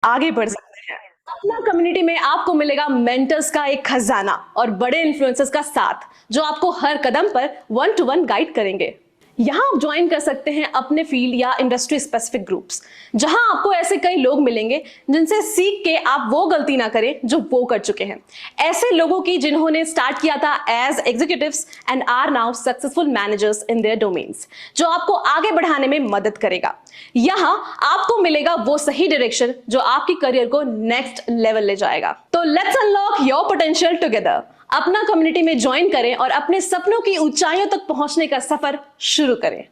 आगे बढ़ सकते हैं। अपना कम्युनिटी में आपको मिलेगा मेंटर्स का एक खजाना और बड़े इन्फ्लुएंसर्स का साथ, जो आपको हर कदम पर वन टू वन गाइड करेंगे। यहाँ आप ज्वाइन कर सकते हैं अपने फील्ड या इंडस्ट्री स्पेसिफिक ग्रुप्स, जहां आपको ऐसे कई लोग मिलेंगे जिनसे सीख के आप वो गलती ना करें जो वो कर चुके हैं। ऐसे लोगों की जिन्होंने स्टार्ट किया था as executives and are now successful managers in their domains, जो आपको आगे बढ़ाने में मदद करेगा। यहाँ आपको मिलेगा वो सही डायरेक्शन जो आपकी करियर को नेक्स्ट लेवल ले जाएगा। तो let's unlock your potential together. अपना कम्युनिटी में ज्वाइन करें और अपने सपनों की ऊंचाइयों तक पहुंचने का सफर शुरू करें।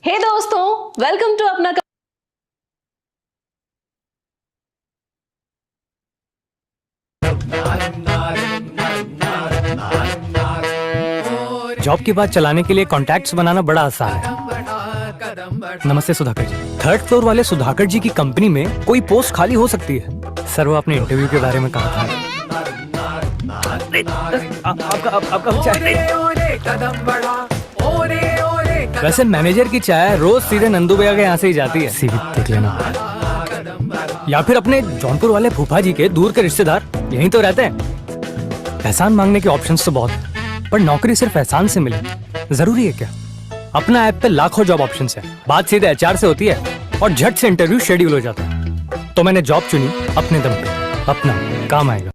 हे दोस्तों, वेलकम टू अपना। जॉब की बात चलाने के लिए कॉन्टैक्ट्स बनाना बड़ा आसान है। नमस्ते सुधाकर जी। थर्ड फ्लोर वाले सुधाकर जी की कंपनी में कोई पोस्ट खाली हो सकती है। सर वो अपने इंटरव्यू के बारे में कहा था। आपका वैसे मैनेजर की चाय रोज सीधे नंदू भैया के यहाँ से ही जाती है। सीवी देख लेना। या फिर अपने जौनपुर वाले फूफा जी के दूर के रिश्तेदार यहीं तो रहते हैं। एहसान मांगने के ऑप्शंस तो बहुत है, पर नौकरी सिर्फ एहसान से मिले जरूरी है क्या? अपना ऐप पे लाखों जॉब ऑप्शंस है। बात सीधे एचआर से होती है और झट से इंटरव्यू शेड्यूल हो जाता है। तो मैंने जॉब चुनी अपने दम पे, अपना काम आएगा।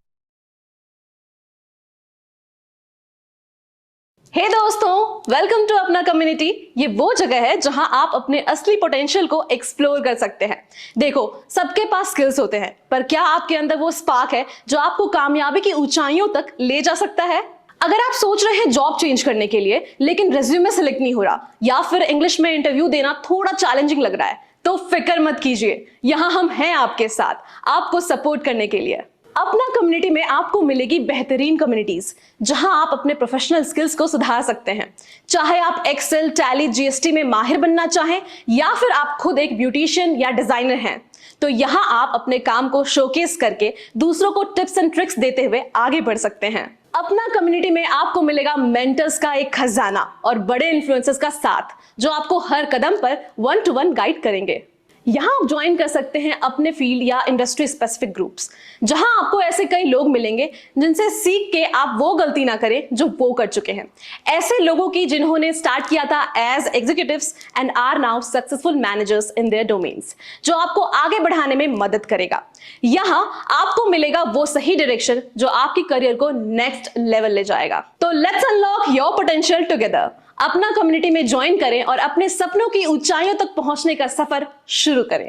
हे दोस्तों, वेलकम टू अपना कम्युनिटी। ये वो जगह है जहां आप अपने असली पोटेंशियल को एक्सप्लोर कर सकते हैं। देखो, सबके पास स्किल्स होते हैं, पर क्या आपके अंदर वो स्पार्क है जो आपको कामयाबी की ऊंचाइयों तक ले जा सकता है? अगर आप सोच रहे हैं जॉब चेंज करने के लिए, लेकिन रेज्यूमे सेलेक्ट नहीं हो रहा, या फिर इंग्लिश में इंटरव्यू देना थोड़ा चैलेंजिंग लग रहा है, तो फिक्र मत कीजिए। यहाँ हम हैं आपके साथ, आपको सपोर्ट करने के लिए। अपना कम्युनिटी में आपको मिलेगी बेहतरीन कम्युनिटीज, जहां आप अपने प्रोफेशनल स्किल्स को सुधार सकते हैं। चाहे आप एक्सेल, टैली, जीएसटी में माहिर बनना चाहें, या फिर आप खुद एक ब्यूटिशियन या डिजाइनर हैं, तो यहां आप अपने काम को शोकेस करके दूसरों को टिप्स एंड ट्रिक्स देते हुए आगे बढ़ सकते हैं। अपना कम्युनिटी में आपको मिलेगा मेंटर्स का एक खजाना और बड़े इन्फ्लुएंसर्स का साथ, जो आपको हर कदम पर वन टू वन गाइड करेंगे। यहाँ आप ज्वाइन कर सकते हैं अपने फील्ड या इंडस्ट्री स्पेसिफिक ग्रुप्स, जहां आपको ऐसे कई लोग मिलेंगे जिनसे सीख के आप वो गलती ना करें जो वो कर चुके हैं। ऐसे लोगों की जिन्होंने स्टार्ट किया था as executives and are now successful managers in their domains, जो आपको आगे बढ़ाने में मदद करेगा। यहाँ आपको मिलेगा वो सही डायरेक्शन जो आपकी करियर को नेक्स्ट लेवल ले जाएगा। तो let's unlock your potential together. अपना कम्युनिटी में ज्वाइन करें और अपने सपनों की ऊंचाइयों तक पहुंचने का सफर शुरू करें।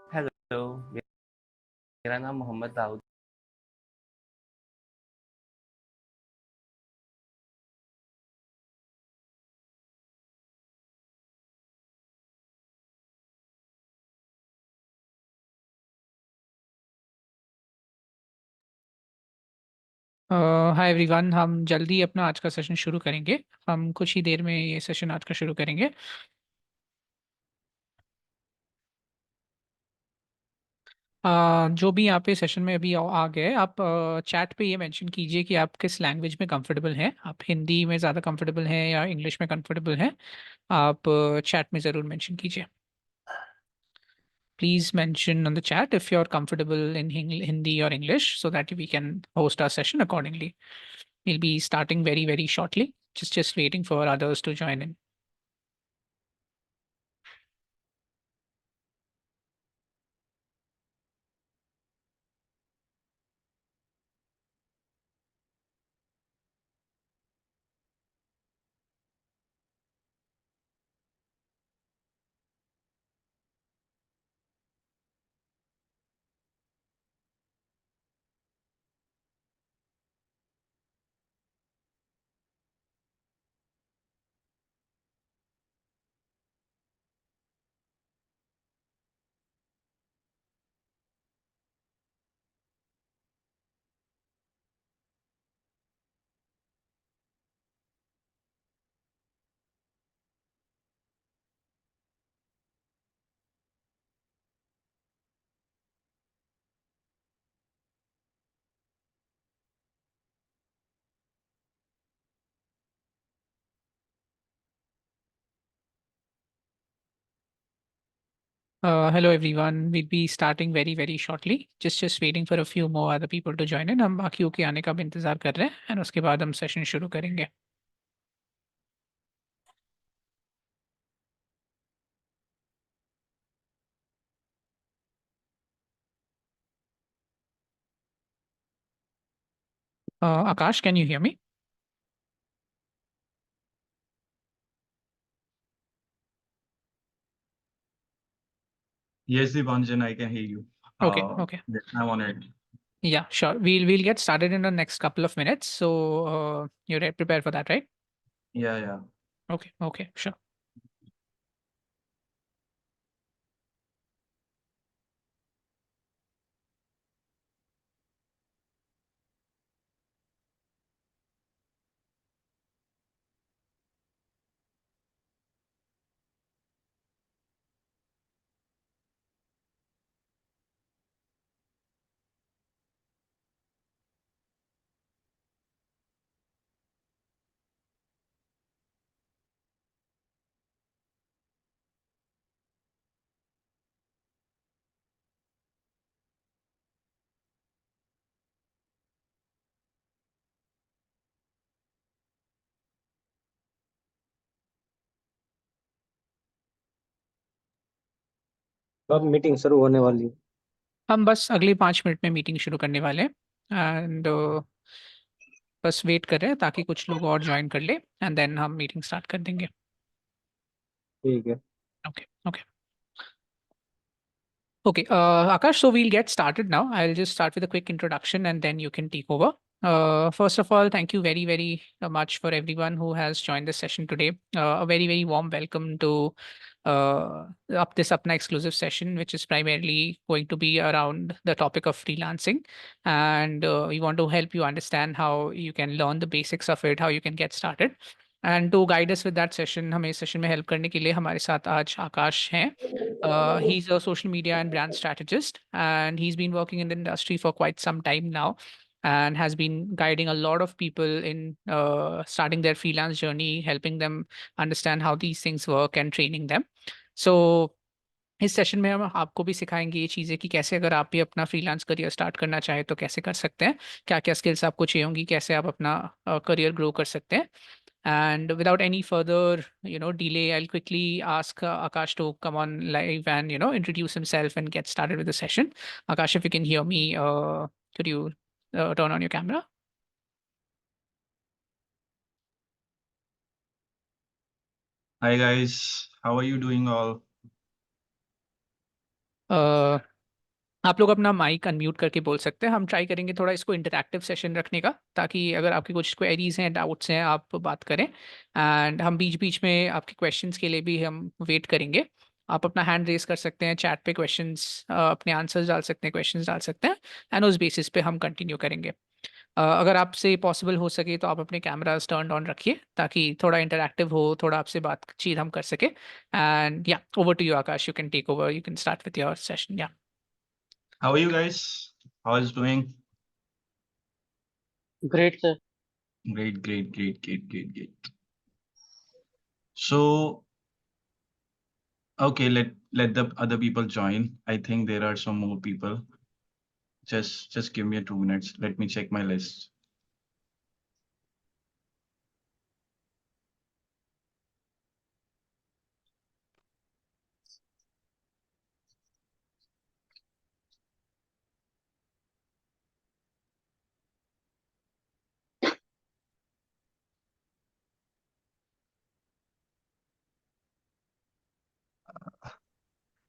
हेलो, मेरा नाम मोहम्मद दाऊद। हाय एवरीवन, हम जल्दी अपना आज का सेशन शुरू करेंगे। हम कुछ ही देर में ये सेशन आज का शुरू करेंगे। जो भी यहाँ पे सेशन में अभी आ गए, आप चैट पे ये मेंशन कीजिए कि आप किस लैंग्वेज में कंफर्टेबल हैं। आप हिंदी में ज़्यादा कंफर्टेबल हैं या इंग्लिश में कंफर्टेबल हैं। आप चैट में ज़रूर मेंशन कीजिए। Please mention on the chat if you're comfortable in Hindi or English so that we can host our session accordingly. We'll be starting very, very shortly. Just waiting for others to join in. Hello everyone. We'll be starting very very shortly. Just waiting for a few more other people to join in. हम बाकियों के आने का भी इंतजार कर रहे हैं and उसके बाद हम सेशन शुरू करेंगे. Akash, can you hear me? Yes, Dipanjan, I can hear you. Okay, okay. Yes, I'm on it. Yeah, sure. We'll get started in the next couple of minutes. So you're prepared for that, right? Yeah. Okay, sure. अब meeting शुरू होने वाली है. हम बस अगले 5 minute में meeting शुरू करने वाले हैं एंड बस वेट कर रहे हैं ताकि कुछ लोग और ज्वाइन कर ले एंड देन हम मीटिंग स्टार्ट कर देंगे. ठीक है. Okay. Okay, Akash, so we'll get started now. I'll just start with a quick introduction and then you can take over. First of all, thank you very, very much for everyone who has joined this session today. A very, very warm welcome to this Apna exclusive session, which is primarily going to be around the topic of freelancing. And we want to help you understand how you can learn the basics of it, how you can get started. And to guide us with that session, हमें इस session में help करने के लिए हमारे साथ आज आकाश हैं. He's a social media and brand strategist, and he's been working in the industry for quite some time now and has been guiding a lot of people in starting their freelance journey, helping them understand how these things work and training them. So इस session में हम आपको भी सिखाएंगे ये चीज़ें कि कैसे अगर आप भी अपना फ्रीलांस करियर स्टार्ट करना चाहे तो कैसे कर सकते हैं, क्या क्या स्किल्स आपको चाहिए होंगी, कैसे आप अपना करियर ग्रो कर सकते हैं. And without any further, delay, I'll quickly ask Akash to come on live and, introduce himself and get started with the session. Akash, if you can hear me, could you turn on your camera? Hi guys, how are you doing all? आप लोग अपना mic unmute करके बोल सकते हैं. हम try करेंगे थोड़ा इसको इंटरैक्टिव सेशन रखने का, ताकि अगर आपकी कुछ क्वेरीज हैं, डाउट्स हैं, आप बात करें. एंड हम बीच बीच में आपके क्वेश्चंस के लिए भी हम वेट करेंगे. आप अपना हैंड रेज कर सकते हैं, चैट पे क्वेश्चंस अपने आंसर्स डाल सकते हैं, क्वेश्चंस डाल सकते हैं एंड उस बेसिस पे हम कंटिन्यू करेंगे. अगर आपसे पॉसिबल हो सके तो आप अपने कैमरास टर्न ऑन रखिए ताकि थोड़ा इंटरैक्टिव हो, थोड़ा आपसे बातचीत हम कर सके. And yeah, over to you Akash, you can take over, you can start with your session. Yeah. How are you guys? How is doing? Great, sir. Great. So, okay, let the other people join. I think there are some more people. Just give me 2 minutes. Let me check my list.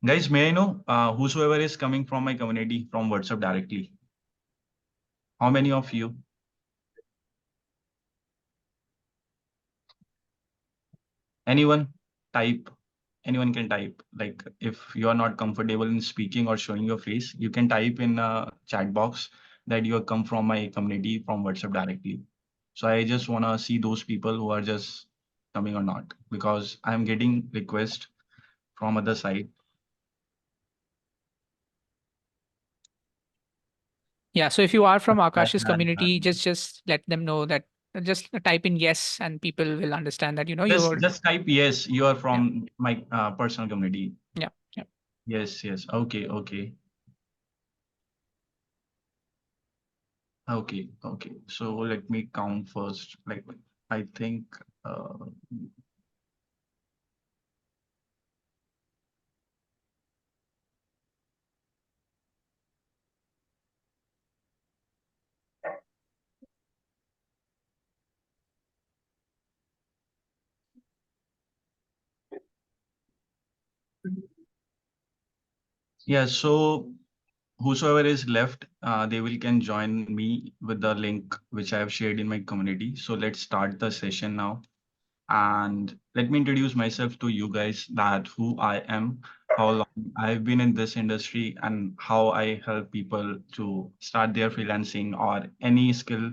Guys, may I know whosoever is coming from my community from WhatsApp directly? How many of you? Anyone type? Anyone can type. Like if you are not comfortable in speaking or showing your face, you can type in a chat box that you have come from my community from WhatsApp directly. So I just want to see those people who are just coming or not, because I'm getting requests from other side. Yeah, so if you are from Akash's community, just let them know that, just type in yes and people will understand that, you're. Just type yes, you are from my personal community. Yeah. Yes. Okay. So let me count first. Like, I think, uh, yeah, so whosoever is left, they will can join me with the link which I have shared in my community. So let's start the session now. And let me introduce myself to you guys, that who I am, how long I've been in this industry, and how I help people to start their freelancing or any skill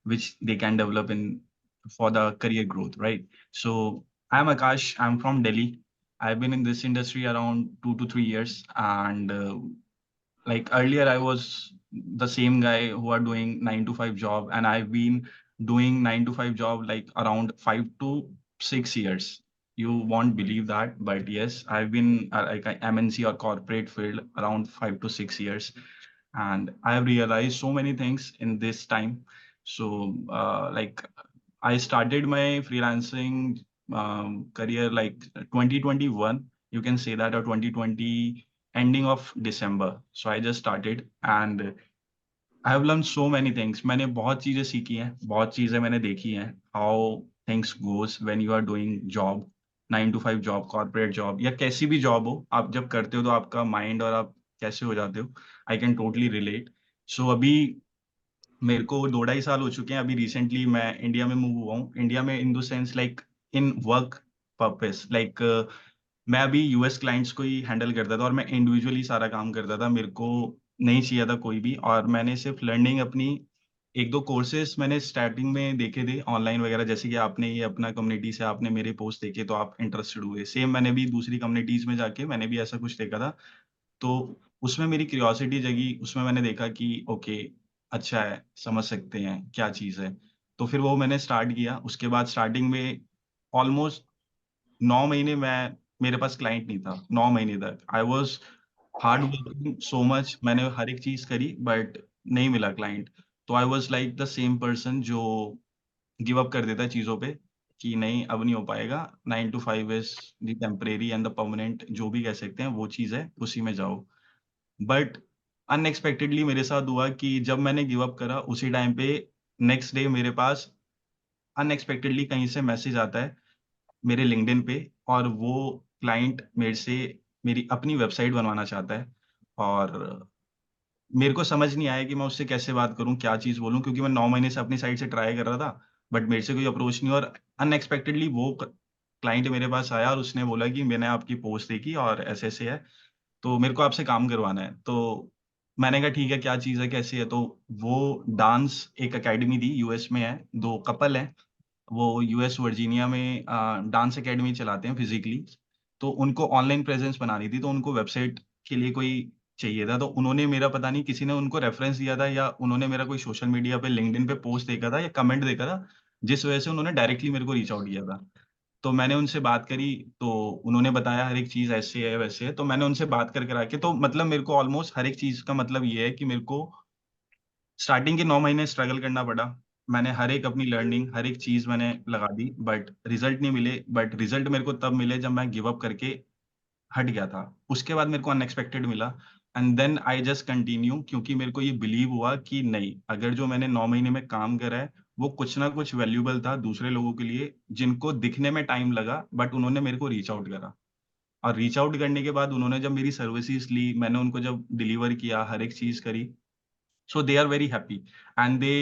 which they can develop in for the career growth, right? So I'm Akash. I'm from Delhi. I've been in this industry around 2 to 3 years, and like earlier I was the same guy who are doing 9 to 5 job, and I've been doing 9 to 5 job like around 5 to 6 years. You won't believe that, but yes, I've been like a MNC or corporate field around 5 to 6 years, and I have realized so many things in this time. So like I started my freelancing career like 2021, you can say that, or 2020 ending of December. So I just started, and I have learned so many things. मैंने बहुत चीजें सीखी हैं, बहुत चीजें मैंने देखी हैं. How things goes when you are doing job, 9 to 5 job, corporate job, या कैसी भी जॉब हो, आप जब करते हो तो आपका माइंड और आप कैसे हो जाते हो. I can totally relate. So अभी मेरे को 2 ढाई साल हो चुके हैं. अभी रिसेंटली मैं इंडिया में मूव हुआ हूँ. इंडिया में in the sense like in work purpose, like मैं अभी यूएस क्लाइंट्स को ही हैंडल करता था, और मैं इंडिविजुअली सारा काम करता था. मेरे को नहीं चाहिए था कोई भी, और मैंने सिर्फ लर्निंग अपनी 1 2 कोर्सेस मैंने स्टार्टिंग में देखे थे ऑनलाइन वगैरह. जैसे कि आपने ये अपना कम्युनिटी से आपने मेरे पोस्ट देखे तो आप इंटरेस्टेड हुए. सेम मैंने भी दूसरी कम्युनिटीज में जाके मैंने भी ऐसा कुछ देखा था. तो उसमें मेरी क्यूरियोसिटी जगी. उसमें मैंने देखा कि ओके, अच्छा है, समझ सकते हैं क्या चीज़ है. तो फिर वो मैंने स्टार्ट किया. उसके बाद स्टार्टिंग में ऑलमोस्ट 9 महीने मैं मेरे पास क्लाइंट नहीं था. 9 महीने तक I was hard working so much. मैंने हर एक चीज़ करी बट नहीं मिला क्लाइंट. तो I was like the same person जो गिव अप कर देता है चीज़ों पे, कि नहीं अब नहीं हो पाएगा. 9 to 5 is the temporary and the permanent, जो भी कह सकते हैं वो चीज़ है, उसी में जाओ. बट अनएक्सपेक्टेडली मेरे साथ हुआ कि जब मैंने गिव अप करा उसी टाइम पे नेक्स्ट डे मेरे पास अनएक्सपेक्टेडली कहीं से मैसेज आता है मेरे लिंक्डइन पे, और वो क्लाइंट मेरे से मेरी अपनी वेबसाइट बनवाना चाहता है. और मेरे को समझ नहीं आया कि मैं उससे कैसे बात करूं, क्या चीज़ बोलूं, क्योंकि मैं 9 महीने से अपनी साइड से ट्राई कर रहा था, बट मेरे से कोई अप्रोच नहीं. और अनएक्सपेक्टेडली वो क्लाइंट मेरे पास आया और उसने बोला कि मैंने आपकी पोस्ट देखी और ऐसे ऐसे है, तो मेरे को आपसे काम करवाना है. तो मैंने कहा ठीक है, क्या चीज़ है, कैसी है. तो वो डांस एक एकेडमी थी, यूएस में है, 2 कपल हैं. वो यूएस वर्जीनिया में डांस एकेडमी चलाते हैं फिज़िकली. तो उनको ऑनलाइन प्रेज़ेंस बनानी थी, तो उनको वेबसाइट के लिए कोई चाहिए था. तो उन्होंने मेरा, पता नहीं किसी ने उनको रेफ़रेंस दिया था, या उन्होंने मेरा कोई सोशल मीडिया पे लिंक्डइन पे पोस्ट देखा था या कमेंट देखा था, जिस वजह से उन्होंने डायरेक्टली मेरे को रीच आउट किया था. तो मैंने उनसे बात करी, तो उन्होंने बताया हर एक चीज़ ऐसे है, वैसे है. तो मैंने उनसे बात कर करा के, तो मतलब मेरे को ऑलमोस्ट हर एक चीज़ का मतलब ये है कि मेरे को स्टार्टिंग के 9 महीने स्ट्रगल करना पड़ा. मैंने हर एक अपनी लर्निंग, हर एक चीज़ मैंने लगा दी, बट रिज़ल्ट नहीं मिले. बट रिज़ल्ट मेरे को तब मिले जब मैं गिव अप करके हट गया था. उसके बाद मेरे को अनएक्सपेक्टेड मिला, and then I just continue, क्योंकि मेरे को ये बिलीव हुआ कि नहीं, अगर जो मैंने 9 महीने में काम करा है, वो कुछ ना कुछ वैल्यूएबल था दूसरे लोगों के लिए, जिनको दिखने में टाइम लगा, बट उन्होंने मेरे को रीच आउट करा. और रीच आउट करने के बाद उन्होंने जब मेरी सर्विसेज़ ली, मैंने उनको जब डिलीवर किया, हर एक चीज़ करी, so they are very happy, and they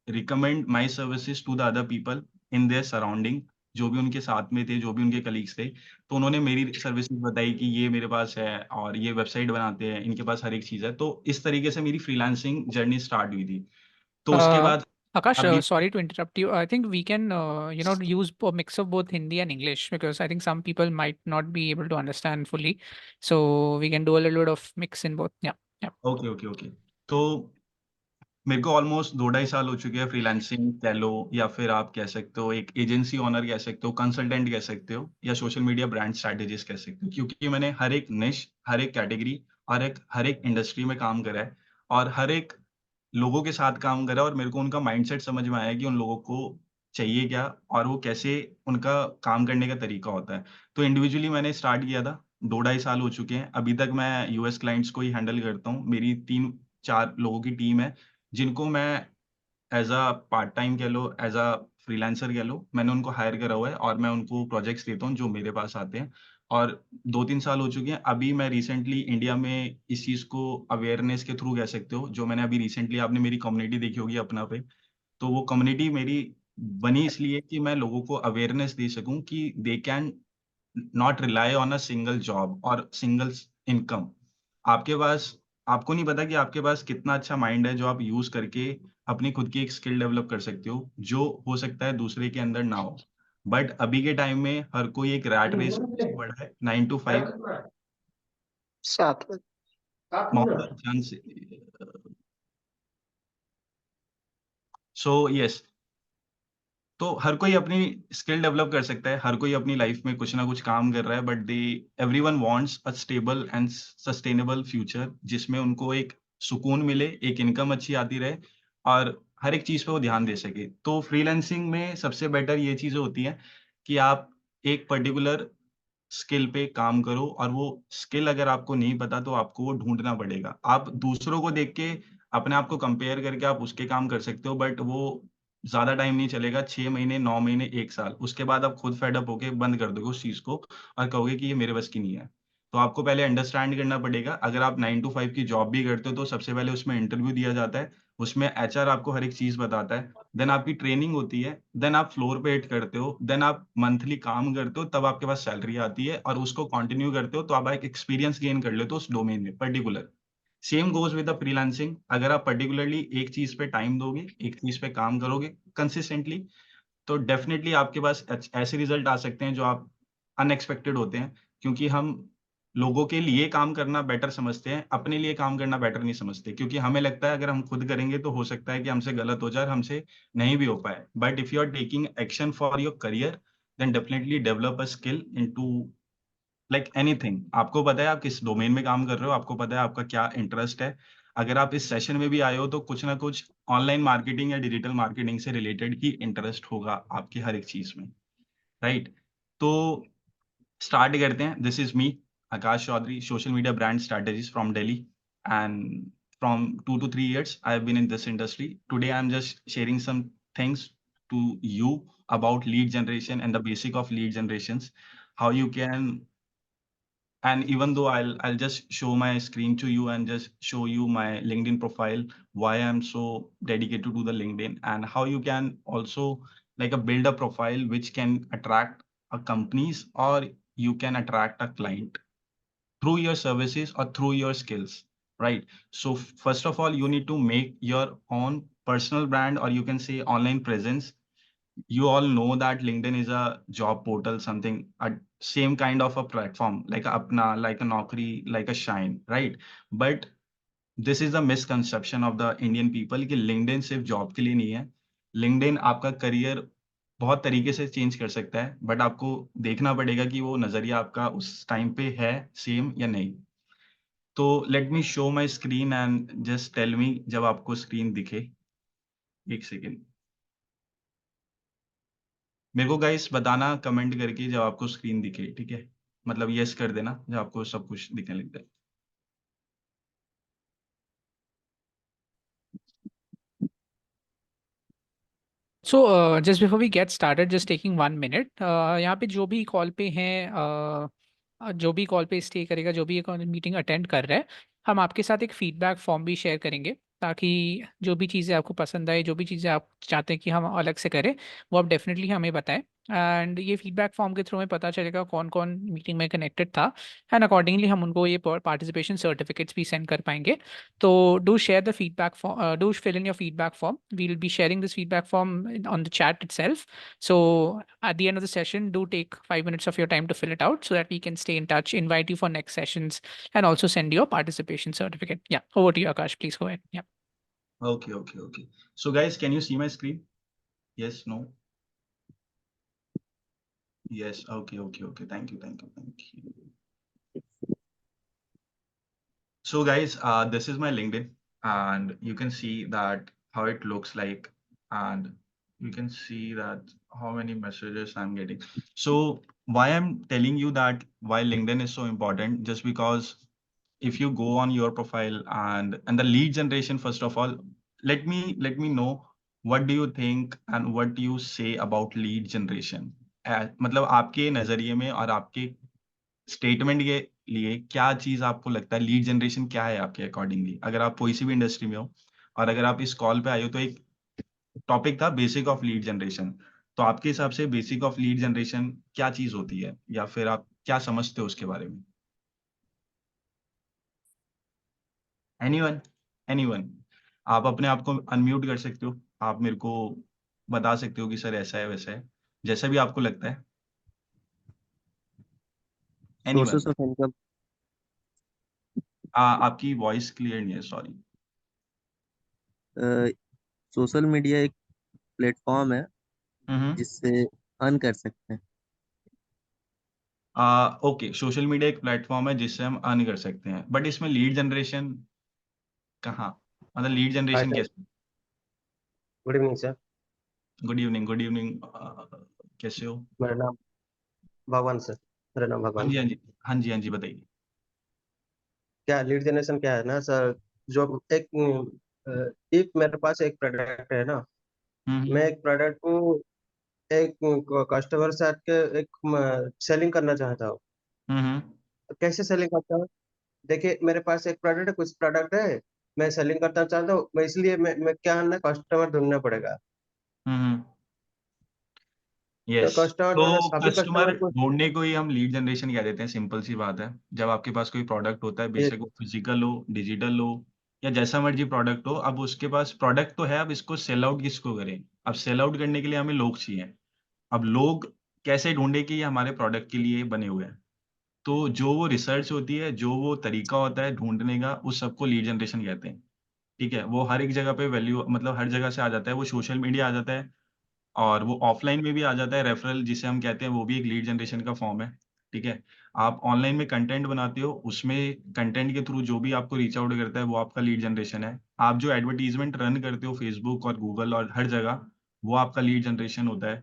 recommend my services to the other people in their surrounding. जो भी उनके साथ में थे, जो भी उनके कलीग्स थे, तो उन्होंने मेरी सर्विसेज बताई कि ये मेरे पास है और ये वेबसाइट बनाते हैं, इनके पास हर एक चीज़ है. तो इस तरीके से मेरी फ्रीलांसिंग जर्नी स्टार्ट हुई थी. तो उसके Uh, बाद Akash, अभी sorry to interrupt you. I think we can, use a mix of both Hindi and English because I think some people might not be able to understand fully. So we can do a little bit of mix in both. Yeah. Yeah. Okay. तो मेरे को almost 2 ढाई साल हो चुके हैं freelancing कह लो, या फिर आप कह सकते हो एक एजेंसी ओनर कह सकते हो, कंसल्टेंट कह सकते हो, या सोशल मीडिया ब्रांड स्ट्रैटेजिस्ट कह सकते हो, क्योंकि मैंने हर एक निश, हर एक कैटेगरी और हर एक इंडस्ट्री में काम करा है, और हर एक लोगों के साथ काम करा, और मेरे को उनका माइंडसेट समझ में आया कि उन लोगों को चाहिए क्या और वो कैसे उनका काम करने का तरीका होता है। तो इंडिविजुअली मैंने स्टार्ट किया था, 2 ढाई साल हो चुके हैं। अभी तक मैं यूएस क्लाइंट्स को ही हैंडल करता हूँ। मेरी 3-4 लोगों की टीम है, जिनको मैं एज़ अ पार्ट टाइम कह लो, एज़ अ फ्रीलांसर कह लो, मैंने उनको हायर करा हुआ है, और मैं उनको प्रोजेक्ट्स देता हूँ जो मेरे पास आते हैं। और 2-3 साल हो चुके हैं। अभी मैं रिसेंटली इंडिया में इस चीज़ को अवेयरनेस के थ्रू कह सकते हो, जो मैंने अभी रिसेंटली, आपने मेरी कम्युनिटी देखी होगी अपना पे, तो वो कम्युनिटी मेरी बनी इसलिए कि मैं लोगों को अवेयरनेस दे सकूँ कि they can not rely on a single job और सिंगल इनकम। आपके पास, आपको नहीं पता कि आपके पास कितना अच्छा माइंड है जो आप यूज़ करके अपनी खुद की एक स्किल डेवलप कर सकते हो, जो हो सकता है दूसरे के अंदर ना हो। बट अभी के टाइम में हर कोई एक रैट रेस में घुसा पड़ा है, 9 टू 5। 7 मोहम्मद जान से सो यस, तो हर कोई अपनी स्किल डेवलप कर सकता है, हर कोई अपनी लाइफ में कुछ ना कुछ काम कर रहा है, but they everyone wants a stable and sustainable future, जिसमें उनको एक सुकून मिले, एक इनकम अच्छी आती रहे, और हर एक चीज़ पे वो ध्यान दे सके। तो फ्रीलांसिंग में सबसे बेटर ये चीज़ें होती हैं कि आप एक पर्टिकुलर स्किल पे काम करो, और वो स्किल अगर आपको नहीं पता तो आपको वो ढूँढना पड़ेगा। आप दूसरों को देख के अपने आप को कंपेयर करके आप उसके काम कर सकते हो, बट वो ज़्यादा टाइम नहीं चलेगा, 6 महीने, 9 महीने, 1 साल। उसके बाद आप खुद फेड अप होके बंद कर दोगे उस चीज़ को, और कहोगे कि ये मेरे बस की नहीं है। तो आपको पहले अंडरस्टैंड करना पड़ेगा। अगर आप 9 टू 5 की जॉब भी करते हो तो सबसे पहले उसमें इंटरव्यू दिया जाता है, उसमें एचआर आपको हर एक चीज़ बताता है, देन आपकी ट्रेनिंग होती है, देन आप फ्लोर पे हिट करते हो, देन आप मंथली काम करते हो, तब आपके पास सैलरी आती है, और उसको कंटिन्यू करते हो तो आप एक एक्सपीरियंस गेन कर लेते हो उस डोमेन में particular. Same goes with the freelancing. अगर आप पर्टिकुलरली एक चीज़ पे टाइम दोगे, एक चीज़ पे काम करोगे कंसिस्टेंटली, तो डेफ़िनेटली आपके पास ऐसे रिज़ल्ट आ सकते हैं जो आप अनएक्सपेक्टेड होते हैं, क्योंकि हम लोगों के लिए काम करना बेटर समझते हैं, अपने लिए काम करना बेटर नहीं समझते, क्योंकि हमें लगता है अगर हम खुद करेंगे तो हो सकता है कि हमसे गलत हो जाए और हमसे नहीं भी हो पाए। But if you are taking action for your career, then definitely develop a skill into like anything. आपको पता है आप किस डोमेन में काम कर रहे हो, आपको पता है आपका क्या इंटरेस्ट है। अगर आप इस सेशन में भी आए हो तो कुछ ना कुछ ऑनलाइन मार्केटिंग या डिजिटल मार्केटिंग से रिलेटेड ही इंटरेस्ट होगा आपकी हर एक चीज़ में, राइट? तो स्टार्ट करते हैं। This is me, Akash Chaudhary, social media brand strategist from Delhi, and from 2 to 3 years I have been in this industry. Today I'm just sharing some things to you about lead generation and the basic of lead generations, how you can, and even though I'll just show my screen to you and just show you my LinkedIn profile, why I'm so dedicated to the LinkedIn, and how you can also like build a profile which can attract a companies, or you can attract a client through your services or through your skills, right? So first of all, you need to make your own personal brand, or you can say online presence. You all know that LinkedIn is a job portal, something a same kind of a platform like a Apna, like a Naukri, like a Shine, right? But this is a misconception of the Indian people कि LinkedIn सिर्फ job के लिए नहीं है। LinkedIn आपका career बहुत तरीके से चेंज कर सकता है, बट आपको देखना पड़ेगा कि वो नज़रिया आपका उस टाइम पे है सेम या नहीं। तो let me show my screen and just tell me जब आपको स्क्रीन दिखे। 1 सेकंड। मेरे को गाइस बताना कमेंट करके जब आपको स्क्रीन दिखे, ठीक है? मतलब यस कर देना जब आपको सब कुछ दिखने लग जाए। So just before we get started, just taking 1 minute, यहाँ पे जो भी कॉल पे हैं, जो भी कॉल पे स्टे करेगा, जो भी मीटिंग अटेंड कर रहा है, हम आपके साथ एक फीडबैक फॉर्म भी शेयर करेंगे, ताकि जो भी चीज़ें आपको पसंद आए, जो भी चीज़ें आप चाहते हैं कि हम अलग से करें, वो आप डेफिनेटली हमें बताएं। एंड ये फीडबैक फॉर्म के थ्रू हमें पता चलेगा कौन कौन मीटिंग में कनेक्टेड था, एंड अकॉर्डिंगली हम उनको ये पार्टिसिपेशन सर्टिफिकेट्स भी सेंड कर पाएंगे। So do share the feedback form. Do fill in your feedback form. We'll be sharing this feedback form on the chat itself. So at the end of the session, do take 5 minutes of your time to fill it out so that we can stay in touch, invite you for next sessions, and also send you a participation certificate. Yeah, over to you, Akash. Please go ahead. Yeah. Okay. So guys, can you see my screen? Yes, no? Yes. Okay. Thank you. So guys, this is my LinkedIn, and you can see that how it looks like, and you can see that how many messages I'm getting. So why I'm telling you that why LinkedIn is so important, just because if you go on your profile and the lead generation, first of all, let me know what do you think and what do you say about lead generation. मतलब आपके नजरिए में और आपके statement के लिए क्या चीज आपको लगता है, लीड जनरेशन क्या है आपके अकॉर्डिंगली, अगर आप कोई सी भी इंडस्ट्री में हो और अगर आप इस कॉल पे आए हो, तो एक टॉपिक था बेसिक ऑफ लीड जनरेशन। तो आपके हिसाब से बेसिक ऑफ लीड जनरेशन क्या चीज होती है, या फिर आप क्या समझते हो उसके बारे में? एनीवन एनीवन आप अपने आप को अनम्यूट कर सकते हो, आप मेरे को बता सकते हो कि सर ऐसा है वैसा है, जैसा भी आपको लगता है। एनीवन? Sources of income. आपकी वॉइस क्लियर नहीं है, सॉरी। सोशल मीडिया एक प्लेटफॉर्म है हम्म। जिससे अर्न कर सकते हैं। ओके, सोशल मीडिया एक प्लेटफॉर्म है जिससे हम अर्न कर सकते हैं, बट इसमें लीड जनरेशन कहाँ, मतलब लीड हाय जनरेशन सर, कैसे? Good evening sir. Good evening, कैसे हो? मेरा नाम भगवान सर, मेरा नाम हाँ भगवान। जी, हाँ जी, हाँ जी, बताइए। क्या लीड जनरेशन क्या है ना सर, जो एक एक मेरे पास एक प्रोडक्ट है ना, हम्म। मैं एक प्रोडक्ट को एक कस्टमर से के एक सेलिंग करना चाहता हूँ। हम्म। तो कैसे सेलिंग करता हूँ? देखिए मेरे पास एक प्रोडक्ट है, कुछ प्रोडक्ट है, मैं सेलिंग करना चाहता हूँ, मैं इसलिए मैं क्या है ना, कस्टमर ढूंढना पड़ेगा। हम्म। तो यस। कस्टमर ढूंढना, तो सभी कस्टमर कस्टमर को ढूंढने को ही हम लीड जनरेशन कह देते हैं, सिंपल सी बात है। जब आपके पास कोई प्रोडक्ट होता है, ये बेशक वो फिजिकल हो, डिजिटल हो, या जैसा मर्जी प्रोडक्ट हो, अब उसके पास प्रोडक्ट तो है, अब इसको सेल आउट किसको करें? अब सेल आउट करने के लिए हमें लोग चाहिए। अब लोग कैसे ढूंढे कि ये हमारे प्रोडक्ट के लिए बने हुए हैं? तो जो वो रिसर्च होती है, जो वो तरीका होता है ढूँढने का, उस सबको लीड जनरेशन कहते हैं, ठीक है? वो हर एक जगह पे वैल्यू, मतलब हर जगह से आ जाता है, वो सोशल मीडिया आ जाता है, और वो ऑफ़लाइन में भी आ जाता है, रेफरल जिसे हम कहते हैं, वो भी एक लीड जनरेशन का फ़ॉर्म है, ठीक है? आप ऑनलाइन में कंटेंट बनाते हो, उसमें कंटेंट के थ्रू जो भी आपको रीच आउट करता है, वो आपका लीड जनरेशन है। आप जो एडवर्टाइज़मेंट रन करते हो फेसबुक और गूगल और हर जगह, वो आपका लीड जनरेशन होता है।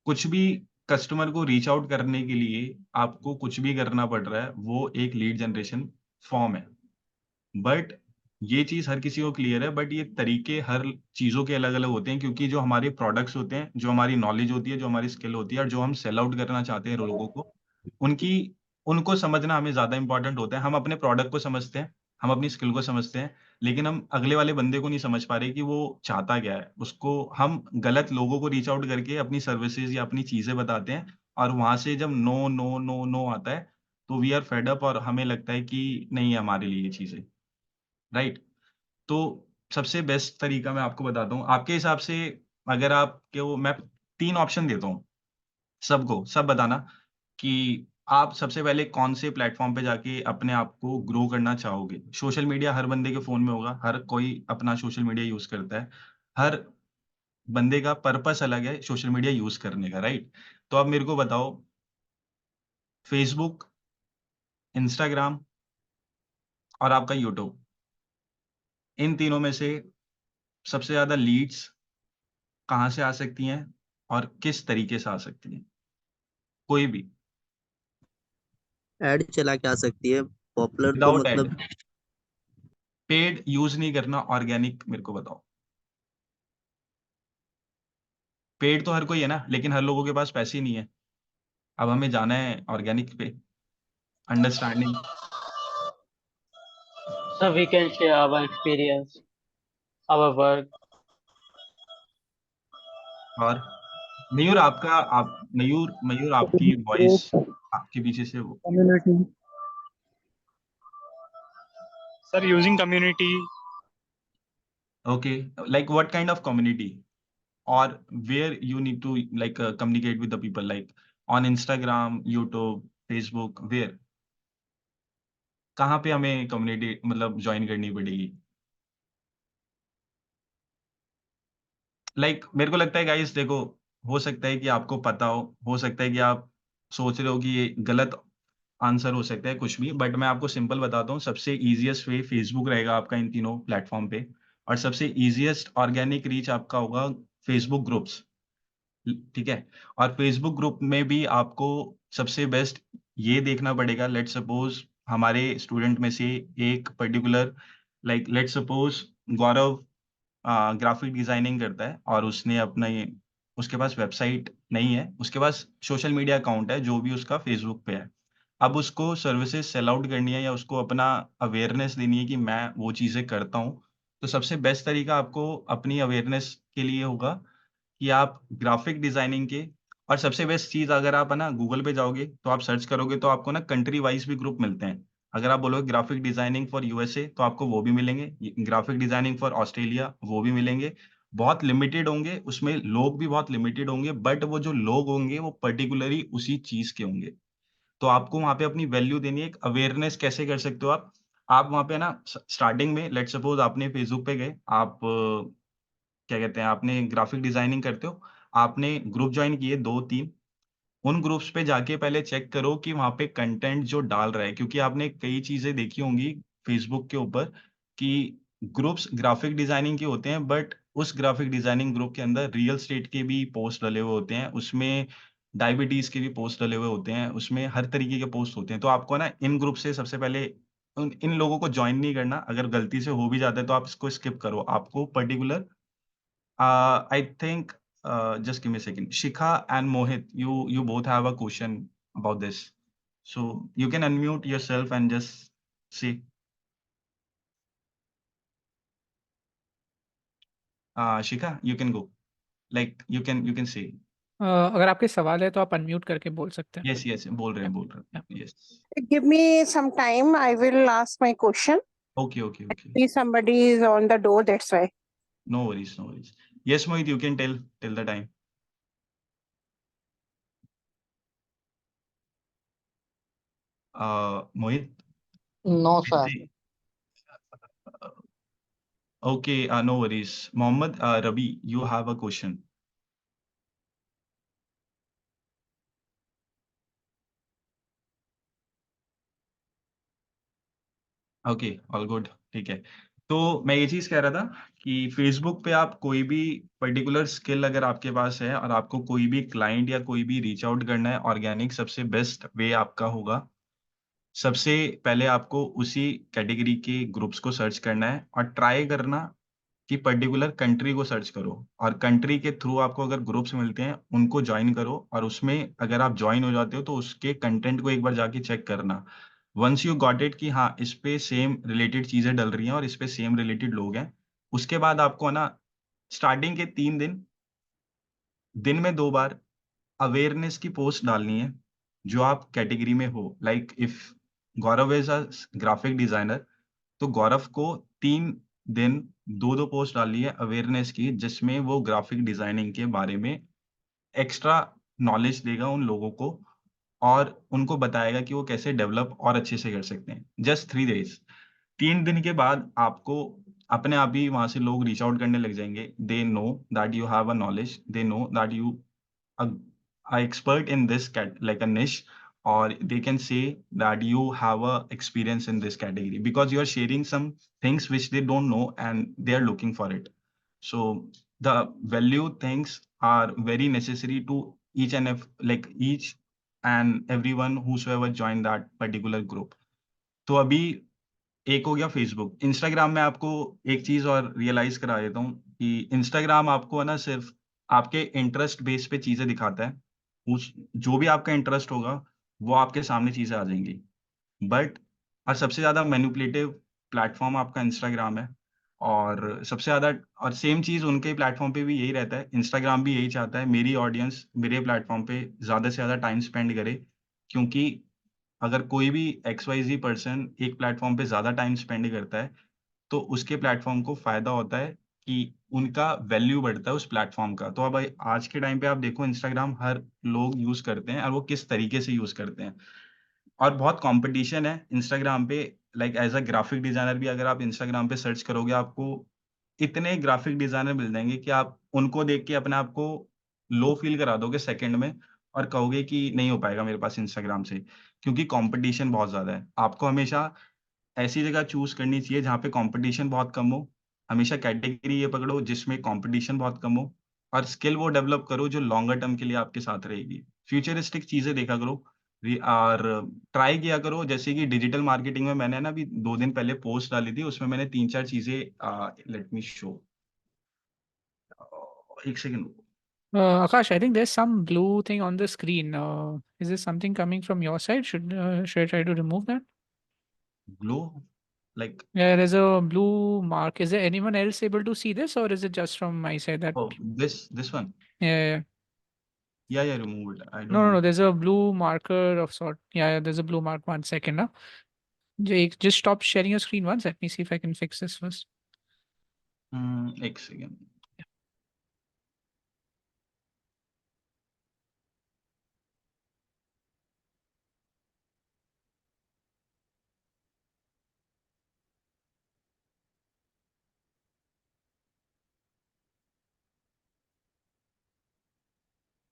कुछ भी कस्टमर को रीच आउट करने के लिए आपको कुछ भी करना पड़ रहा है, वो एक लीड जनरेशन फॉर्म है। बट ये चीज़ हर किसी को क्लियर है, बट ये तरीके हर चीज़ों के अलग-अलग होते हैं, क्योंकि जो हमारे प्रोडक्ट्स होते हैं, जो हमारी नॉलेज होती है, जो हमारी स्किल होती है, और जो हम सेल आउट करना चाहते हैं लोगों को, उनकी उनको समझना हमें ज़्यादा इम्पोर्टेंट होता है। हम अपने प्रोडक्ट को समझते हैं, हम अपनी स्किल को समझते हैं, लेकिन हम अगले वाले बंदे को नहीं समझ पा रहे कि वो चाहता क्या है। उसको हम गलत लोगों को रीच आउट करके अपनी सर्विसेज़ या अपनी चीज़ें बताते हैं, और वहाँ से जब नो, नो, नो, नो आता है, तो वी आर फेड अप, और हमें लगता है कि नहीं है हमारे लिए ये चीज़ें, राइट? तो सबसे बेस्ट तरीका मैं आपको बताता हूँ। आपके हिसाब से अगर आपको मैं 3 ऑप्शन देता हूँ सबको, सब बताना कि आप सबसे पहले कौन से प्लेटफ़ॉर्म पे जाके अपने आप को ग्रो करना चाहोगे? सोशल मीडिया हर बंदे के फ़ोन में होगा, हर कोई अपना सोशल मीडिया यूज़ करता है। हर बंदे का पर्पस अलग है सोशल मीडिया यूज़ करने का, राइट? तो आप मेरे को बताओ, फ़ेसबुक, इंस्टाग्राम और आपका यूट्यूब, इन तीनों में से सबसे ज़्यादा लीड्स कहाँ से आ सकती हैं और किस तरीके से आ सकती हैं? कोई भी, ऐड चला के आ सकती है। पॉपुलर तो विदाउट ऐड, मतलब पेड यूज़ नहीं करना, ऑर्गेनिक मेरे को बताओ। पेड तो हर कोई है ना, लेकिन हर लोगों के पास पैसे ही नहीं है। अब हमें जाना है ऑर्गेनिक पे, understanding. So we can share our experience, our work. और मयूर आपकी वॉइस, आपके पीछे से वो Community. Sir, using community. Okay, like what kind of community, और where you need to like communicate with the people, like on Instagram, YouTube, Facebook, where? कहाँ पे हमें कम्युनिटी मतलब जॉइन करनी पड़ेगी? मेरे को लगता है गाइस, देखो, हो सकता है कि आपको पता हो सकता है कि आप सोच रहे हो कि ये गलत आंसर हो सकता है, कुछ भी, बट मैं आपको सिंपल बताता हूँ। सबसे ईज़िएस्ट वे फेसबुक रहेगा आपका इन तीनों प्लेटफ़ॉर्म पे, और सबसे ईज़िएस्ट ऑर्गेनिक रीच आपका होगा फेसबुक ग्रुप्स। ठीक है? और फेसबुक ग्रुप में भी आपको सबसे बेस्ट ये देखना पड़ेगा, लेट्स सपोज़ हमारे स्टूडेंट में से एक particular, let's suppose Gaurav graphic designing करता है और उसने अपना ये उसके पास वेबसाइट नहीं है, उसके पास सोशल मीडिया अकाउंट है जो भी उसका फ़ेसबुक पे है। अब उसको सर्विसेज़ सेल आउट करनी है या उसको अपना अवेयरनेस देनी है कि मैं वो चीज़ें करता हूँ, तो सबसे बेस्ट तरीका आपको अपनी अवेयरनेस के लिए होगा कि आप ग्राफ़िक डिज़ाइनिंग के, और सबसे बेस्ट चीज़, अगर आप है ना गूगल पे जाओगे तो आप सर्च करोगे तो आपको ना कंट्री वाइज़ भी ग्रुप मिलते हैं। अगर आप बोलोगे ग्राफ़िक डिज़ाइनिंग फॉर यूएसए तो आपको वो भी मिलेंगे, ग्राफ़िक डिज़ाइनिंग फॉर ऑस्ट्रेलिया वो भी मिलेंगे। बहुत लिमिटेड होंगे, उसमें लोग भी बहुत लिमिटेड होंगे, बट वो जो लोग होंगे वो पर्टिकुलरली उसी चीज़ के होंगे। तो आपको वहाँ पे अपनी वैल्यू देनी है। एक अवेयरनेस कैसे कर सकते हो आप? आप वहाँ पे ना स्टार्टिंग में लेट्स सपोज़ आपने फेसबुक पे गए, आप क्या कहते हैं, आपने ग्राफ़िक डिज़ाइनिंग करते हो, आपने ग्रुप जॉइन किए 2-3, उन ग्रुप्स पे जाके पहले चेक करो कि वहाँ पे कंटेंट जो डाल रहा है, क्योंकि आपने कई चीज़ें देखी होंगी फेसबुक के ऊपर कि ग्रुप्स ग्राफ़िक डिज़ाइनिंग के होते हैं, बट उस ग्राफ़िक डिज़ाइनिंग ग्रुप के अंदर रियल एस्टेट के भी पोस्ट डले हुए होते हैं, उसमें डायबिटीज़ के भी पोस्ट डले हुए होते हैं, उसमें हर तरीके के पोस्ट होते हैं। तो आपको ना इन ग्रुप से सबसे पहले उन इन लोगों को जॉइन नहीं करना। अगर गलती से हो भी जाता है तो आप इसको स्किप करो। आपको particular I think, just give me a second. Shikha and Mohit, you both have a question about this. So you can unmute yourself and just say, Shikha, you can go. Like you can say. अगर आपके सवाल है तो आप unmute करके बोल सकते हैं। Yes, बोल रहे Yeah. हैं. Yes. Give me some time. I will ask my question. Okay. Maybe somebody is on the door. That's why. No worries. Yes, Mohit, you can tell the time. Mohit. No, sir. Okay, no worries. Mohammed, Rabi, you have a question. Okay, all good, ठीक है। तो मैं ये चीज़ कह रहा था कि Facebook पे आप कोई भी पर्टिकुलर स्किल अगर आपके पास है और आपको कोई भी क्लाइंट या कोई भी रीच आउट करना है ऑर्गेनिक, सबसे बेस्ट वे आपका होगा, सबसे पहले आपको उसी कैटेगरी के ग्रुप्स को सर्च करना है और ट्राई करना कि पर्टिकुलर कंट्री को सर्च करो, और कंट्री के थ्रू आपको अगर ग्रुप्स मिलते हैं, उनको जॉइन करो, और उसमें अगर आप जॉइन हो जाते हो तो उसके कंटेंट को एक बार जाके चेक करना। वंस यू गॉट इट कि हाँ, इस पे सेम रिलेटेड चीज़ें डल रही हैं और इस पे सेम रिलेटेड लोग हैं, उसके बाद आपको है ना स्टार्टिंग के 3 दिन में 2 बार अवेयरनेस की पोस्ट डालनी है, जो आप कैटेगरी में हो। Like if Gaurav is a graphic designer, तो गौरव को 3 दिन 2-2 पोस्ट डालनी है अवेयरनेस की, जिसमें वो ग्राफिक डिज़ाइनिंग के बारे में एक्स्ट्रा नॉलेज देगा उन लोगों को और उनको बताएगा कि वो कैसे डेवलप और अच्छे से कर सकते हैं। Just 3 days. 3 दिन के बाद आपको अपने आप ही वहाँ से लोग रीच आउट करने लग जाएँगे। They know that you have a knowledge, they know that you a, a expert in this like a niche, or they can say that you have a experience in this category because you are sharing some things which they don't know and they are looking for it. So the value things are very necessary to each and everyone whosoever joined that particular group. तो अभी एक हो गया Facebook. Instagram में आपको एक चीज़ और realise करा देता हूँ कि इंस्टाग्राम आपको है ना सिर्फ़ आपके इंटरेस्ट बेस पे चीज़ें दिखाता है। उस जो भी आपका इंटरेस्ट होगा, वो आपके सामने चीज़ें आ जाएँगी। बट और सबसे ज़्यादा मैनिपुलेटिव प्लेटफ़ॉर्म आपका इंस्टाग्राम है, और सबसे ज़्यादा और सेम चीज़ उनके प्लेटफ़ॉर्म पे भी यही रहता है। इंस्टाग्राम भी यही चाहता है मेरी ऑडियंस मेरे प्लेटफ़ॉर्म पे ज़्यादा से ज़्यादा टाइम स्पेंड करे, क्योंकि अगर कोई भी एक्स वाई ज़ी पर्सन एक प्लेटफ़ॉर्म पे ज़्यादा टाइम स्पेंड करता है, तो उसके प्लेटफ़ॉर्म को फ़ायदा होता है कि उनका वैल्यू बढ़ता है उस प्लेटफ़ॉर्म का। तो अब आज के टाइम पे आप देखो इंस्टाग्राम हर लोग यूज़ करते हैं और वो किस तरीके से यूज़ करते हैं। और बहुत कॉम्पिटिशन है इंस्टाग्राम पे, like as a graphic designer भी अगर आप इंस्टाग्राम पे सर्च करोगे, आपको इतने ग्राफिक डिजाइनर मिल जाएंगे कि आप उनको देख के अपने आप को लो फील करा दोगे सेकंड में और कहोगे कि नहीं हो पाएगा मेरे पास इंस्टाग्राम से, क्योंकि कंपटीशन बहुत ज़्यादा है। आपको हमेशा ऐसी जगह चूज़ करनी चाहिए जहाँ पे कंपटीशन बहुत कम हो। हमेशा कैटेगरी ये पकड़ो जिसमें कंपटीशन बहुत कम हो और स्किल वो डेवलप करो जो लॉन्गर टर्म के लिए आपके साथ रहेगी। फ्यूचरिस्टिक चीज़ें देखा करो और ट्राई किया करो, जैसे कि डिजिटल मार्केटिंग में मैंने ना अभी 2 दिन पहले पोस्ट डाली थी, उसमें मैंने 3-4 चीज़ें लेट मी शो 1 सेकंड रुको। Akash, I think there's some blue thing on the screen. Is this something coming from your side? Should I try to remove that? Glow like Yeah, there's a blue mark. Is there anyone else able to see this, or is it just from my side that? Oh this one? Yeah. Yeah remove it, I don't No, no, no. no. There's a blue marker of sort. Yeah, there's a blue mark. 1 second now. Just stop sharing your screen once. Let me see if I can fix this first. 1 second.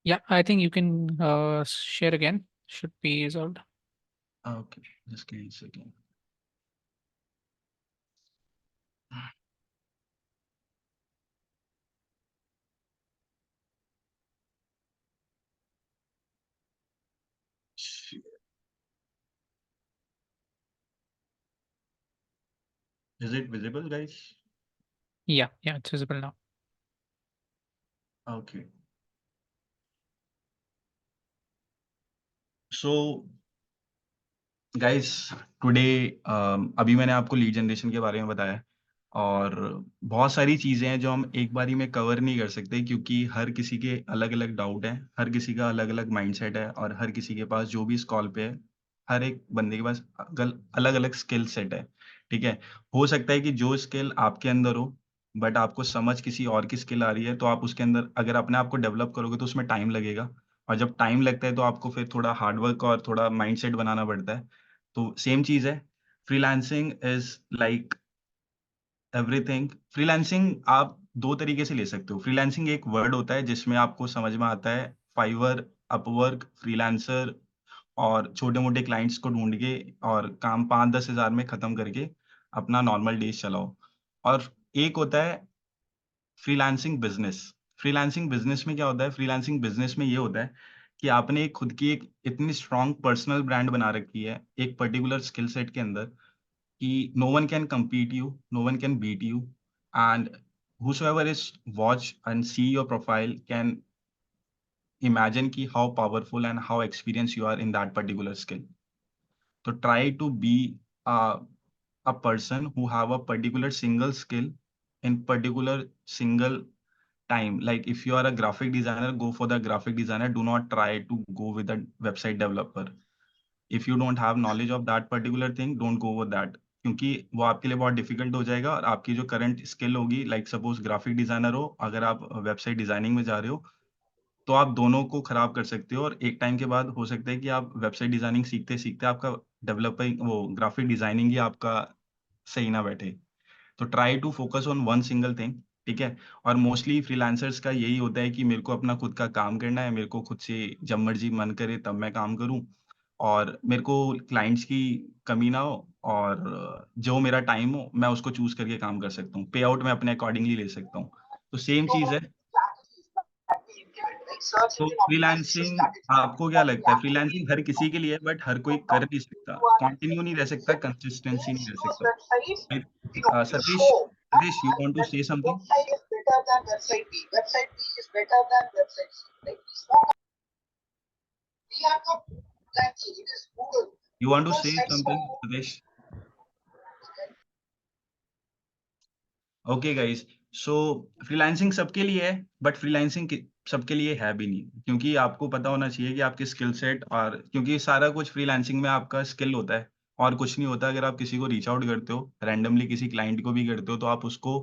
Yeah, I think you can share again. Should be resolved. Okay, just give me 1 second. Is it visible guys? Yeah, it's visible now. Okay. So guys today अभी मैंने आपको lead generation के बारे में बताया और बहुत सारी चीज़ें हैं जो हम एक बारी में कवर नहीं कर सकते, क्योंकि हर किसी के अलग-अलग डाउट हैं, हर किसी का अलग-अलग माइंडसेट है और हर किसी के पास जो भी इस कॉल पे है, हर एक बंदे के पास अलग-अलग स्किल सेट है, ठीक है? हो सकता है कि जो स्किल आपके अंदर हो, बट आपको समझ किसी और की स्किल आ रही है, तो आप उसके अंदर अगर अपने आप को डेवलप करोगे तो उसमें टाइम लगेगा और जब टाइम लगता है तो आपको फिर थोड़ा हार्ड वर्क और थोड़ा माइंडसेट बनाना पड़ता है। तो सेम चीज़ है, freelancing is like everything. Freelancing आप 2 तरीके से ले सकते हो। फ्रीलांसिंग एक वर्ड होता है जिसमें आपको समझ में आता है फाइवर, अपवर्क, फ्रीलांसर और छोटे-मोटे क्लाइंट्स को ढूँढ के और काम 5-10 हज़ार में खत्म करके अपना नॉर्मल डेज़ चलाओ। और एक होता है फ्रीलांसिंग बिज़नेस। फ्रीलांसिंग बिज़नेस में क्या होता है? फ्रीलांसिंग बिज़नेस में ये होता है कि आपने खुद की एक इतनी स्ट्रॉन्ग पर्सनल ब्रांड बना रखी है, एक पर्टिकुलर स्किल सेट के अंदर कि no one can compete you, no one can beat you, and whosoever is watch and see your profile can imagine ki how powerful and how experienced you are in that particular skill. So try to be a person who have a particular single skill in particular single time. Like if you are a graphic designer, go for the graphic designer. Do not try to go with a website developer. If you don't have knowledge of that particular thing, don't go with that, क्योंकि वो आपके लिए बहुत difficult हो जाएगा और आपकी जो करंट स्किल होगी, लाइक सपोज ग्राफिक डिजाइनर हो, अगर आप वेबसाइट डिजाइनिंग में जा रहे हो तो आप दोनों को खराब कर सकते हो और एक टाइम के बाद हो सकता है कि आप वेबसाइट डिजाइनिंग सीखते सीखते आपका डेवलपिंग वो ग्राफिक डिजाइनिंग ही आपका सही ना बैठे। तो try to focus on one single thing, ठीक है? और मोस्टली फ्रीलांसर्स का यही होता है कि मेरे को अपना खुद का काम करना है, मेरे को खुद से जब मर्जी मन करे तब मैं काम करूं और मेरे को क्लाइंट्स की कमी ना हो और जो मेरा टाइम हो मैं उसको चूज करके काम कर सकता हूँ, पे आउट मैं अपने अकॉर्डिंगली ले सकता हूँ। तो सेम चीज है। तो फ्रीलांसिंग आपको क्या लगता है? फ्रीलांसिंग हर किसी के लिए है बट हर कोई कर नहीं सकता, कंटिन्यू नहीं रह सकता, कंसिस्टेंसी नहीं रह सकता। Satish, you want to say something? You want to say something Satish? Okay guys, so freelancing सबके लिए है बट फ्रीलांसिंग सबके लिए है भी नहीं, क्योंकि आपको पता होना चाहिए कि आपके स्किल सेट और क्योंकि सारा कुछ फ्रीलांसिंग में आपका स्किल होता है और कुछ नहीं होता। अगर आप किसी को रीच आउट करते हो रैंडमली, किसी क्लाइंट को भी करते हो, तो आप उसको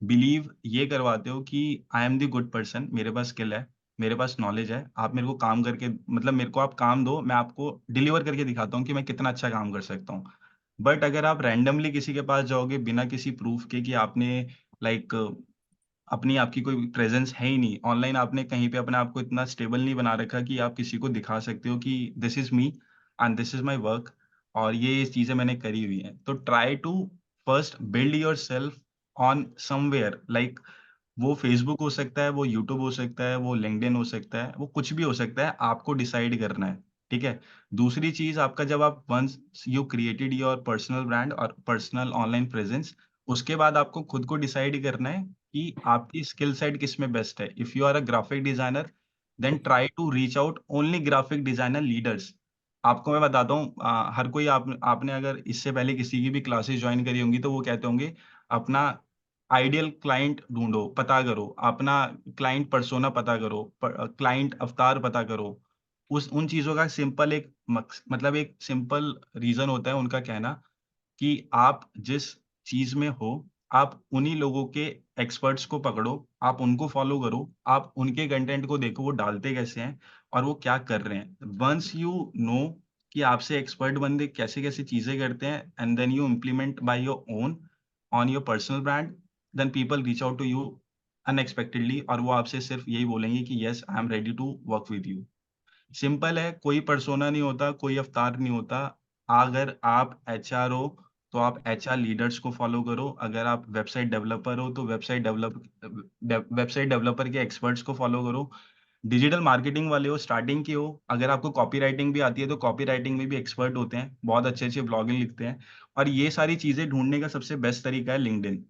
बिलीव ये करवाते हो कि I am the good person, मेरे पास स्किल है, मेरे पास नॉलेज है, आप मेरे को काम करके मतलब मेरे को आप काम दो, मैं आपको डिलीवर करके दिखाता हूँ कि मैं कितना अच्छा काम कर सकता हूँ। बट अगर आप रैंडमली किसी के पास जाओगे बिना किसी प्रूफ के कि आपने लाइक अपनी आपकी कोई प्रेजेंस है ही नहीं ऑनलाइन, आपने कहीं पे अपने आप को इतना स्टेबल नहीं बना रखा कि आप किसी को दिखा सकते हो कि this is me and this is my work, और ये चीजें मैंने करी हुई हैं। तो try to first build yourself on somewhere, like वो फेसबुक हो सकता है, वो यूट्यूब हो सकता है, वो लिंक्डइन हो सकता है, वो कुछ भी हो सकता है, आपको डिसाइड करना है। ठीक है। दूसरी चीज, आपका जब आप once you created your personal brand और पर्सनल ऑनलाइन प्रेजेंस, उसके बाद आपको खुद को डिसाइड करना है कि आपकी स्किल सेट किस में बेस्ट है। If you are a graphic designer, then try to reach out only graphic designer leaders. आपको मैं बताता हूँ, हर कोई आपने अगर इससे पहले किसी की भी क्लासेस ज्वाइन करी होंगी तो वो कहते होंगे अपना आइडियल क्लाइंट ढूंढो, पता करो, अपना क्लाइंट पर्सोना पता करो, क्लाइंट अवतार पता करो। उस उन चीजों का सिंपल एक मतलब एक सिंपल रीजन होता है उनका कहना कि आप जिस चीज में हो, आप उन्हीं लोगों के एक्सपर्ट्स को पकड़ो, आप उनको फॉलो करो, आप उनके कंटेंट को देखो वो डालते कैसे हैं और वो क्या कर रहे हैं। वंस यू नो कि आपसे एक्सपर्ट बंदे कैसे-कैसे चीजें करते हैं and then you implement by your own on your personal brand, then people reach out to you unexpectedly और वो आपसे सिर्फ यही बोलेंगे कि yes I am ready to work with you. Simple है, कोई पर्सोना नहीं होता, कोई अवतार नहीं होता। अगर आप एचआर हो, तो आप एचआर लीडर्स को फ़ॉलो करो। अगर आप वेबसाइट डेवलपर हो, तो वेबसाइट डेवलपर के एक्सपर्ट्स को फ़ॉलो करो। डिजिटल मार्केटिंग वाले हो, स्टार्टिंग के हो, अगर आपको कॉपीराइटिंग भी आती है, तो कॉपीराइटिंग में भी एक्सपर्ट होते हैं, बहुत अच्छे-अच्छे ब्लॉगिंग लिखते हैं। और ये सारी चीज़ें ढूँढने का सबसे बेस्ट तरीका है लिंक्डइन।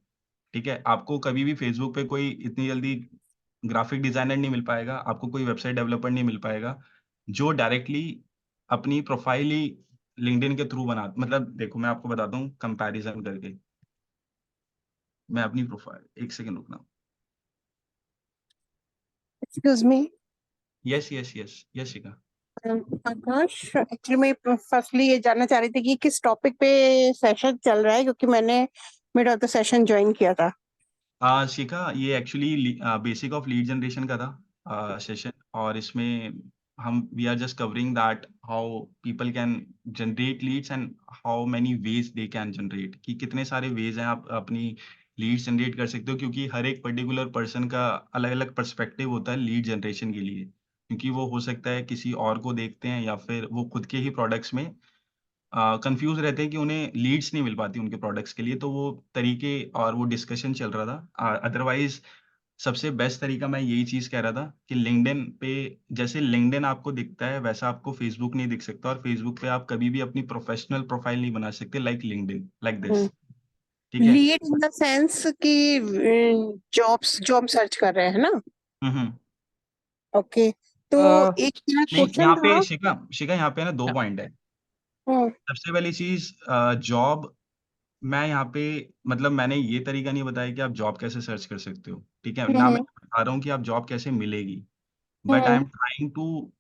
ठीक है? आपको कभी भी फेसबुक पे कोई इतनी जल्दी ग्राफिक डिज़ाइनर नहीं मिल पाएगा, आपको कोई वेबसाइट डेवलपर नहीं मिल पाएगा, जो डायरेक्टली अपनी प्रोफ़ाइल ही लिंक्डइन के थ्रू बना मतलब देखो मैं आपको बताता हूँ कंपैरिज़न करके। मैं अपनी प्रोफ़ाइल 1 सेकंड रुकना। Excuse me, yes, yes, yes, yes Shikha. Akash, actually मैं फर्स्टली ये जानना चाह रही थी कि किस टॉपिक पे सेशन चल रहा है, क्योंकि मैंने mid of the session join किया था। शिखा, ये actually basic of lead generation का था सेशन, और इसमें हम we are just covering that how people can generate leads and how many ways they can generate, कि कितने सारे वेज हैं आप अपनी लीड्स जनरेट कर सकते हो, क्योंकि हर एक पर्टिकुलर पर्सन का अलग-अलग पर्सपेक्टिव होता है लीड जनरेशन के लिए। क्योंकि वो हो सकता है किसी और को देखते हैं या फिर वो खुद के ही प्रोडक्ट्स में कंफ्यूज रहते हैं कि उन्हें लीड्स नहीं मिल पाती उनके प्रोडक्ट्स के लिए, तो वो तरीके और वो डिस्कशन चल रहा था। अदरवाइज सबसे बेस्ट तरीका मैं यही चीज़ कह रहा था कि लिंक्डइन पे, जैसे लिंक्डइन आपको दिखता है वैसा आपको फेसबुक नहीं दिख सकता, और फेसबुक पे आप कभी भी अपनी प्रोफेशनल प्रोफाइल नहीं बना सकते लाइक लिंक्डइन, लाइक दिस। ठीक है? लीड इन द सेंस कि जॉब सर्च कर रहे हैं ना? हम्म। ओके, तो अ, एक मेरा नहीं, क्वेश्चन यहाँ पे था। शिखा शिखा यहाँ पे ना 2 हाँ, पॉइंट है। हम्म, सबसे पहली चीज़, जॉब, मैं यहाँ पे मतलब मैंने ये तरीका नहीं बताया कि आप जॉब कैसे सर्च कर सकते हो, ठीक है? ना मैं हम्म, बता रहा हूँ कि आप जॉब कैसे मिलेगी, but I hmm, am trying to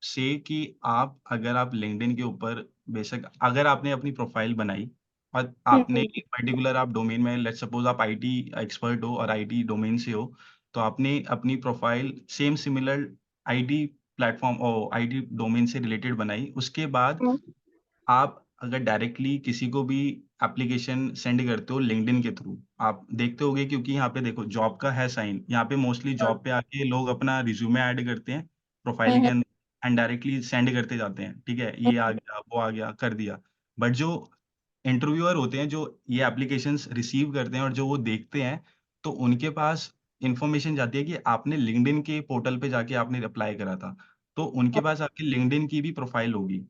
say कि आप अगर आप लिंक्डइन के ऊपर बेशक अगर आपने अपनी प्रोफाइल बनाई और आपने हम्म, पर्टिकुलर आप डोमेन में, लेट्स सपोज आप आईटी एक्सपर्ट हो और आईटी डोमेन से हो, तो आपने अपनी profile same similar IT platform और आईटी डोमेन से रिलेटेड बनाई। उसके बाद हम्म, आप अगर डायरेक्टली किसी को भी एप्लीकेशन सेंड करते हो लिंक्डइन के थ्रू, आप देखते होगे क्योंकि यहाँ पे देखो जॉब का है साइन, यहाँ पे मोस्टली जॉब पे आके लोग अपना रिज्यूमे ऐड करते हैं प्रोफाइल के हम्म, अंदर एंड डायरेक्टली सेंड करते जाते हैं, ठीक है? ये आ गया, वो आ गया, कर दिया। बट जो इंटरव्यूअर होते हैं, जो ये एप्लीकेशंस रिसीव करते हैं और जो वो देखते हैं, तो उनके पास इन्फॉर्मेशन जाती है कि आपने लिंक्डइन के पोर्टल पे जाके आपने अप्लाई करा था। तो उनके पास आपकी लिंक्डइन की भी प्रोफाइल होगी।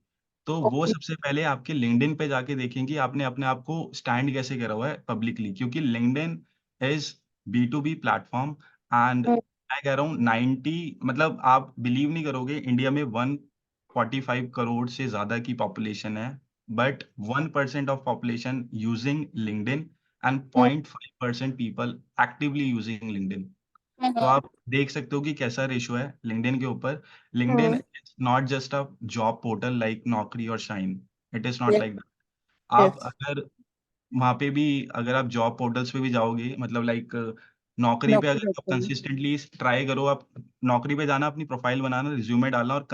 तो वो ओके, सबसे पहले आपके लिंक्डइन पे जाके देखेंगे आपने अपने आप को स्टैंड कैसे करा हुआ है पब्लिकली, क्योंकि लिंक्डइन इज़ बी2बी प्लेटफ़ॉर्म एंड हम्म, मैं कह रहा हूँ 90 मतलब आप बिलीव नहीं करोगे, इंडिया में 145 करोड़ से ज़्यादा की पॉपुलेशन है, but 1% of population using LinkedIn and hmm, 0.5% people actively using LinkedIn. तो हम्म, आप देख सकते हो कि कैसा रेशियो है लिंक्डइन के ऊपर। LinkedIn hmm, is not just a job portal like नौकरी और shine, it is not yes, like that. आप यस, अगर वहाँ पे भी अगर आप जॉब पोर्टल्स पे भी जाओगे, मतलब लाइक नौकरी पे अगर आप डॉक्टर। कंसिस्टेंटली ट्राई करो, आप नौकरी पे जाना, अपनी प्रोफाइल बनाना, रिज्यूमे डालना और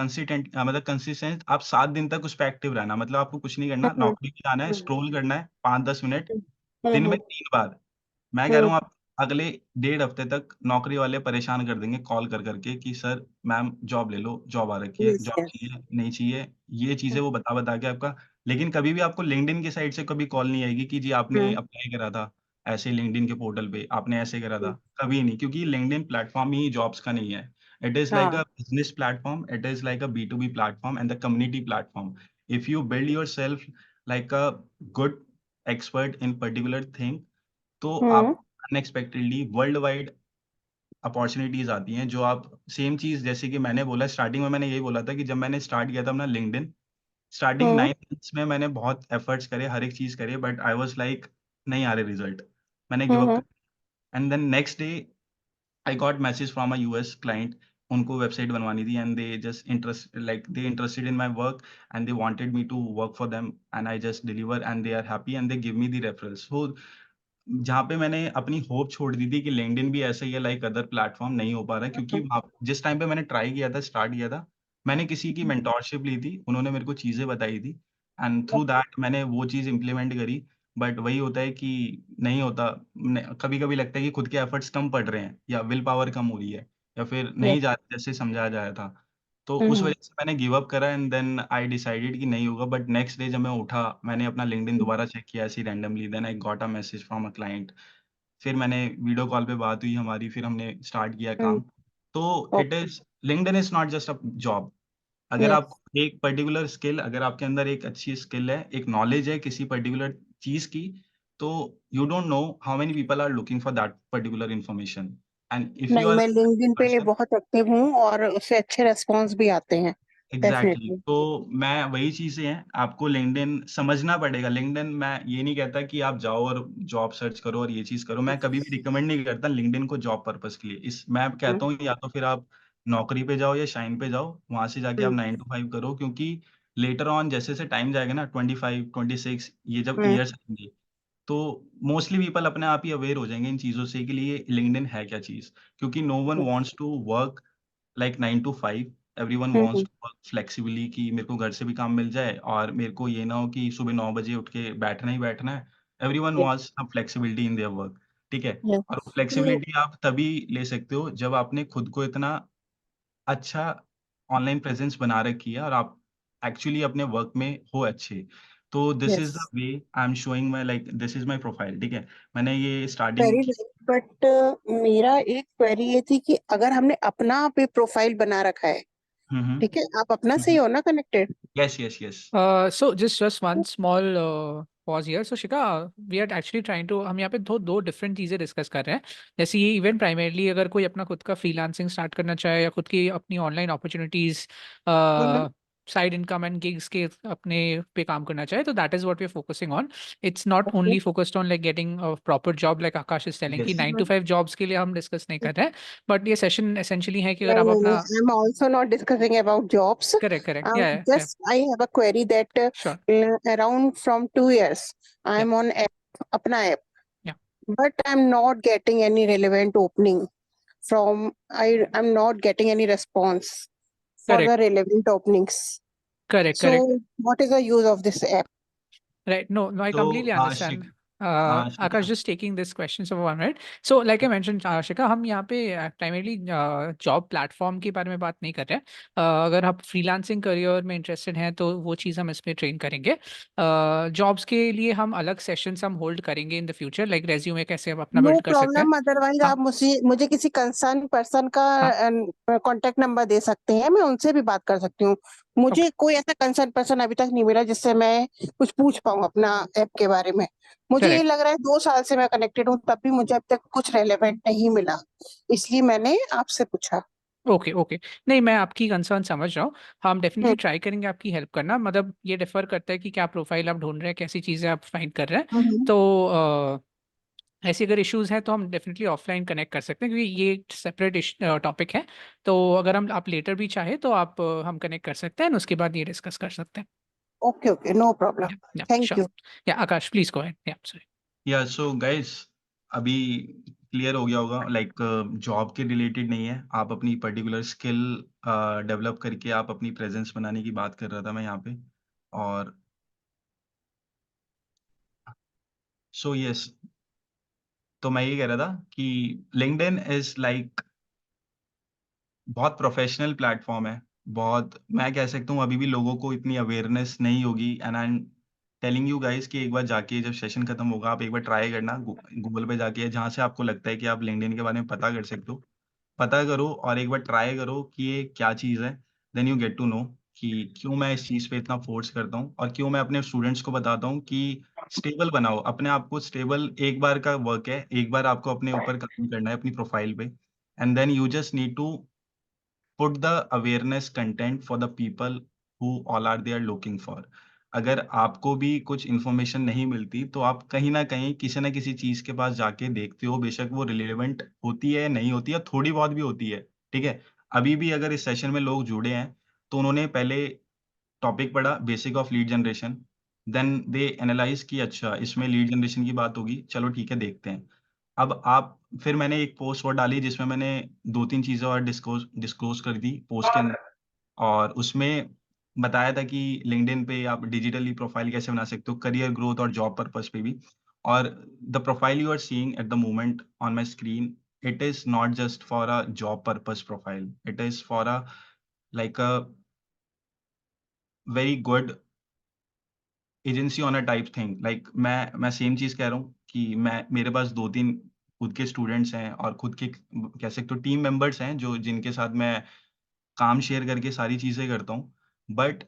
मतलब कंसिस्टेंट आप 7 दिन तक उस पे एक्टिव रहना। मतलब आपको कुछ नहीं करना, हम्म, नौकरी पे जाना है, हम्म, स्क्रॉल करना है 5-10 मिनट, दिन में हम्म, 3 बार। मैं कह रहा हम्म, हूँ आप अगले 1.5 हफ्ते तक नौकरी वाले परेशान कर देंगे कॉल कर करके कि सर मैम जॉब ले लो, जॉब आ रखी है, यस, जॉब यस। चाहिए, नहीं चाहिए, ये चीज़ें वो बता-बता के आपका। लेकिन कभी भी आपको लिंक्डइन की साइड से कभी कॉल नहीं आएगी कि जी आपने हुँ, अप्लाई करा था, ऐसे लिंक्डइन के पोर्टल पे, आपने ऐसे करा था, हुँ। कभी नहीं क्योंकि लिंक्डइन प्लेटफ़ॉर्म ही जॉब्स का नहीं है। इट इज़ लाइक हाँ, a business platform, it is like a B2B platform and the community platform. If you build yourself like a good expert in particular thing, तो हुँ, आप अनएक्सपेक्टेडली वर्ल्ड वाइड अपॉर्च्युनिटीज़ आती हैं, जो आप same चीज़ जैसे कि मैंने बोला स्टार्टिंग में मैंने यही बोला था कि जब मैंने स्टार्ट किया था अपना लिंक्डइन, स्टार्टिंग हुँ, 9 मंथ्स में मैंने बहुत एफर्ट्स करे, हर एक चीज़ करे बट आई वाज़ लाइक नहीं आ रहे रिज़ल्ट। मैंने गिव हुँ, अप हुँ, कर and then next day I got message from a US client. उनको वेबसाइट बनवानी थी and they just they interested in my work and they wanted me to work for them and I just deliver and they are happy and they give me the referrals. So जहाँ पे मैंने अपनी hope छोड़ दी थी कि LinkedIn भी ऐसा ही है लाइक अदर प्लेटफ़ॉर्म नहीं हो पा रहा है क्योंकि हुँ, वहाँ जिस टाइम पे मैंने ट्राई किया था, स्टार्ट किया था, मैंने किसी की मेंटोरशिप ली थी, उन्होंने मेरे को चीज़ें बताई थी एंड थ्रू दैट मैंने वो चीज़ इम्प्लीमेंट करी। बट वही होता है कि नहीं होता न कभी-कभी लगता है कि खुद के एफर्ट्स कम पड़ रहे हैं या विल पावर कम हो रही है या फिर यस। नहीं जा जैसे समझाया जाया था। तो हुँ, उस हुँ, वजह से मैंने गिव अप करा एंड देन आई डिसाइडेड कि नहीं होगा बट नेक्स्ट डे जब मैं उठा, मैंने अपना लिंक्डइन हुँ, दोबारा चेक किया ऐसे ही randomly then I got a message from a client. फिर मैंने वीडियो कॉल पे बात हुई हमारी, फिर हमने स्टार्ट किया हुँ, काम। तो it okay, is LinkedIn is not just a job. अगर यस, आपको एक पर्टिकुलर स्किल अगर आपके अंदर एक अच्छी स्किल है, एक नॉलेज है किसी पर्टिकुलर चीज़ की, तो you don't know how many people are looking for that particular information and if you नहीं, आर मैं अ लिंक्डइन पे पर्सन बहुत एक्टिव हूँ और उससे अच्छे रिस्पॉन्स भी आते हैं, एग्ज़ैक्टली डेफ़िनेटली। तो मैं वही चीज़ें हैं, आपको लिंक्डइन समझना पड़ेगा। लिंक्डइन मैं ये नहीं कहता कि आप जाओ और जॉब सर्च करो और ये चीज़ करो। मैं कभी भी रिकमेंड नहीं करता लिंक्डइन को जॉब पर्पज़ के लिए। मैं हुँ, कहता हूँ या तो फिर आप नौकरी पे जाओ या शाइन पे जाओ, वहाँ से जाके आप हुँ, 9 टू 5 करो क्योंकि लेटर ऑन जैसे-जैसे टाइम जाएगा ना 25, 26 ये जब हुँ, ईयर्स आएँगे, तो मोस्टली पीपल अपने आप ही अवेयर हो जाएँगे इन चीज़ों से कि लिए लिंक्डइन है क्या चीज़? क्योंकि no one yes, wants to work like 9 to 5 everyone hmm, wants hmm, to work flexibly कि मेरे को घर से भी काम मिल जाए और मेरे को ये ना हो कि सुबह 9 बजे उठ के बैठना ही बैठना है। Everyone yes, wants some flexibility in their work, ठीक है? यस। और वो ये फ्लेक्सिबिलिटी आप तभी ले सकते हो जब आपने खुद को इतना अच्छा ऑनलाइन प्रेज़ेंस बना रखी है और आप एक्चुअली अपने वर्क में हो अच्छे। तो this is the yes, way I am showing my like this is my profile, ठीक है? मैंने ये वेरी स्टार्टिंग की नाइस बट मेरा एक क्वेरी ये थी कि अगर हमने अपना पे प्रोफाइल बना रखा है, हुँ, हुँ। ठीक है? आप अपना हुँ, से ही हुँ। हो ना connected? Yes, yes, yes. So just one small pause here. So Shika, we are actually trying to हम यहाँ पे दो डिफरेंट चीज़ें डिस्कस कर रहे हैं। जैसे ये इवेंट प्राइमरली अगर कोई अपना खुद का फ्रीलांसिंग स्टार्ट करना चाहे या खुद की अपनी online opportunities hmm, hmm, side income and gigs के अपने पे काम करना चाहे तो that is what we are focusing on. It's not okay. Only focused on like getting a proper job like Akash is telling कि येस। 9 to 5 जॉब्स के लिए हम डिस्कस नहीं कर रहे हैं। बट ये सेशन एसेंशियली है कि अगर नहीं, आप नहीं, अपना नहीं, I'm also not discussing about jobs. Correct correct या Just I have a query that sure around from 2 years या I'm on app, अपना app, या but I'm not getting any relevant opening from I'm not getting any response for the correct relevant openings. Correct So correct what is the use of this app? Right. No, no, I तो completely understand. Ashique Ashika Akash, just taking this question for 1 minute. So, like I mentioned, Ashika, हम यहाँ पे primarily job platform के बारे में बात नहीं कर रहे हैं। अगर आप फ्रीलांसिंग करियर में इंटरेस्टेड हैं तो वो चीज़ हम इस पे ट्रेन करेंगे। जॉब्स के लिए हम अलग सेशंस हम होल्ड करेंगे in the future, like resume कैसे हम अपना नो बिल्ड कर सकते हैं। प्रॉब्लम, अदरवाइज हाँ आप मुझे मुझे किसी कंसर्न पर्सन का हाँ कांटेक्ट नंबर दे सकते हैं, मैं उनसे भी बात कर सकती हूँ। ओके मुझे कोई ऐसा कंसर्न पर्सन अभी तक नहीं मिला जिससे मैं कुछ पूछ पाऊँ अपना ऐप के बारे में। मुझे ये करेक्ट लग रहा है 2 साल से मैं कनेक्टेड हूँ, तब भी मुझे अब तक कुछ रेलेवेंट नहीं मिला, इसलिए मैंने आपसे पूछा। Okay okay. नहीं, मैं आपकी कंसर्न समझ रहा हूँ। हम डेफिनेटली हम्म, ट्राई करेंगे आपकी हेल्प करना। मतलब ये डिफर करता है कि क्या प्रोफाइल आप ढूंढ रहे हैं, कैसी चीज़ें आप फाइंड कर रहे हैं। हम्म। तो ऐसे अगर इश्यूज हैं तो हम डेफिनेटली ऑफलाइन कनेक्ट कर सकते हैं क्योंकि ये एक सेपरेट टॉपिक है। तो अगर हम आप लेटर भी चाहे तो आप हम कनेक्ट कर सकते हैं और उसके बाद ये डिस्कस कर सकते हैं। Okay, okay, no problem. Yeah thank sure. You. Yeah Akash please go ahead. Yeah sorry. Yeah so guys अभी क्लियर हो गया होगा लाइक जॉब के रिलेटेड नहीं है आप अपनी पर्टिकुलर स्किल डेवलप करके आप अपनी प्रेजेंस बनाने की बात कर रहा था मैं यहाँ पे और सो यस तो मैं ये कह रहा था कि लिंक्डइन इज लाइक बहुत प्रोफेशनल प्लेटफॉर्म है। बहुत, मैं कह सकता हूँ अभी भी लोगों को इतनी अवेयरनेस नहीं होगी, and I am telling you guys कि एक बार जाके जब सेशन खत्म होगा आप एक बार ट्राई करना गूगल पे जाके, जहाँ से आपको लगता है कि आप लिंक्डइन के बारे में पता कर सकते हो, पता करो और एक बार ट्राई करो कि ये क्या चीज़ है। Then you get to know कि क्यों मैं इस चीज़ पे इतना फोर्स करता हूँ और क्यों मैं अपने स्टूडेंट्स को बताता हूँ कि स्टेबल बनाओ अपने आप को। स्टेबल एक बार का वर्क है, एक बार आपको अपने ऊपर काम करना है अपनी प्रोफाइल पे, and then you just need to put the awareness content for the people who all are they are looking for. अगर आपको भी कुछ इन्फॉर्मेशन नहीं मिलती तो आप कहीं ना कहीं किसी ना किसी चीज के पास जाके देखते हो, बेशक वो रिलेवेंट होती है नहीं होती है, थोड़ी बहुत भी होती है, ठीक है। अभी भी अगर इस सेशन में लोग जुड़े हैं तो उन्होंने पहले टॉपिक पढ़ा basic of lead generation, then they analyze कि अच्छा इसमें लीड जनरेशन की बात होगी, चलो ठीक है देखते हैं। अब आप, फिर मैंने एक पोस्ट और डाली जिसमें मैंने 2-3 चीज़ें और डिस्क्लोज़ कर दी पोस्ट के अंदर, और उसमें बताया था कि लिंक्डइन पे आप डिजिटली प्रोफाइल कैसे बना सकते हो, करियर ग्रोथ और जॉब पर्पस पे भी। और the profile you are seeing at the moment on my screen, it is not just for a job purpose profile, it is for a like a very good agency on a type thing. Like मैं same चीज़ कह रहा हूँ कि मैं, मेरे पास 2-3 खुद के स्टूडेंट्स हैं और खुद के कह सकते हो टीम मेंबर्स हैं जो जिनके साथ मैं काम शेयर करके सारी चीज़ें करता हूँ। बट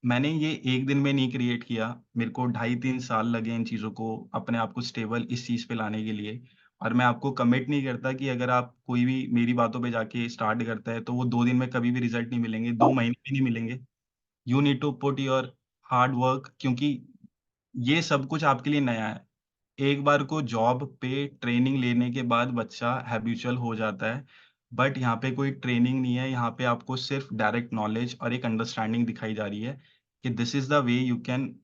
मैंने ये एक दिन में नहीं क्रिएट किया। मेरे को 2.5-3 साल लगे इन चीज़ों को अपने आप को स्टेबल इस चीज़ पे लाने के लिए। और मैं आपको कमिट नहीं करता कि अगर आप कोई भी मेरी बातों पे जाके स्टार्ट करता है तो वो 2 दिन में कभी भी रिजल्ट नहीं मिलेंगे, 2 महीने में नहीं मिलेंगे। You need to put your hard work, क्योंकि ये सब कुछ आपके लिए नया है। एक बार को जॉब पे ट्रेनिंग लेने के बाद बच्चा हैबिचुअल हो जाता है, बट यहाँ पे कोई ट्रेनिंग नहीं है, यहाँ पे आपको सिर्फ डायरेक्ट नॉलेज और एक अंडरस्टैंडिंग दिखाई जा रही है कि this is the way you can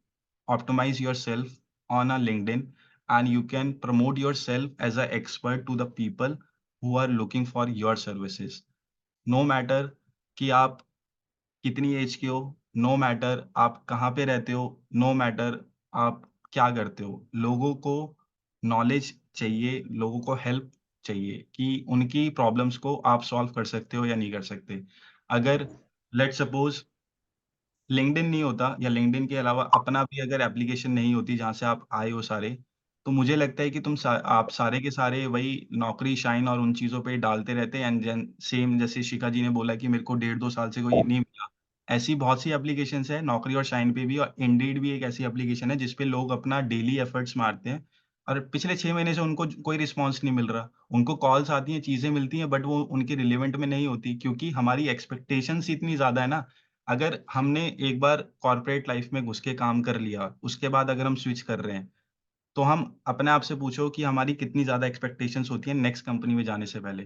optimize yourself on a LinkedIn, and you can promote yourself as a expert to the people who are looking for your services. No matter कि आप कितनी as के हो, no matter आप कहाँ पे रहते हो, नो मैटर आप क्या करते हो। लोगों को नॉलेज चाहिए, लोगों को हेल्प चाहिए कि उनकी प्रॉब्लम्स को आप सॉल्व कर सकते हो या नहीं कर सकते। अगर लेट्स सपोज़ लिंक्डइन नहीं होता या लिंक्डइन के अलावा अपना भी अगर एप्लीकेशन नहीं होती जहाँ से आप आए हो सारे, तो मुझे लगता है कि आप सारे के सारे वही नौकरी, शाइन और उन चीज़ों पे डालते रहते एंड देन सेम जैसे शिखा जी ने बोला कि मेरे को 1.5-2 साल से कोई नहीं मिला। ऐसी बहुत सी एप्लीकेशंस हैं नौकरी और शाइन पे भी, और इंडीड भी एक ऐसी एप्लीकेशन है जिस पे लोग अपना डेली एफर्ट्स मारते हैं और पिछले 6 महीने से उनको कोई रिस्पॉन्स नहीं मिल रहा। उनको कॉल्स आती हैं, चीज़ें मिलती हैं, बट वो उनके रिलेवेंट में नहीं होती क्योंकि हमारी एक्सपेक्टेशंस इतनी ज़्यादा है ना। अगर हमने एक बार कॉर्पोरेट लाइफ में घुस के काम कर लिया, उसके बाद अगर हम स्विच कर रहे हैं, तो हम अपने आप से पूछो कि हमारी कितनी ज़्यादा एक्सपेक्टेशंस होती हैं नेक्स्ट कंपनी में जाने से पहले,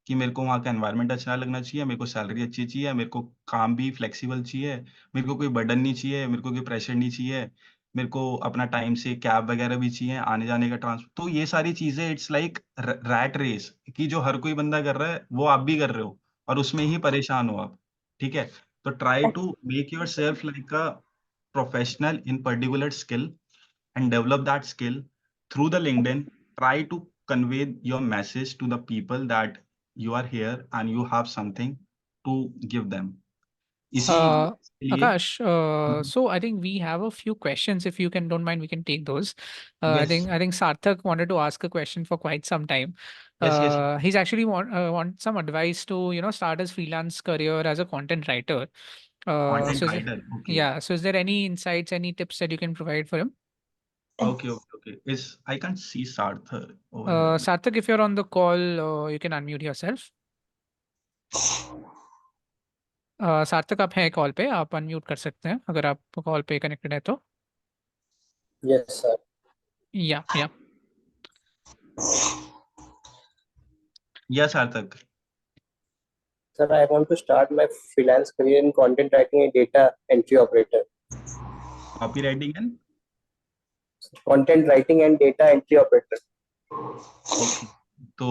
कि मेरे को वहाँ का एनवायरनमेंट अच्छा लगना चाहिए, मेरे को सैलरी अच्छी चाहिए, मेरे को काम भी फ्लेक्सिबल चाहिए, मेरे को कोई बर्डन नहीं चाहिए, मेरे को कोई प्रेशर नहीं चाहिए, मेरे को अपना टाइम से कैब वगैरह भी चाहिए, आने-जाने का तो ये सारी चीज़ें इट्स लाइक रैट रेस कि जो हर कोई बंदा कर रहा है, वो आप भी कर रहे हो और उसमें ही परेशान हो आप, ठीक है? तो try to make yourself like a professional in particular skill and develop that skill through the LinkedIn. Try to convey your message to the people that you are here and you have something to give them. इसी Uh, के लिए Akash, so I think we have a few questions. If you can don't mind, we can take those. yes, I think Sarthak wanted to ask a question for quite some time. yes. He's actually want some advice to start his freelance career as a content writer. Content So writer. Okay. yeah, so is there any insights, any tips that you can provide for him? Okay. Is I can't see Sarthar over here. Sarthak, if you're on the call, you can unmute yourself. सार्थक आप हैं call पे, आप unmute कर सकते हैं अगर आप कॉल पे कनेक्टेड है तो। Yes, sir. या Yes, Sarthak. Sir, I want to start my freelance career in content writing and data entry operator. Copywriting and Content writing and data entry operator. okay. तो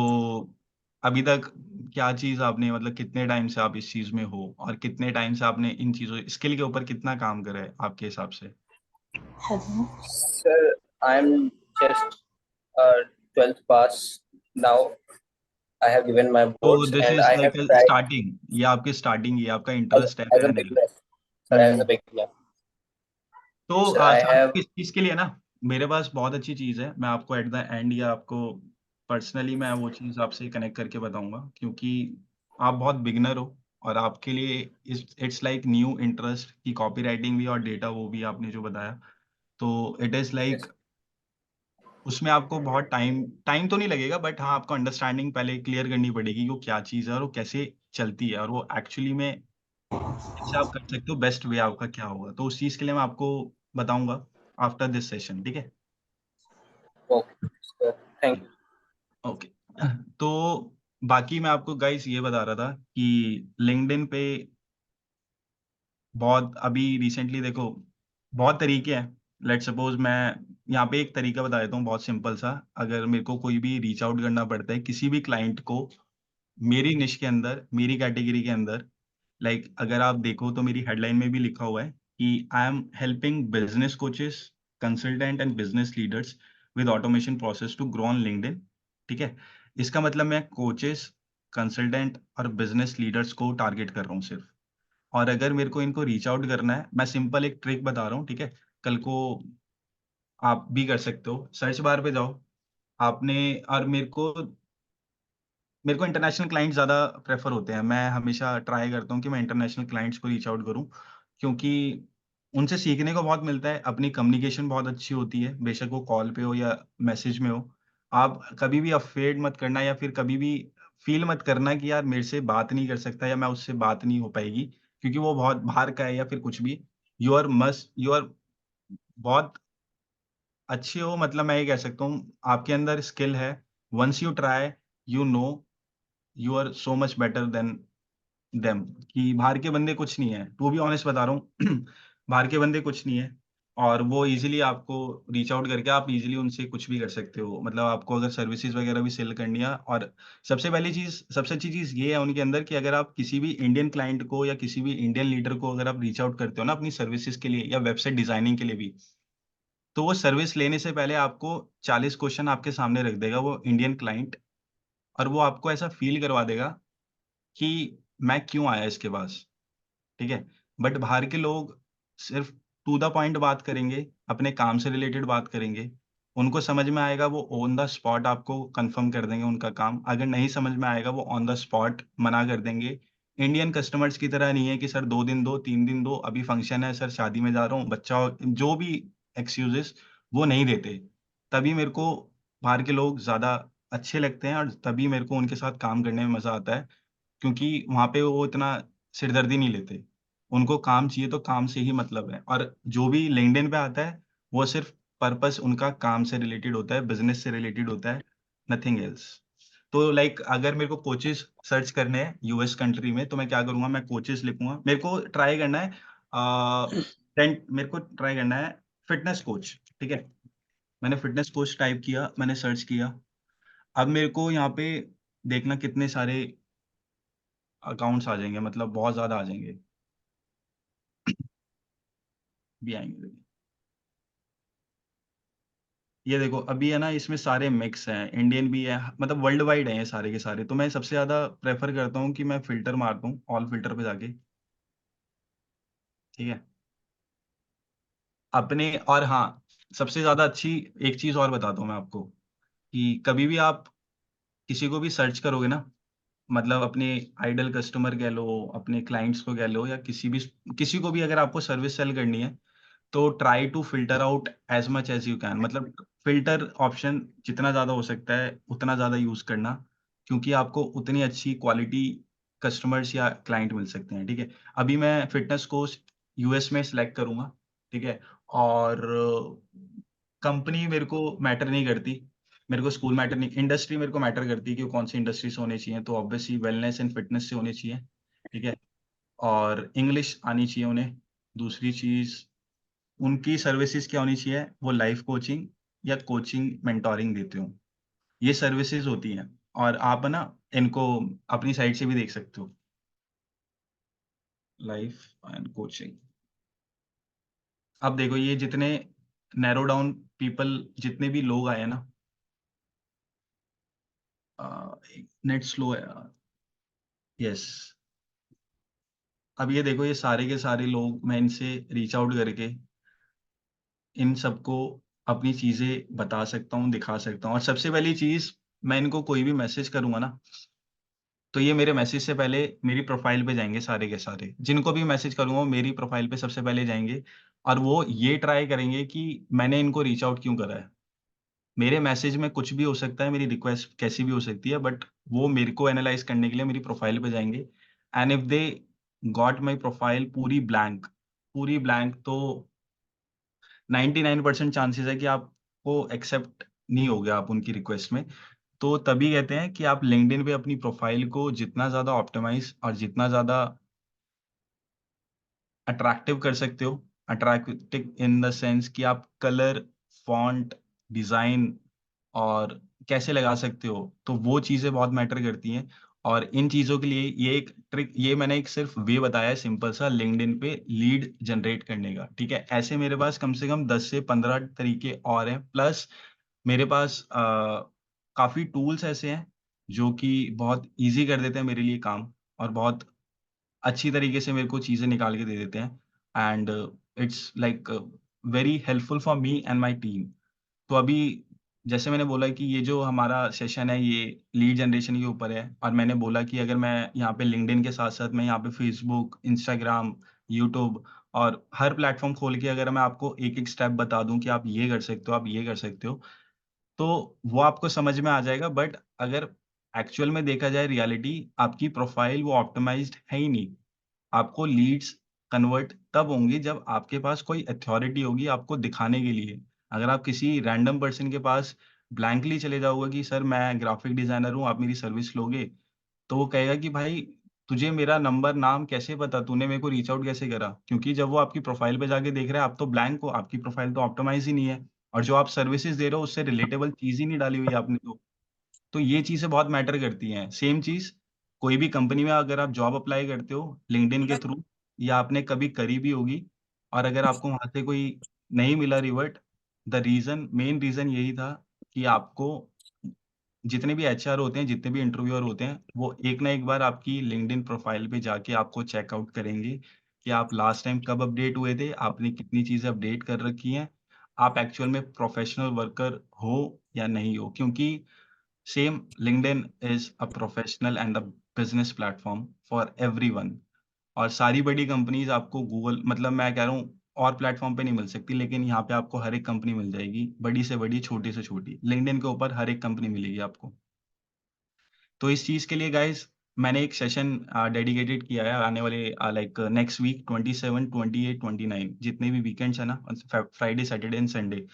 अभी तक क्या चीज आपने, मतलब कितने टाइम से आप इस चीज में हो और कितने टाइम से आपने इन चीजों स्किल के ऊपर कितना काम करा है आपके हिसाब से? Sir, I am just 12th pass. Now I have given my तो boards this and is I like have tried starting, ये आपकी स्टार्टिंग, ये आपका as, इंटरेस्ट है as a नया नया। beginner. Sir, as a beginner. तो Sir, I चाहते have किस चीज के लिए ना, मेरे पास बहुत अच्छी चीज है, मैं आपको एट द एंड या आपको पर्सनली मैं वो चीज आपसे कनेक्ट करके बताऊंगा, क्योंकि आप बहुत बिगनर हो और आपके लिए इट्स लाइक न्यू इंटरेस्ट की कॉपी राइटिंग भी और डेटा वो भी आपने जो बताया, तो इट इज लाइक yes, उसमें आपको बहुत टाइम टाइम तो नहीं लगेगा, बट हाँ आपको अंडरस्टैंडिंग पहले क्लियर करनी पड़ेगी कि वो क्या चीज़ है और वो कैसे चलती है और वो एक्चुअली में कैसे आप कर सकते हो, बेस्ट वे आपका क्या होगा, तो उस चीज़ के लिए मैं आपको बताऊंगा आफ्टर दिस सेशन, ठीक है? okay. Sir, thank you. Okay. तो बाकी मैं आपको गाइस ये बता रहा था कि लिंक्डइन पे बहुत अभी रिसेंटली देखो बहुत तरीके हैं। लेट्स सपोज मैं यहाँ पे एक तरीका बता देता हूँ बहुत सिंपल सा। अगर मेरे को कोई भी रीच आउट करना पड़ता है किसी भी क्लाइंट को मेरी निश के अंदर, मेरी कैटेगरी के अंदर, लाइक अगर आप देखो तो मेरी हेडलाइन में भी लिखा हुआ है कि I am helping business coaches, consultant and business leaders with automation process to grow on LinkedIn. ठीक है, इसका मतलब मैं कोचेस, कंसल्टेंट और बिजनेस लीडर्स को टारगेट कर रहा हूँ सिर्फ। और अगर मेरे को इनको रीच आउट करना है, मैं सिंपल एक ट्रिक बता रहा हूँ, ठीक है? कल को आप भी कर सकते हो, सर्च बार पे जाओ आपने, और मेरे को इंटरनेशनल क्लाइंट ज़्यादा प्रेफर होते हैं। मैं हमेशा ट्राई करता हूँ कि मैं इंटरनेशनल क्लाइंट्स को रीच आउट करूँ, क्योंकि उनसे सीखने को बहुत मिलता है। अपनी कम्युनिकेशन बहुत अच्छी होती है, बेशक वो कॉल पे हो या मैसेज में हो। आप कभी भी अफ़्रेड मत करना या फिर कभी भी फ़ील मत करना कि यार मेरे से बात नहीं कर सकता या मैं उससे बात नहीं हो पाएगी, क्योंकि वो बहुत बाहर का है या फिर कुछ भी। यू आर बहुत अच्छे हो, मतलब मैं ये कह सकता हूँ आपके अंदर स्किल है। Once you try, you know you are so much better than them, कि बाहर के बंदे कुछ नहीं है। टू बी ऑनेस्ट बता रहा हूँ बाहर के बंदे कुछ नहीं है और वो इजीली आपको रीच आउट करके आप इजीली उनसे कुछ भी कर सकते हो। मतलब आपको अगर सर्विसेज वगैरह भी सेल करनी है, और सबसे पहली चीज, सबसे अच्छी चीज ये है उनके अंदर कि अगर आप किसी भी इंडियन क्लाइंट को या किसी भी इंडियन लीडर को अगर आप रीच आउट करते हो ना अपनी सर्विसेज के लिए या वेबसाइट डिजाइनिंग के लिए भी, तो वो सर्विस लेने से पहले आपको 40 क्वेश्चन आपके सामने रख देगा वो इंडियन क्लाइंट, और वो आपको ऐसा फील करवा देगा कि मैं क्यों आया इसके पास, ठीक है? बट बाहर के लोग सिर्फ टू द पॉइंट बात करेंगे, अपने काम से रिलेटेड बात करेंगे। उनको समझ में आएगा वो ऑन द स्पॉट आपको कन्फर्म कर देंगे उनका काम, अगर नहीं समझ में आएगा वो ऑन द स्पॉट मना कर देंगे। इंडियन कस्टमर्स की तरह नहीं है कि सर 2 दिन दो, 3 दिन दो, अभी फंक्शन है, सर शादी में जा रहा हूँ, बच्चा जो भी एक्सक्यूज़ेज़ वो नहीं देते। तभी मेरे को बाहर के लोग ज़्यादा अच्छे लगते हैं और तभी मेरे को उनके साथ काम करने में मज़ा आता है। क्योंकि वहाँ पे वो इतना सिरदर्दी नहीं लेते। उनको काम चाहिए तो काम से ही मतलब है, और जो भी लिंक्डइन पे आता है, वो सिर्फ़ पर्पस उनका काम से रिलेटेड होता है, बिज़नेस से रिलेटेड होता है, नथिंग एल्स। तो लाइक अगर मेरे को कोचेज़ सर्च करने हैं यूएस कंट्री में, तो मैं क्या करूँगा, मैं कोचेज़ लिखूँगा। मेरे को ट्राई करना है फिटनेस कोच, ठीक है? मैंने फिटनेस कोच टाइप किया, मैंने सर्च किया। अब मेरे को यहाँ पे देखना कितने सारे अकाउंट्स आ जाएँगे, मतलब बहुत ज़्यादा आ जाएँगे। भी आएँगे। ये देखो अभी है ना, इसमें सारे मिक्स हैं, इंडियन भी है, मतलब वर्ल्ड वाइड हैं ये सारे के सारे। तो मैं सबसे ज़्यादा प्रेफ़र करता हूँ कि मैं फ़िल्टर मारता हूँ, ऑल फ़िल्टर पे जाके, ठीक है? अपने और हाँ, सबसे ज़्यादा अच्छी एक चीज़ और बताता हूँ मैं आपको, कि कभी भी आप किसी को भी सर्च करोगे ना, मतलब अपने आइडल कस्टमर कह लो, अपने क्लाइंट्स को कह लो, या किसी को भी अगर आपको सर्विस सेल करनी है, तो try to filter out as much as you can, मतलब फ़िल्टर ऑप्शन जितना ज़्यादा हो सकता है, उतना ज़्यादा यूज़ करना, क्योंकि आपको उतनी अच्छी क्वालिटी कस्टमर्स या क्लाइंट मिल सकते हैं, ठीक है? अभी मैं फ़िटनेस कोर्स यूएस में सिलेक्ट करूँगा, ठीक है? और कंपनी मेरे को मैटर नहीं करती, मेरे को स्कूल मैटर नहीं, इंडस्ट्री मेरे को मैटर करती है कि वो कौन-सी इंडस्ट्री से होने चाहिए, तो ऑब्वियसली वेलनेस एंड फिटनेस से होने चाहिए, ठीक है? और इंग्लिश आनी चाहिए उन्हें। दूसरी चीज़, उनकी सर्विसेज़ क्या होनी चाहिए, वो लाइफ कोचिंग या कोचिंग मेंटोरिंग देते हो। ये सर्विसेज़ होती हैं और आप ना इनको अपनी साइट से भी देख सकते हो। Life and coaching. अब देखो ये जितने नैरो डाउन पीपल, जितने भी लोग आए हैं ना, नेट स्लो है। यस, अब ये देखो, ये सारे के सारे लोग, मैं इनसे रीच आउट करके इन सबको अपनी चीजें बता सकता हूँ, दिखा सकता हूँ। और सबसे पहली चीज, मैं इनको कोई भी मैसेज करूंगा ना, तो ये मेरे मैसेज से पहले मेरी प्रोफाइल पे जाएंगे। सारे के सारे जिनको भी मैसेज करूंगा वो मेरी प्रोफाइल पे सबसे पहले जाएंगे, और वो ये ट्राई करेंगे कि मैंने इनको रीच आउट क्यों करा है। मेरे मैसेज में कुछ भी हो सकता है, मेरी रिक्वेस्ट कैसी भी हो सकती है, बट वो मेरे को एनालाइज करने के लिए मेरी प्रोफाइल पे जाएंगे। And if they got my profile पूरी ब्लैंक, तो 99% चांसेस है कि आपको एक्सेप्ट नहीं हो गया आप उनकी रिक्वेस्ट में। तो तभी कहते हैं कि आप लिंक्डइन पे अपनी प्रोफाइल को जितना ज़्यादा ऑप्टिमाइज़ और जितना ज़्यादा अट्रैक्टिव कर सकते हो, अट्रैक्टिव इन द सेंस कि आप कलर, फ़ॉन्ट, डिज़ाइन और कैसे लगा सकते हो, तो वो चीज़ें बहुत मैटर करती हैं। और इन चीज़ों के लिए ये एक ट्रिक, ये मैंने एक सिर्फ वे बताया है सिंपल सा लिंक्डइन पे लीड जनरेट करने का, ठीक है? ऐसे मेरे पास कम से कम 10 से 15 तरीके और हैं, प्लस मेरे पास काफ़ी टूल्स ऐसे हैं जो कि बहुत ईज़ी कर देते हैं मेरे लिए काम, और बहुत अच्छी तरीके से मेरे को चीज़ें निकाल के दे देते हैं। And it's like very helpful for me and my team. तो अभी जैसे मैंने बोला कि ये जो हमारा सेशन है ये लीड जनरेशन के ऊपर है, और मैंने बोला कि अगर मैं यहाँ पे लिंक्डइन के साथ-साथ मैं यहाँ पे फेसबुक, इंस्टाग्राम, यूट्यूब और हर प्लेटफ़ॉर्म खोल के अगर मैं आपको एक-एक स्टेप बता दूँ कि आप ये कर सकते हो, आप ये कर सकते हो, तो वो आपको समझ में आ जाएगा। बट अगर एक्चुअल में देखा जाए रियलिटी, आपकी प्रोफाइल वो ऑप्टिमाइज़्ड है ही नहीं। आपको लीड्स कन्वर्ट तब होंगी जब आपके पास कोई अथॉरिटी होगी आपको दिखाने के लिए। अगर आप किसी रैंडम पर्सन के पास ब्लैंकली चले जाओगे कि सर मैं ग्राफिक डिज़ाइनर हूँ, आप मेरी सर्विस लोगे? तो वो कहेगा कि भाई तुझे मेरा नंबर, नाम कैसे पता? तूने मेरे को रीच आउट कैसे करा? क्योंकि जब वो आपकी प्रोफाइल पे जाके देख रहा है, आप तो ब्लैंक हो, आपकी प्रोफाइल तो ऑप्टिमाइज़ ही नहीं है, और जो आप सर्विसेज़ दे रहे हो उससे रिलेटेबल चीज़ ही नहीं डाली हुई है आपने तो। तो ये चीज़ें बहुत मैटर करती हैं। सेम चीज़ कोई भी कंपनी में अगर आप जॉब अप्लाई करते हो लिंक्डइन के थ्रू, या आपने कभी करी भी होगी, और अगर आपको वहाँ से कोई नहीं मिला रिवर्ट, मेन रीज़न यही था कि आपको जितने भी एचआर होते हैं, जितने भी इंटरव्यूअर होते हैं, वो एक ना एक बार आपकी लिंक्डइन प्रोफाइल पे जाके आपको चेकआउट करेंगे कि आप लास्ट टाइम कब अपडेट हुए थे, आपने कितनी चीज़ें अपडेट कर रखी हैं, आप एक्चुअल में प्रोफेशनल वर्कर हो या नहीं हो। क्योंकि same LinkedIn is a professional and a business platform for everyone. और सारी बड़ी कंपनीज़ आपको गूगल, मतलब मैं कह रहा हूँ और प्लेटफ़ॉर्म पे नहीं मिल सकती, लेकिन यहाँ पे आपको हर एक कंपनी मिल जाएगी, बड़ी से बड़ी, छोटी से छोटी। लिंक्डइन के ऊपर हर एक कंपनी मिलेगी आपको। तो इस चीज़ के लिए गाइज़ मैंने एक सेशन डेडिकेटेड किया है आने वाले लाइक नेक्स्ट वीक 27, 28, 29 जितने भी वीकेंड्स हैं ना, फ्राइडे, सैटरडे एंड संडे,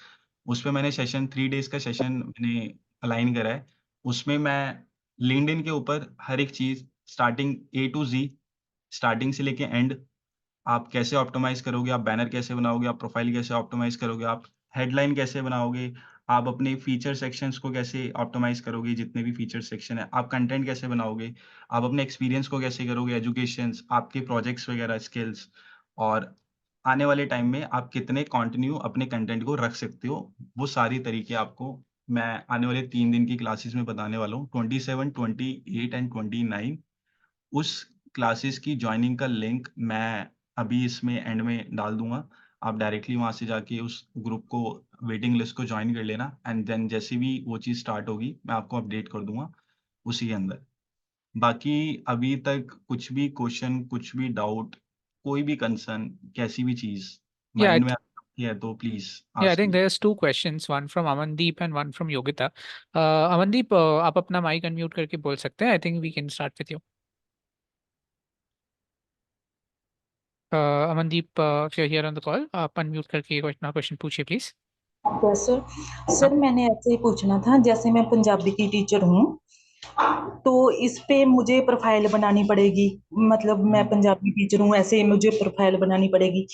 उसपे मैंने सेशन 3 डेज़ का सेशन मैंने अलाइन करा है। उसमें मैं लिंक्डइन के ऊपर हर एक चीज़ starting A to Z, starting से लेके एंड, आप कैसे ऑप्टिमाइज़ करोगे, आप बैनर कैसे बनाओगे, आप प्रोफ़ाइल कैसे ऑप्टिमाइज़ करोगे, आप हेडलाइन कैसे बनाओगे, आप अपने फीचर सेक्शंस को कैसे ऑप्टिमाइज़ करोगे, जितने भी फीचर सेक्शन हैं, आप कंटेंट कैसे बनाओगे, आप अपने एक्सपीरियंस को कैसे करोगे, एजुकेशंस, आपके प्रोजेक्ट्स वगैरह, स्किल्स, और आने वाले टाइम में आप कितने कंटिन्यू अपने कंटेंट को रख सकते हो, वो सारी तरीके आपको मैं आने वाले 3 दिन की क्लासेस में बताने वाला हूँ। 27, 28 एंड 29 उस क्लासेस की जॉइनिंग का लिंक मैं अभी इसमें एंड में डाल दूँगा। आप डायरेक्टली वहाँ से जाके उस ग्रुप को, वेटिंग लिस्ट को जॉइन कर लेना, एंड देन जैसे भी वो चीज़ स्टार्ट होगी, मैं आपको अपडेट कर दूँगा उसी के अंदर। बाकी अभी तक कुछ भी क्वेश्चन, कुछ भी डाउट, कोई भी कंसर्न, कैसी भी चीज़ Yeah, माइंड में आती है तो please I ask think me. there's two questions, one from Amandeep and one from Yogita. Amandeep, आप अपना माइक अनम्यूट करके बोल सकते हैं. I think we can start with you. Amandeep, if you're here on the call, आप unmute करके अपना question पूछिए प्लीज. Yes sir. सर मैंने ऐसे ही पूछना था, जैसे मैं पंजाबी की टीचर हूँ तो इस पे मुझे प्रोफाइल बनानी पड़ेगी, मतलब मैं पंजाबी टीचर हूँ ऐसे मुझे प्रोफाइल बनानी पड़ेगी,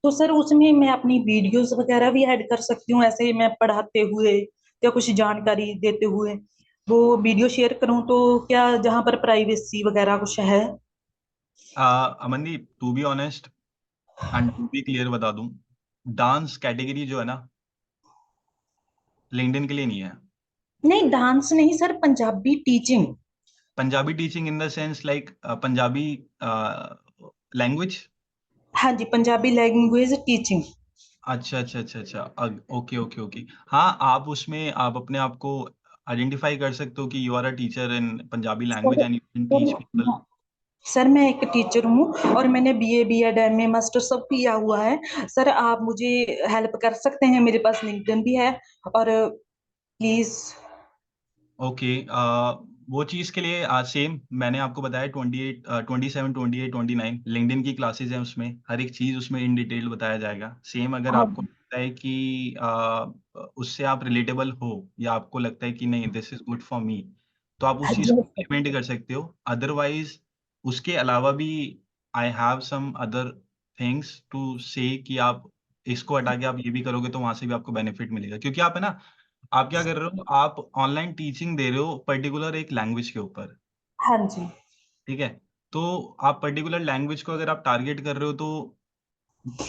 तो सर उसमें मैं अपनी वीडियोस वगैरह भी ऐड कर सकती हूँ, ऐसे मैं पढ़ाते हुए या कुछ जानकारी देते हुए वो वीडियो शेयर करूँ, तो क्या जहाँ पर प्राइवेसी वगैरह कुछ है? Amandeep, to be honest and to be clear बता दूँ, डांस कैटेगरी जो है ना, लिंक्डइन के लिए नहीं है। नहीं, डांस नहीं sir, Punjabi teaching. Punjabi teaching in the sense like Punjabi language? हाँ जी, पंजाबी लैंग्वेज टीचिंग। अच्छा अच्छा अच्छा अच्छा, ओके ओके ओके। हाँ, आप उसमें आप अपने आप को आइडेंटिफाई कर सकते हो कि you are a teacher in Punjabi language sir and you can sir teach people. हाँ, सर मैं एक टीचर हूँ और मैंने बीए, बीएड, एमए, मास्टर सब किया हुआ है। सर आप मुझे हेल्प कर सकते हैं, मेरे पास लिंक्डइन भी है, और प्लीज। ओके, वो चीज़ के लिए सेम मैंने आपको बताया 28 27 28 29 लिंक्डइन की क्लासेस हैं, उसमें हर एक चीज़ उसमें इन डिटेल बताया जाएगा। सेम अगर हाँ आपको लगता है कि उससे आप रिलेटेबल हो या आपको लगता है कि नहीं this is good for me, तो आप हाँ उस चीज़ जी को इम्प्लीमेंट कर सकते हो। अदरवाइज उसके अलावा भी I have some other things to say कि आप इसको हटा के आप ये भी करोगे तो वहां से भी आपको बेनिफिट मिलेगा, क्योंकि आप है ना, आप क्या कर रहे हो, आप ऑनलाइन टीचिंग दे रहे हो पर्टिकुलर एक लैंग्वेज के ऊपर, हाँ जी। ठीक है? तो आप पर्टिकुलर लैंग्वेज को अगर आप टारगेट कर रहे हो तो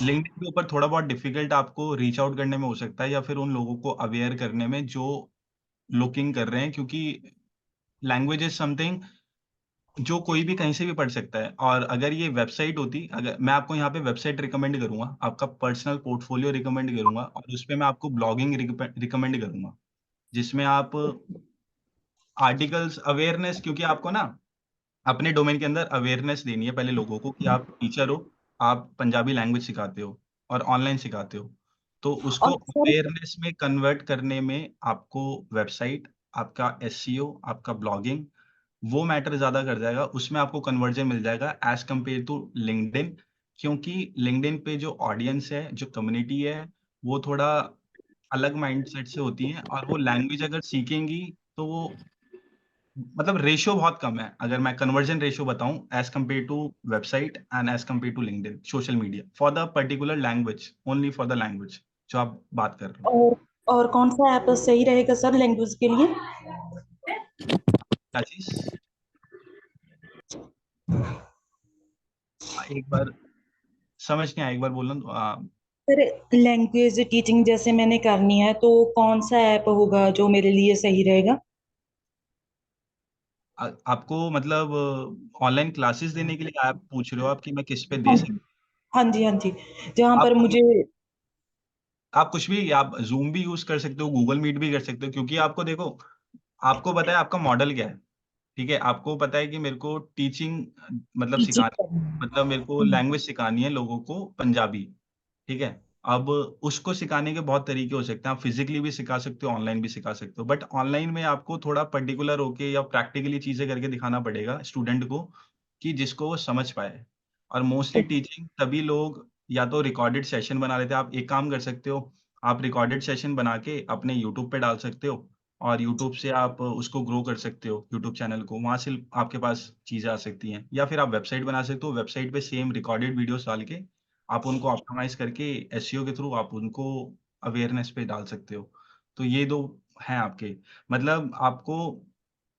लिंक्डइन के ऊपर थोड़ा बहुत डिफिकल्ट आपको रीच आउट करने में हो सकता है या फिर उन लोगों को अवेयर करने में जो लुकिंग कर रहे हैं, क्योंकि लैंग्वेज इज समथिंग जो कोई भी कहीं से भी पढ़ सकता है। और अगर ये वेबसाइट होती, अगर मैं आपको यहाँ पे वेबसाइट रिकमेंड करूँगा, आपका पर्सनल पोर्टफोलियो रिकमेंड करूँगा और उसपे मैं आपको ब्लॉगिंग रिकमेंड करूँगा, जिसमें आप आर्टिकल्स अवेयरनेस, क्योंकि आपको ना अपने डोमेन के अंदर अवेयरनेस देनी है पहले लोगों को कि आप टीचर हो, आप पंजाबी लैंग्वेज सिखाते हो और ऑनलाइन सिखाते हो। तो उसको और सर अवेयरनेस में कन्वर्ट करने में आपको वेबसाइट, आपका एसईओ, आपका ब्लॉगिंग वो मैटर ज़्यादा कर जाएगा, उसमें आपको कन्वर्जन मिल जाएगा एज़ कम्पेयर टू लिंक्डइन, क्योंकि लिंक्डइन पे जो ऑडियंस है, जो कम्युनिटी है, वो थोड़ा अलग माइंडसेट से होती है और वो लैंग्वेज अगर सीखेंगी तो वो मतलब रेशियो बहुत कम है। अगर मैं कन्वर्जन रेशियो बताऊँ as compare to website and as compare to LinkedIn, social media for the particular language, only for the language जो आप बात कर रहे हो। और और कौन सा ऐप सही रहेगा सर लैंग्वेज के लिए? क्या चीज़? एक बार समझ नहीं आया, एक बार बोलना सर लैंग्वेज टीचिंग जैसे मैंने करनी है तो कौन सा ऐप होगा जो मेरे लिए सही रहेगा? आपको मतलब ऑनलाइन क्लासेस देने के लिए आप पूछ रहे हो आप कि मैं किस पे हाँ दे जी, सकता हाँ जी, हाँ जी, जहाँ हूँ? पर मुझे। आप कुछ भी, आप ज़ूम भी यूज़ कर सकते हो, गूगल मीट भी कर सकते हो, क्योंकि आपको देखो, आपको पता है आपका मॉडल क्या है, ठीक है? आपको पता है कि मेरे को टीचिंग मतलब टीचिंग सिखानी, करनी मतलब मेरे को है। लैंग्वेज सिखानी है लोगों को पंजाबी, ठीक है? अब उसको सिखाने के बहुत तरीके हो सकते हैं, आप फिज़िकली भी सिखा सकते हो, ऑनलाइन भी सिखा सकते हो, बट ऑनलाइन में आपको थोड़ा पर्टिकुलर होके या प्रैक्टिकली चीज़ें करके दिखाना पड़ेगा स्टूडेंट को, कि जिसको वो समझ पाए। और मोस्टली टीचिंग तभी लोग या तो रिकॉर्डेड सेशन बना लेते हैं, आप एक काम कर सकते हो, आप रिकॉर्डेड सेशन बना के अपने यूट्यूब पे डाल सकते हो और यूट्यूब से आप उसको ग्रो कर सकते हो, यूट्यूब चैनल को, वहाँ से आपके पास चीज़ें आ सकती हैं। या फिर आप वेबसाइट बना सकते हो, वेबसाइट पे सेम रिकॉर्डेड वीडियोज़ डाल के आप उनको ऑप्टिमाइज़ करके एसईओ के थ्रू आप उनको अवेयरनेस पे डाल सकते हो। तो ये 2 हैं आपके, मतलब आपको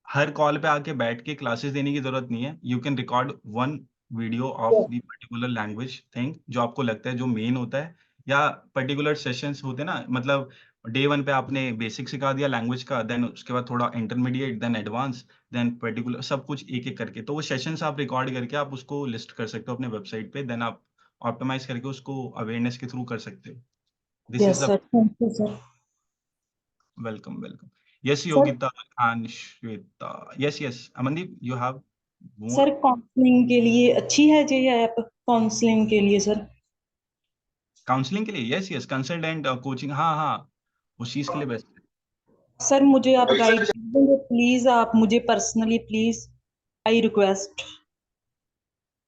हर कॉल पे आके बैठ के क्लासेस देने की ज़रूरत नहीं है। You can record one video of the particular language thing जो आपको लगता है जो मेन होता है, या पर्टिकुलर सेशंस होते हैं ना, मतलब डे 1 पे आपने बेसिक सिखा दिया लैंग्वेज का, देन उसके बाद थोड़ा intermediate, then advance, then particular सब कुछ एक-एक करके। तो वो सेशंस आप रिकॉर्ड करके आप उसको लिस्ट कर सकते हो अपने वेबसाइट पे, देन आप ऑप्टिमाइज़ करके उसको अवेयरनेस के थ्रू कर सकते हो। This yes is the sir, thank you sir. Welcome, welcome. Yes, sir Yogita and Shweta. Yes, yes. Amandeep, you have more? Sir counselling के लिए अच्छी है जी ये ऐप, काउंसलिंग के लिए सर? काउंसलिंग के लिए? Yes, yes. कंसल्टेंट कोचिंग, हाँ, हाँ। उस चीज़ के लिए बेस्ट है। सर मुझे आप गाइड कर देंगे प्लीज, आप मुझे personally please, I request.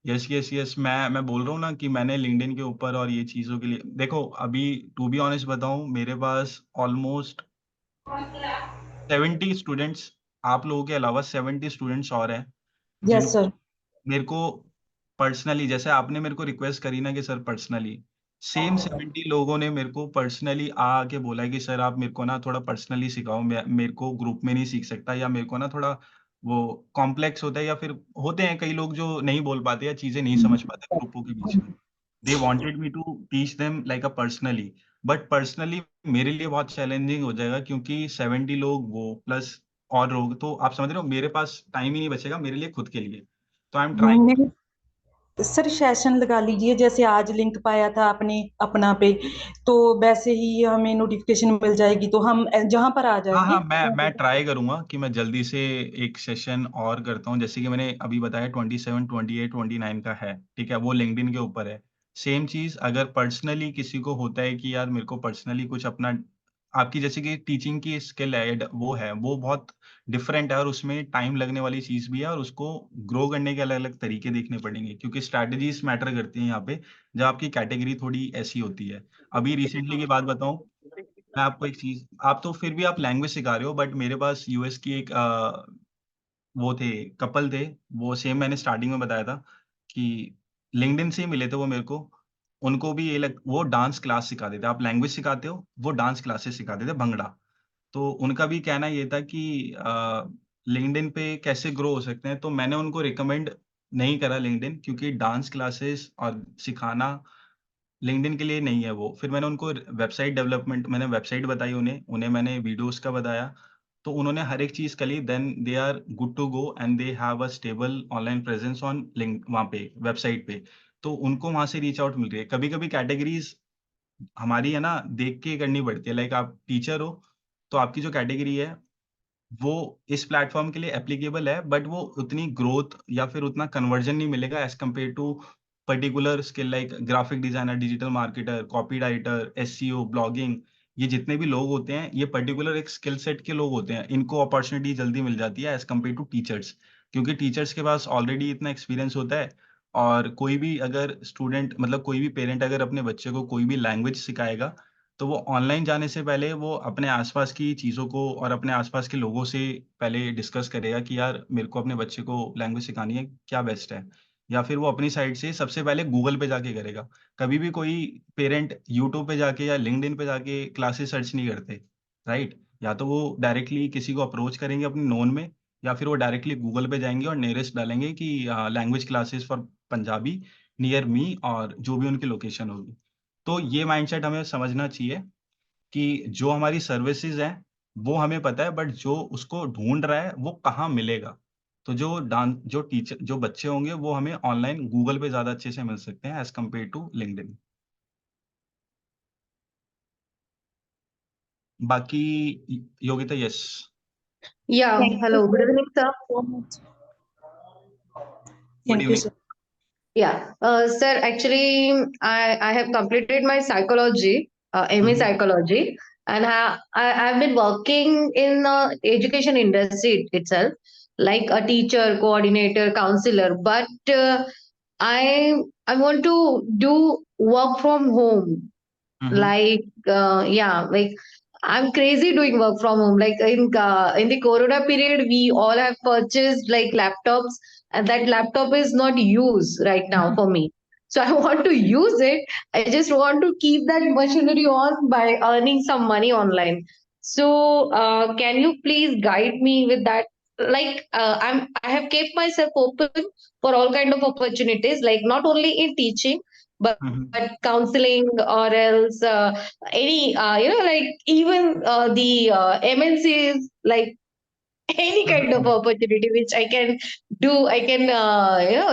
Yes, yes, yes. मैं बोल रहा हूँ ना कि मैंने लिंक्डइन के ऊपर और ये चीज़ों के लिए देखो, अभी टू बी ऑनेस्ट बताऊँ, मेरे पास ऑलमोस्ट 70 स्टूडेंट्स, आप लोगों के अलावा 70 स्टूडेंट्स और हैं, यस जिनको सर। मेरे को पर्सनली, जैसे आपने मेरे को रिक्वेस्ट करी ना कि सर पर्सनली, सेम 70 लोगों ने मेरे को पर्सनली आके बोला है कि सर आप मेरे को ना थोड़ा पर्सनली सिखाओ, मैं मेरे को ग्रुप में नहीं सीख सकता, या मेरे को ना थोड़ा वो कॉम्प्लेक्स होता है, या फिर होते हैं कई लोग जो नहीं बोल पाते या चीज़ें नहीं समझ पाते ग्रुपों के बीच में। They wanted me to teach them like a personally. But personally मेरे लिए बहुत चैलेंजिंग हो जाएगा, क्योंकि 70 लोग वो प्लस और लोग, तो आप समझ रहे हो मेरे पास टाइम ही नहीं बचेगा मेरे लिए खुद के लिए। तो I am trying. Sir session लगा लीजिए, जैसे आज लिंक पाया था आपने अपना पे, तो वैसे ही हमें नोटिफिकेशन मिल जाएगी तो हम जहां पर आ हाँ जाएंगे। हाँ, मैं ट्राई करूंगा कि मैं जल्दी से एक सेशन और करता हूँ, जैसे कि मैंने अभी बताया 27, 28, 29 का है, ठीक है, वो लिंक्डइन के ऊपर है। सेम चीज अगर पर्सनली किसी को होता है कि यार मेरे को पर्सनली कुछ अपना, आपकी जैसे कि टीचिंग की स्किल है, वो है, वो बहुत डिफरेंट है और उसमें टाइम लगने वाली चीज भी है, और उसको ग्रो करने के अलग अलग तरीके देखने पड़ेंगे, क्योंकि स्ट्रैटेजीज मैटर करती हैं यहाँ पे, जब आपकी कैटेगरी थोड़ी ऐसी होती है। अभी रिसेंटली की बात बताऊं, मैं आपको एक चीज, आप तो फिर भी आप लैंग्वेज सिखा रहे हो, बट मेरे पास यूएस की एक वो थे, कपल थे, वो सेम मैंने स्टार्टिंग में बताया था कि लिंक्डइन से ही मिले थे वो मेरे को। उनको भी ये लग, वो डांस क्लास सिखाते थे, आप लैंग्वेज सिखाते हो, वो डांस क्लासेस सिखाते थे, भंगड़ा। तो उनका भी कहना ये था कि लिंक्डइन पे कैसे ग्रो हो सकते हैं, तो मैंने उनको रिकमेंड नहीं करा लिंक्डइन, क्योंकि डांस क्लासेस और सिखाना लिंक्डइन के लिए नहीं है वो। फिर मैंने उनको वेबसाइट डेवलपमेंट, मैंने वेबसाइट बताई उन्हें, उन्हें मैंने वीडियोज़ का बताया, तो उन्होंने हर एक चीज़ कर ली, then they are good to go and they have a stable online presence on link वहाँ पे, वेबसाइट पे। तो उनको वहाँ से रीच आउट मिल रही है। कभी-कभी कैटेगरीज़ हमारी है ना, देख के करनी पड़ती है, लाइक आप टीचर हो, तो आपकी जो कैटेगरी है वो इस प्लेटफ़ॉर्म के लिए एप्लीकेबल है, बट वो उतनी ग्रोथ या फिर उतना कन्वर्जन नहीं मिलेगा as compare to particular skill like graphic designer, digital marketer, copy writer, SEO, blogging. ये जितने भी लोग होते हैं, ये पर्टिकुलर एक स्किल सेट के लोग होते हैं। इनको अपॉर्च्युनिटी जल्दी मिल जाती है एज़ कम्पेयर टू टीचर्स, क्योंकि टीचर्स के पास ऑलरेडी इतना एक्सपीरियंस होता है, और कोई भी अगर स्टूडेंट, मतलब कोई भी पेरेंट अगर अपने बच्चे को कोई भी लैंग्वेज सिखाएगा, तो वो ऑनलाइन जाने से पहले वो अपने आसपास की चीज़ों को और अपने आसपास के लोगों से पहले डिस्कस करेगा कि यार मेरे को अपने बच्चे को लैंग्वेज सिखानी है, क्या बेस्ट है? या फिर वो अपनी साइड से सबसे पहले गूगल पे जाके करेगा। कभी भी कोई पेरेंट यूट्यूब पे जाके या लिंक्डइन पे जाके क्लासेस सर्च नहीं करते, राइट? या तो वो डायरेक्टली किसी को अप्रोच करेंगे अपने नोन में, या फिर वो डायरेक्टली गूगल पे जाएँगे और नियरेस्ट डालेंगे कि language classes for Punjabi near me, और जो भी उनकी लोकेशन होगी। तो ये माइंडसेट हमें समझना चाहिए कि जो हमारी सर्विसेज़ हैं, वो हमें पता है, बट जो उसको ढूँढ रहा है, वो कहाँ मिलेगा? तो जो बच्चे होंगे, वो हमें ऑनलाइन गूगल पे ज़्यादा अच्छे से मिल सकते हैं एज़ कम्पेयर टू लिंक्डइन। बाकी Yogita, yes. Yeah, thank you hello. Good evening, sir. So much. Good thank you evening. Sir. Yeah, sir. Actually, I have completed my psychology, hmm, MA hmm. psychology, and I've been working in the education industry itself, like a teacher, coordinator, counselor. But I want to do work from home. Hmm, hmm. Like yeah, like I'm crazy doing work from home. Like in the corona period, we all have purchased like laptops, and that laptop is not used right now for me, so I want to use it. I just want to keep that machinery on by earning some money online. So can you please guide me with that? Like I have kept myself open for all kind of opportunities, like not only in teaching but hmm, hmm. counseling, or else any like even the MNCs, like any hmm, kind of hmm. opportunity which I can do, I can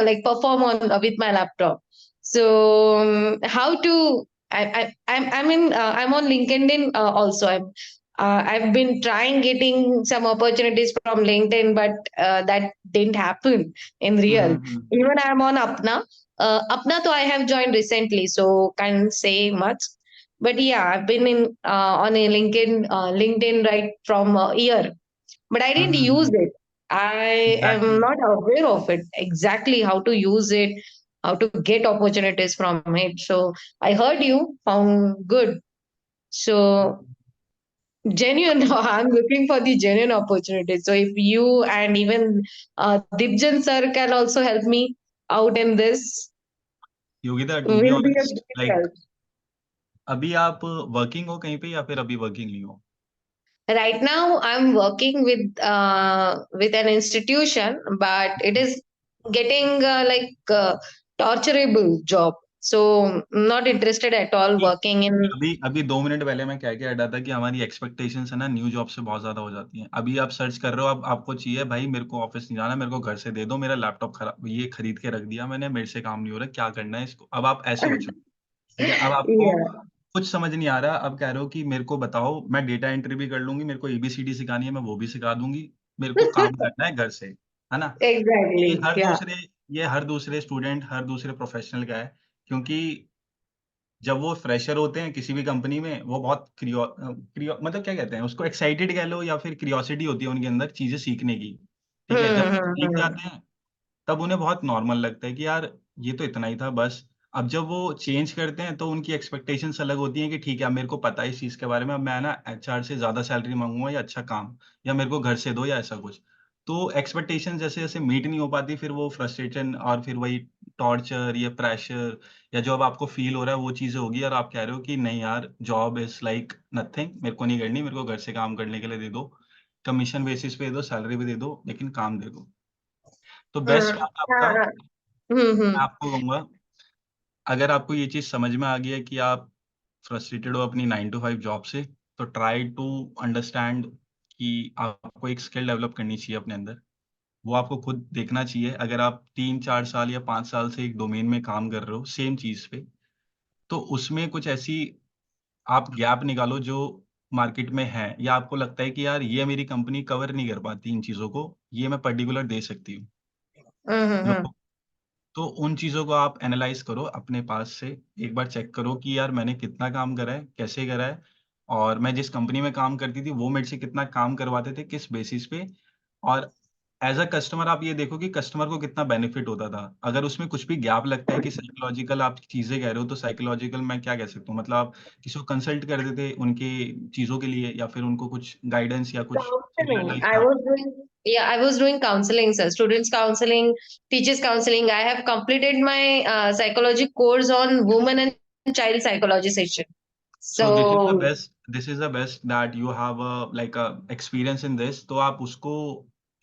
like perform on with my laptop. So how to I'm on LinkedIn also. I've been trying getting some opportunities from LinkedIn, but that didn't happen in hmm, real. Hmm, hmm. Even I'm on Apna. Apna, though I have joined recently, so can't say much. But yeah, I've been in on a LinkedIn right from a year, but I hmm, didn't hmm, use hmm. it. I am exactly. not aware of it exactly how to use it, how to get opportunities from it. So I heard you found good. So genuine, I'm looking for the genuine opportunities. So if you and even Dibjan sir can also help me out in this, Yogita, to be will be a honest, great like help. अभी आप working हो कहीं पे या फिर अभी working नहीं हो? Right now, I'm working with an institution, but it is getting like torturable job. So not interested at all working in. अभी 2 मिनट पहले मैं कह के हटा था कि हमारी एक्सपेक्टेशंस है ना न्यू जॉब से बहुत ज्यादा हो जाती हैं। अभी आप सर्च कर रहे हो, अब आपको चाहिए भाई मेरे को ऑफिस नहीं जाना, मेरे को घर से दे दो, मेरा लैपटॉप खराब, ये खरीद के रख दिया मैंने, मेरे से काम नहीं हो रहा, क्या करना है इसको। अब आप ऐसे हो चुके, ठीक है। अब आपको Yeah. कुछ समझ नहीं आ रहा, अब कह रहे हो कि मेरे को बताओ, मैं डेटा एंट्री भी कर लूंगी, मेरे को एबीसीडी सिखानी है, मैं वो भी सिखा दूंगी, मेरे को काम करना है घर से, है ना। ये Exactly. हर Yeah. दूसरे ये हर दूसरे स्टूडेंट, हर दूसरे प्रोफेशनल का है, क्योंकि जब वो फ्रेशर होते हैं किसी भी कंपनी में, वो बहुत मतलब क्या कहते हैं उसको, एक्साइटेड कह लो या फिर क्यूरियोसिटी होती है उनके अंदर चीजें सीखने की, ठीक है। जब सीख Hmm. जाते हैं तब उन्हें बहुत नॉर्मल लगता है कि यार ये तो इतना ही था बस। अब जब वो चेंज करते हैं तो उनकी एक्सपेक्टेशंस अलग होती हैं कि ठीक है अब मेरे को पता है इस चीज़ के बारे में, अब मैं ना एचआर से ज़्यादा सैलरी माँगूँगा या अच्छा काम, या मेरे को घर से दो या ऐसा कुछ। तो एक्सपेक्टेशंस जैसे-जैसे मीट नहीं हो पाती, फिर वो फ्रस्ट्रेशन और फिर वही टॉर्चर या प्रेशर या जो अब आपको फ़ील हो रहा है वो चीज़ें होगी, और आप कह रहे हो कि नहीं यार जॉब इज़ लाइक नथिंग, मेरे को नहीं करनी, मेरे को घर से काम करने के लिए दे दो। कमीशन बेसिस पे दे दो, सैलरी भी दे दो, लेकिन काम दे दो। तो बेस्ट Hmm. बात आपका, हाँ. मैं आपको कहूँगा, अगर आपको ये चीज़ समझ में आ गई है कि आप फ्रस्ट्रेटेड हो अपनी 9 टू 5 जॉब से, तो ट्राई टू अंडरस्टैंड कि आपको एक स्किल डेवलप करनी चाहिए अपने अंदर। वो आपको खुद देखना चाहिए। अगर आप 3-4 साल या 5 साल से एक डोमेन में काम कर रहे हो, सेम चीज़ पे, तो उसमें कुछ ऐसी आप गैप निकालो जो मार्केट में है, या आपको लगता है कि यार ये मेरी कंपनी कवर नहीं कर पाती इन चीज़ों को, ये मैं पर्टिकुलर दे सकती हूँ Hmm. लोगों। तो उन चीज़ों को आप एनालाइज़ करो अपने पास से, एक बार चेक करो कि यार मैंने कितना काम करा है, कैसे करा है, और मैं जिस कंपनी में काम करती थी, वो मेरे से कितना काम करवाते थे, किस बेसिस पे, और एज़ अ कस्टमर आप ये देखो कि कस्टमर को कितना बेनिफिट होता था। अगर उसमें कुछ भी गैप लगता है कि साइकोलॉजिकल आप चीज़ें कह रहे हो, तो साइकोलॉजिकल मैं क्या कह सकता हूँ, मतलब आप किसी को कंसल्ट कर देते उनकी चीज़ों के लिए, या फिर उनको कुछ गाइडेंस या कुछ सिमिलर Counseling. लाइफ I का। was doing, yeah, I was doing counseling, sir. Students counseling, teachers counseling. I have completed my psychology course on women and child psychology session. So So, this is the best that you have like experience in this, तो आप उसको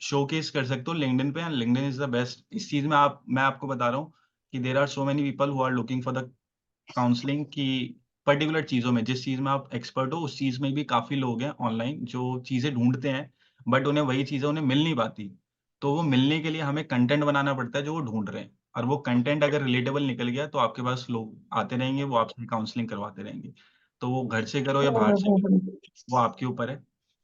showcase कर सकते हो LinkedIn पे, and LinkedIn is the best इस चीज में। आप मैं आपको बता रहा हूँ कि there are so many people who are looking for the counselling की पर्टिकुलर चीज़ों में, जिस चीज़ में आप एक्सपर्ट हो उस चीज़ में भी काफ़ी लोग हैं ऑनलाइन जो चीज़ें ढूँढते हैं, बट उन्हें वही चीज़ें उन्हें मिल नहीं पाती। तो वो मिलने के लिए हमें कंटेंट बनाना पड़ता है जो वो ढूँढ रहे हैं, और वो कंटेंट अगर रिलेटेबल निकल गया तो आपके पास लोग आते रहेंगे, वो आपसे काउंसलिंग करवाते रहेंगे। तो वो घर से करो या बाहर से करो, वो आपके ऊपर है।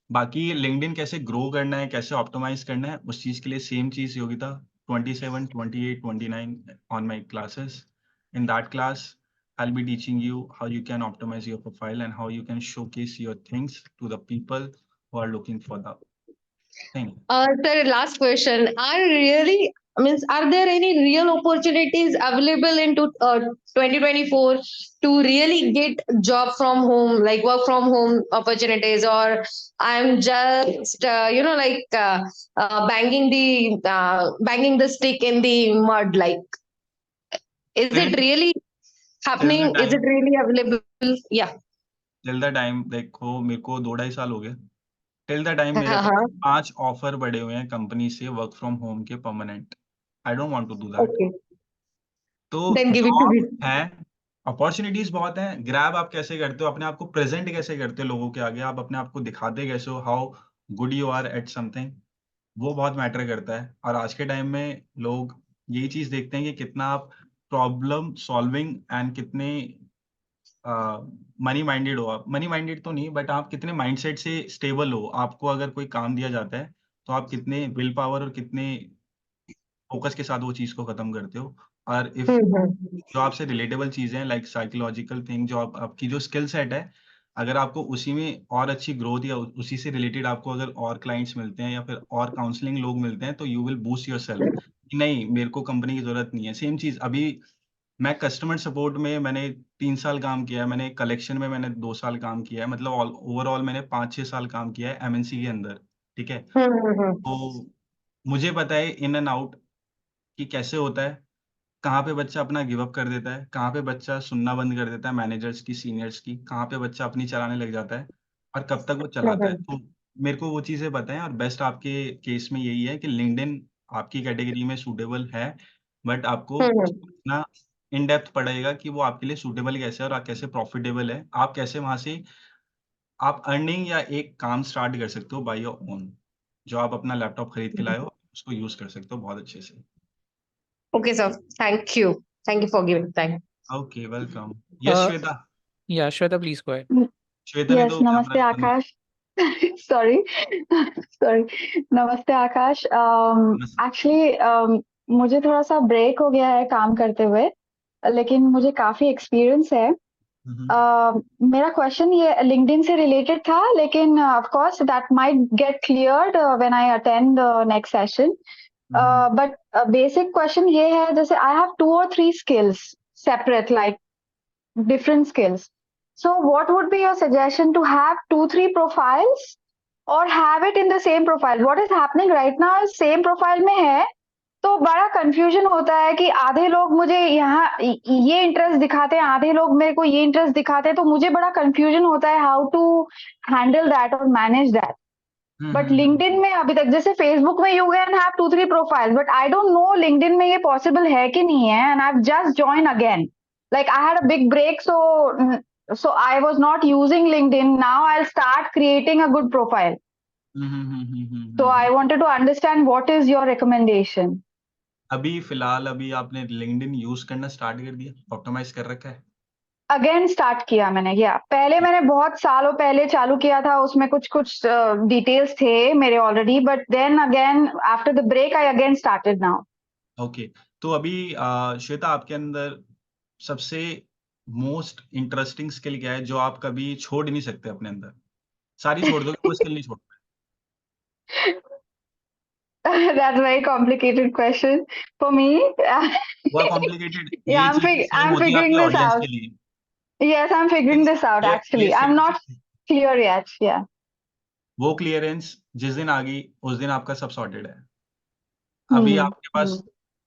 बाकी लिंक्डइन कैसे ग्रो करना है, कैसे ऑप्टिमाइज़ करना है, उस चीज़ के लिए same cheese Yogita 27, 28, 29 on my classes. In that class, I'll be teaching you how you can optimize your profile and how you can showcase your things to the people who are looking for the thing. sir, last question. Are there any real opportunities available in 2024 to really get job from home, like work from home opportunities, or I'm just, banging the stick in the mud, like, is Till it really till the happening? Is it time really available? Yeah. till the time देखो मेरे को 2 ढाई साल हो गए। Till the time मेरे पास Uh-huh. 5 offer पड़े हुए हैं कंपनी से वर्क फ्रॉम होम के permanent. I don't want to do that. Okay. तो Then give it to job me. है, अपॉर्चुनिटीज बहुत हैं। ग्रैब आप कैसे करते हो, अपने आप को प्रेजेंट कैसे करते हो लोगों के आगे, आप अपने आप को दिखाते कैसे हो, how good you are at something, वो बहुत मैटर करता है। और आज के टाइम में लोग यही चीज देखते हैं कि कितना आप प्रॉब्लम सॉल्विंग एंड कितने मनी माइंडेड हो। आप मनी माइंडेड तो नहीं, बट आप कितने माइंडसेट से स्टेबल हो। आपको अगर कोई काम दिया जाता है तो आप कितने विल पावर और कितने फोकस के साथ वो चीज को खत्म करते हो। और इफ Mhm. जो आपसे रिलेटेबल चीज़ें हैं लाइक साइकोलॉजिकल थिंग, जो आपकी जो स्किल सेट है, अगर आपको उसी में और अच्छी ग्रोथ या उसी से रिलेटेड आपको अगर और क्लाइंट्स मिलते हैं या फिर और काउंसलिंग लोग मिलते हैं, तो यू विल बूस्ट योरसेल्फ कि नहीं मेरे को कंपनी की ज़रूरत नहीं है। सेम चीज़ अभी मैं कस्टमर सपोर्ट में मैंने 3 साल काम किया है, मैंने कलेक्शन में मैंने 2 साल काम किया है, मतलब ओवरऑल मैंने 5-6 साल काम किया है एमएनसी के अंदर, ठीक है? Mhm. तो मुझे पता है इन एंड आउट कि कैसे होता है, कहाँ पे बच्चा अपना गिव अप कर देता है, कहाँ पे बच्चा सुनना बंद कर देता है मैनेजर्स की, सीनियर्स की, कहाँ पे बच्चा अपनी चलाने लग जाता है और कब तक वो चलाता है। Mhm. तो मेरे को वो चीज़ें पता हैं, और बेस्ट आपके केस में यही है कि लिंक्डइन आपकी कैटेगरी में सूटेबल है, बट आपको Mhm. ना इन डेप्थ पड़ेगा कि वो आपके लिए सूटेबल कैसे है और आप कैसे प्रॉफिटेबल है। आप कैसे वहाँ से आप अर्निंग या एक काम स्टार्ट कर सकते हो बाय योर ओन। जो आप अपना लैपटॉप खरीद के लाए हो, उसको यूज़ कर सकते हो बहुत अच्छे से। Okay, sir. Thank you. Thank you for giving time. Okay, welcome. Yes, Uh, Shweta. yeah, Shweta, please go ahead. Shweta ने यस तो कैमरा नमस्ते बंद। आकाश सॉरी सॉरी नमस्ते आकाश नमस्ते। एक्चुअली मुझे थोड़ा सा ब्रेक हो गया है काम करते हुए, लेकिन मुझे काफी एक्सपीरियंस है। मेरा क्वेश्चन ये लिंक्डइन से रिलेटेड था, लेकिन of course that might get cleared when I attend next session. But basic question ये है, जैसे I have 2 or 3 skills separate, like different skills. So what would be your suggestion to have 2-3 profiles or have it in the same profile? What is happening right now is same profile में है तो बड़ा confusion होता है कि आधे लोग मुझे यहाँ ये इंटरेस्ट दिखाते हैं, आधे लोग मेरे को ये इंटरेस्ट दिखाते हैं, तो मुझे बड़ा कंफ्यूजन होता है हाउ टू हैंडल दैट और मैनेज दैट। बट लिंक्डइन में अभी तक, जैसे फेसबुक में you can have 2-3 profile, but I don't know LinkedIn में ये पॉसिबल है कि नहीं है, and I have just join again, like I had a big break, so I was not using LinkedIn. Now I'll start creating a good profile. So I wanted to understand what is your recommendation. अभी फिलहाल अभी आपने LinkedIn use करना start कर दिया, optimise कर रखा है? अगेन स्टार्ट किया मैंने, या पहले मैंने बहुत सालों पहले चालू किया था, उसमें कुछ डिटेल्स थे मेरे already, but then again after the break I again started now. Okay, तो अभी श्वेता आपके अंदर सबसे मोस्ट इंटरेस्टिंग स्किल क्या है जो आप कभी छोड़ ही नहीं सकते अपने अंदर? सारी छोड़ दोगे, कोई स्किल नहीं छोड़ पाए। That's a very complicated question for me. वो कॉम्प्लिकेटेड Yeah, ये I'm, चीज़ें सेम I'm होती है figuring आपके this ऑडियंस out. के लिए। Yes, I'm figuring this out ये actually. I'm same not clear yet. Yeah. वो क्लियरेंस जिस दिन आ गई, उस दिन आपका सब सॉर्टेड है। अभी आपके पास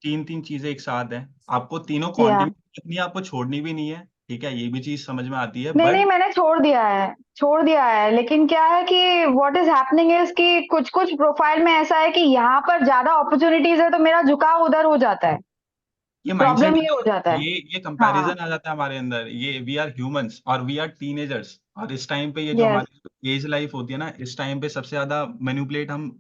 3-3 चीज़ें एक साथ हैं, आपको तीनों Yeah. कंटिन्यू रखनी है, आपको छोड़नी भी नहीं है, ठीक है? ये भी चीज़ समझ में आती है, नहीं बट मैंने छोड़ दिया है, लेकिन क्या है कि व्हाट इज हैपनिंग इज कि कुछ प्रोफाइल में ऐसा है कि यहाँ पर ज्यादा अपॉर्चुनिटीज है, तो मेरा झुकाव उधर हो जाता है, ये माइंडसेट प्रॉब्लम है ये जो हो जाता है। ये हाँ, कंपैरिजन आ जाता है हमारे अंदर। ये वी आर ह्यूमंस और वी आर टीनेजर्स और इस टाइम पे ये जो यस, हमारी एज लाइफ होती है ना, इस टाइम पे सबसे ज़्यादा मैनिपुलेट हम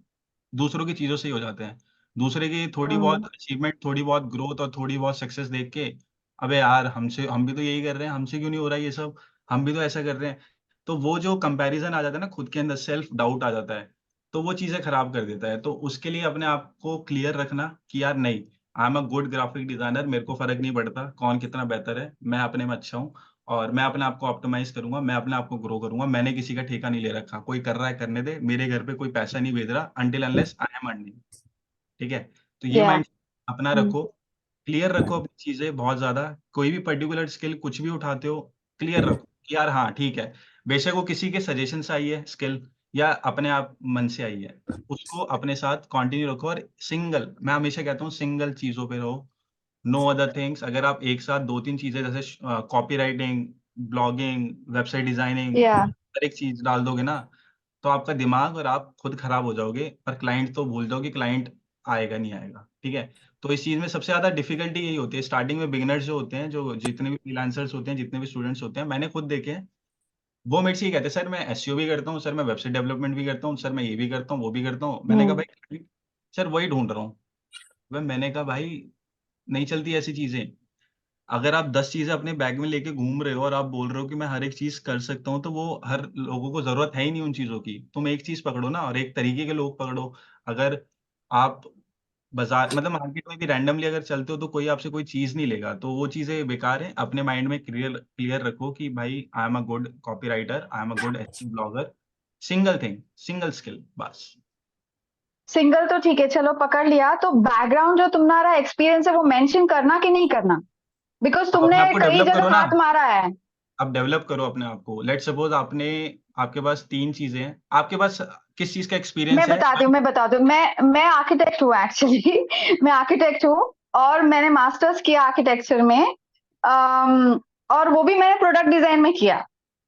दूसरों की चीज़ों से ही हो जाते हैं। दूसरे की थोड़ी बहुत अचीवमेंट, थोड़ी बहुत ग्रोथ और थोड़ी बहुत सक्सेस देख के, अबे यार हम भी तो यही कर रहे हैं, हमसे क्यों नहीं हो रहा है ये सब? हम भी तो ऐसा कर रहे हैं। तो वो जो कंपैरिजन आ जाता है ना, खुद के अंदर सेल्फ डाउट आ जाता है, तो वो चीज़ें खराब कर देता है। तो उसके लिए अपने आप को क्लियर रखना कि यार नहीं, I am a good graphic designer, मेरे को फ़र्क नहीं पड़ता कौन कितना बेहतर है, मैं अपने में अच्छा हूँ और मैं अपने आप को ऑप्टिमाइज़ करूँगा, मैं अपने आप को ग्रो करूँगा। मैंने किसी का ठेका नहीं ले रखा, कोई कर रहा है करने दे, मेरे घर पे कोई पैसा नहीं भेज रहा until unless I am earning, ठीक है? तो ये या माइंड अपना रखो, क्लियर रखो अपनी चीज़ें बहुत ज़्यादा, कोई भी पर्टिकुलर स्किल कुछ भी उठाते हो, क्लियर रखो कि यार हाँ, ठीक है, बेशक वो किसी के सजेशन से आई है स्किल या अपने आप मन से आई है, उसको अपने साथ कंटिन्यू रखो और सिंगल, मैं हमेशा कहता हूँ सिंगल चीज़ों पे रहो, नो अदर थिंग्स। अगर आप एक साथ 2-3 चीज़ें जैसे कॉपीराइटिंग, ब्लॉगिंग, वेबसाइट डिज़ाइनिंग या हर एक चीज़ डाल दोगे ना, तो आपका दिमाग और आप खुद खराब हो जाओगे और क्लाइंट तो भूल जाओगे, क्लाइंट आएगा नहीं आएगा, ठीक है? तो इस चीज़ में सबसे ज़्यादा डिफ़िकल्टी यही होती है, स्टार्टिंग में बिगिनर्स जो होते हैं, जो जितने भी फ्रीलांसर्स होते हैं, जितने भी स्टूडेंट्स होते हैं, मैंने खुद देखे हैं, वो मेरे से ये कहते हैं, "सर मैं एसईओ भी करता हूँ, सर मैं वेबसाइट डेवलपमेंट भी करता हूँ, सर मैं ये भी करता हूँ, वो भी करता हूँ।" मैंने कहा, "भाई" "सर वही ढूँढ रहा हूँ।" मैंने कहा, "भाई नहीं चलती ऐसी चीज़ें। अगर आप 10 चीज़ें अपने बैग में लेके घूम रहे हो और आप बोल रहे हो कि मैं हर एक चीज़ कर सकता हूँ, तो वो हर लोगों को ज़रूरत है ही नहीं उन चीज़ों की। तुम एक चीज़ पकड़ो ना और एक तरीके के लोग पकड़ो। अगर आप बाज़ार मतलब मार्केट में भी रैंडमली अगर चलते हो, तो कोई आपसे कोई चीज़ नहीं लेगा, तो वो चीज़ें बेकार हैं। अपने माइंड में क्लियर क्लियर रखो कि भाई I am a good copywriter, I am a good HTM blogger, single thing, single skill बस। सिंगल तो ठीक है, चलो पकड़ लिया, तो बैकग्राउंड जो तुम्हारा एक्सपीरियंस है वो मेंशन करना कि नहीं करना, बिकॉज आप अपने तुमने आप को कई डेवलप करो जगह ना। हाथ मारा है। आप डेवलप करो अपने आप को। लेट्स सपोज़ आपके पास 3 चीज़ें हैं। आपके पास किस चीज़ का एक्सपीरियंस है? मैं बताती हूँ, मैं आर्किटेक्ट हूँ एक्चुअली मैं आर्किटेक्ट हूँ और मैंने मास्टर्स किया आर्किटेक्चर में, और वो भी मैंने प्रोडक्ट डिजाइन में किया।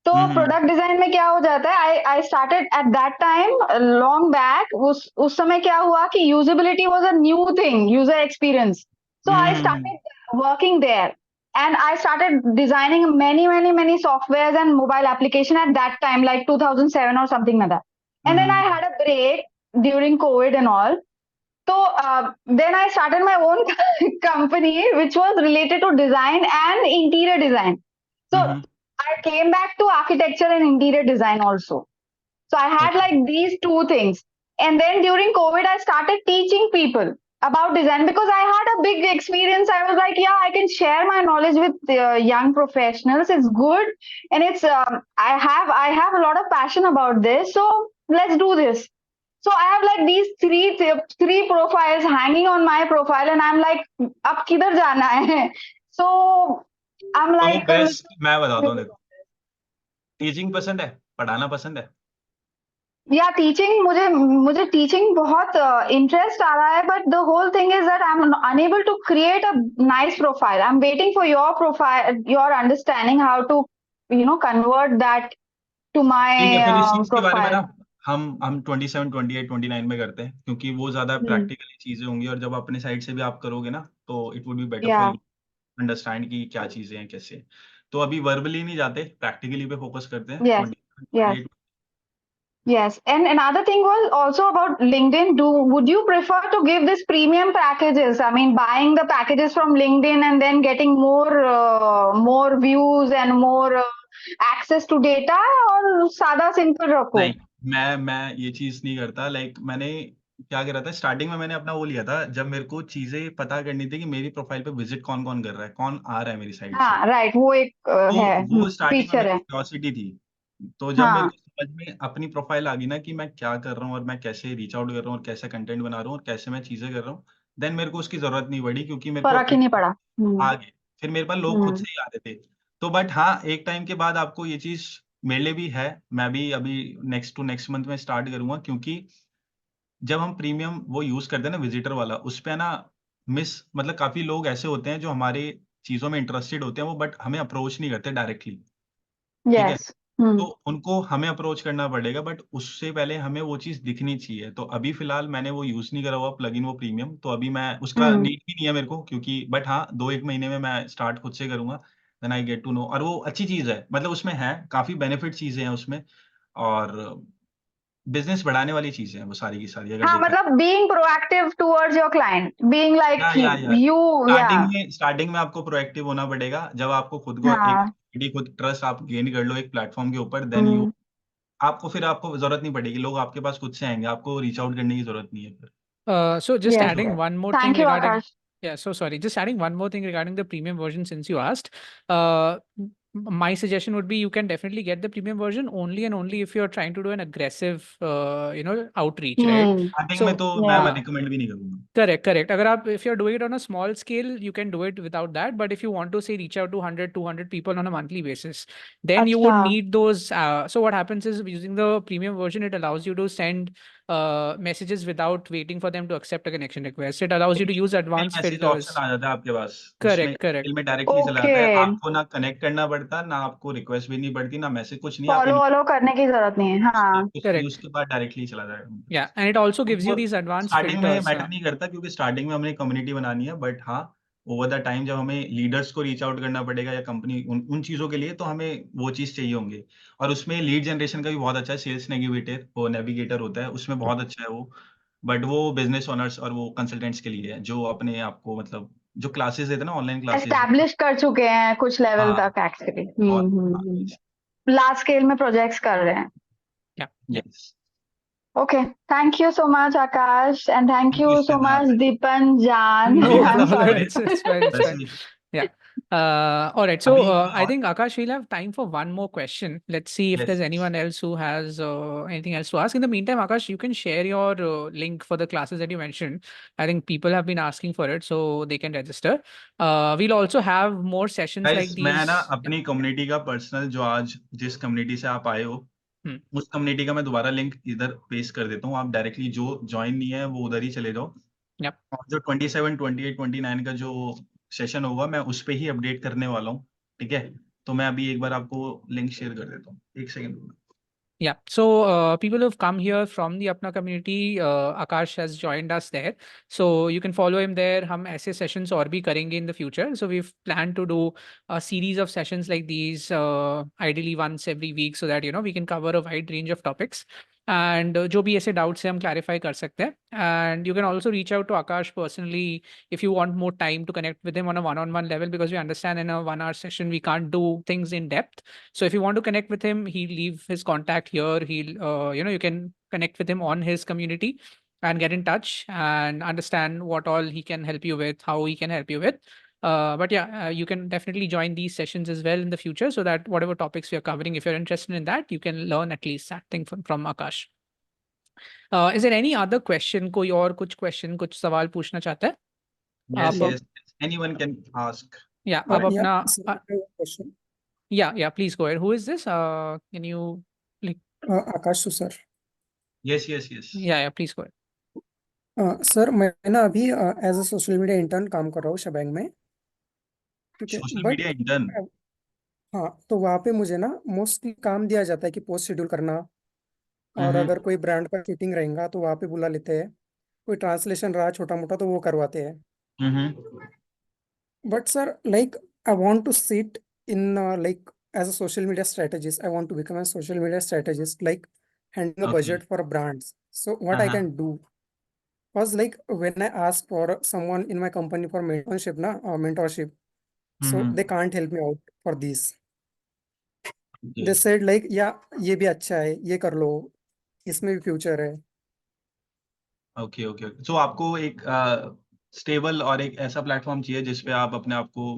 तो प्रोडक्ट डिजाइन में क्या हो जाता है, I started at that time long back. उस समय क्या हुआ कि usability was a new thing, user experience, so I started working there. and I started designing many softwares and mobile application at that time, like 2007 or something like that. And then I had a break during COVID and all. So then I started my own company, which was related to design and interior design. So I came back to architecture and interior design also. So I had like these two things. And then during COVID, I started teaching people about design because I had a big experience. I was like, yeah, I can share my knowledge with young professionals. It's good. And it's, I have a lot of passion about this. So let's do this. So I have like these three profiles hanging on my profile, and I'm like, अब किधर जाना है? So I'm तो like, best मैं बताता हूँ, देखो, teaching पसंद है, पढ़ाना पसंद है? yeah, teaching मुझे teaching बहुत interest आ रहा है, but the whole thing is that I'm unable to create a nice profile. I'm waiting for your profile, your understanding how to, convert that to my ठीक है, फिर इस चीज के बारे में profile. ना हम 27, 28, 29 में करते हैं, क्योंकि वो ज्यादा प्रैक्टिकली चीजें होंगी, और जब अपने साइड से भी आप करोगे ना तो it would be better for Yeah. You understand कि क्या चीजें हैं, कैसे। तो अभी वर्बली नहीं जाते, प्रैक्टिकली पे फोकस करते हैं। Yes. 27, Yes. 28 Yes, and another thing was also about LinkedIn. Would you prefer to give this premium packages? I mean, buying the packages from LinkedIn and then getting more views and more access to data, or सादा simple रखो? नहीं, मैं ये चीज नहीं करता। Like मैंने क्या करा था, स्टार्टिंग में मैंने अपना वो लिया था, जब मेरे को चीजें पता करनी थी कि मेरी प्रोफाइल पे विजिट कौन कौन कर रहा है, कौन आ रहा है मेरी साइड से। हाँ, right, वो एक तो है वो स्टार्टिंग में फीचर मेरी है। क्यूरियोसिटी थी। तो जब मेरे हाँ, को समझ में अपनी प्रोफाइल आ गई ना कि मैं क्या कर रहा हूँ और मैं कैसे रीच आउट कर रहा हूँ और कैसा कंटेंट बना रहा हूँ और कैसे मैं चीजें कर रहा हूँ, देन मेरे को उसकी जरूरत नहीं पड़ी, क्योंकि मेरे को फर्क ही नहीं पड़ा। आ गए। फिर मेरे पास लोग खुद हम्म, से ही आ रहे थे। तो बट हाँ, एक टाइम के बाद आपको ये चीज मेरे लिए भी है, मैं भी अभी नेक्स्ट टू नेक्स्ट मंथ में स्टार्ट करूंगा, क्योंकि जब हम प्रीमियम वो यूज करते हैं ना, विजिटर वाला, उस पे ना मतलब काफी लोग ऐसे होते हैं जो हमारे चीजों में इंटरेस्टेड होते हैं, वो बट हमें अप्रोच नहीं करते डायरेक्टली। ठीक है, yes, तो उनको हमें अप्रोच करना पड़ेगा, बट उससे पहले हमें वो चीज दिखनी चाहिए। तो अभी फिलहाल मैंने वो यूज नहीं करा हुआ प्लगइन, वो प्रीमियम, तो अभी मैं उसका नीड भी नहीं है मेरे को, क्योंकि बट हाँ, 2-1 महीने में मैं स्टार्ट खुद से करूंगा, then I get to know. और वो अच्छी चीज है, मतलब उसमें है काफी बेनिफिट चीजें हैं उसमें, और बिजनेस बढ़ाने वाली चीजें हैं वो सारी की सारी, अगर हाँ, देखा मतलब being proactive towards your client, being like या you, yeah, स्टार्टिंग में आपको प्रोएक्टिव होना पड़ेगा। जब आपको खुद को हाँ, खुद ट्रस्ट आप गेन कर लो एक प्लेटफॉर्म के ऊपर, देन हम्म, आपको जरूरत नहीं पड़ेगी, लोग आपके पास खुद से आएंगे, आपको रीच आउट करने की जरूरत नहीं है फिर। So just yes, adding yes. one more thing Thank you, regarding, Akash. yeah, so sorry, just adding one more thing regarding the premium version since you asked. Uh, my suggestion would be you can definitely get the premium version only and only if you're trying to do an aggressive, outreach, right? Starting में So तो Yeah. मैं recommend भी नहीं करूंगा। correct. if you're doing it on a small scale, you can do it without that. But if you want to say reach out to 100, 200 people on a monthly basis, then you would अच्छा, need those. So what happens is using the premium version, it allows you to send messages without waiting for them to accept a connection request. It allows you to use advanced message option filters. आ जाता है आपके पास, उसमें Correct. email में directly चला जाता है, okay, आपको ना कनेक्ट करना पड़ता, ना आपको रिक्वेस्ट भेजनी पड़ती, ना मैसेज, कुछ नहीं, आप follow करने की जरूरत नहीं है। हाँ, Correct. उसके बाद डायरेक्टली चला जाएगा। Yeah, and it also gives you वो these advanced स्टार्टिंग में filters. मैटर नहीं करता, क्योंकि स्टार्टिंग में हमने कम्युनिटी बनानी है, बट हाँ, ओवर द टाइम जब हमें लीडर्स को रीच आउट करना पड़ेगा या कंपनी उन चीजों के लिए, तो हमें वो चीज चाहिए होंगे। और उसमें लीड जनरेशन का भी बहुत अच्छा है, सेल्स नेविगेटर वो नेविगेटर होता है, उसमें बहुत अच्छा है वो। बट वो बिजनेस ओनर्स और वो कंसल्टेंट्स के लिए है, जो अपने आप को मतलब जो क्लासेस देते हैं ना, ऑनलाइन क्लासेस। एस्टैब्लिश कर चुके हैं कुछ लेवल हाँ, तक एक्चुअली। और लार्ज स्केल में प्रोजेक्ट्स कर रहे हैं। Yeah. Yes, Okay, thank you so much, Akash, and thank you so much, Deepan Jan. No I'm problem. sorry. It's fine. Yeah. All right. So I think Akash, we'll have time for one more question. Let's see if there's anyone else who has anything else to ask. In the meantime, Akash, you can share your link for the classes that you mentioned. I think people have been asking for it, so they can register. We'll also have more sessions like guys, मैं these. ना अपनी community का personal, जो आज जिस community से आप आए हो, उस कम्युनिटी का मैं दोबारा लिंक इधर पेस्ट कर देता हूँ। आप डायरेक्टली जो ज्वाइन नहीं है वो उधर ही चले जाओ। Yep. और जो 27, 28, 29 का जो सेशन होगा, मैं उस पे ही अपडेट करने वाला हूँ। ठीक है, तो मैं अभी एक बार आपको लिंक शेयर कर देता हूँ, एक second. Yeah, so people who've come here from the Apna community, Akash has joined us there. So you can follow him there. हम ऐसे sessions और भी करेंगे in the future. So we've planned to do a series of sessions like these, ideally once every week, so that we can cover a wide range of topics. And जो भी ऐसे doubts हैं हम clarify कर सकते हैं. And you can also reach out to Akash personally if you want more time to connect with him on a one-on-one level, because we understand in a 1 hour session we can't do things in depth. So if you want to connect with him, he'll leave his contact here. He'll, you can connect with him on his community and get in touch and understand what all he can help you with, how he can help you with. But yeah, you can definitely join these sessions as well in the future, so that whatever topics we are covering, if you're interested in that, you can learn at least that thing from Akash. Is there any other question? कोई और कुछ question, कुछ सवाल पूछना चाहता है? Yes, आप- yes. Anyone can ask. Yeah, आप अपना question. yeah, please go ahead. Who is this? Can you like? Akash sir. Yes, yes, yes. Yeah, please go ahead. Sir मैं ना अभी as a social media intern काम कर रहा हूँ शबैंग में, ठीक है, सोशल बट मीडिया इंटर्न. हाँ तो वहाँ पे मुझे ना मोस्टली काम दिया जाता है कि पोस्ट शेड्यूल करना, और अगर कोई ब्रांड का शूटिंग रहेगा तो वहाँ पे बुला लेते हैं, कोई ट्रांसलेशन रहा छोटा मोटा तो वो करवाते हैं. But sir, like I want to sit in like as a social media strategist. I want to become a social media strategist, like handling a Okay. budget for brands. So what I can do was like when I ask for someone in my company for mentorship, so they can't help me out for this. Okay. They said like, yeah, ये भी अच्छा है, ये कर लो, इसमें भी future है. Okay okay. सो आपको एक स्टेबल और एक ऐसा प्लेटफॉर्म चाहिए जिसपे आप अपने आप को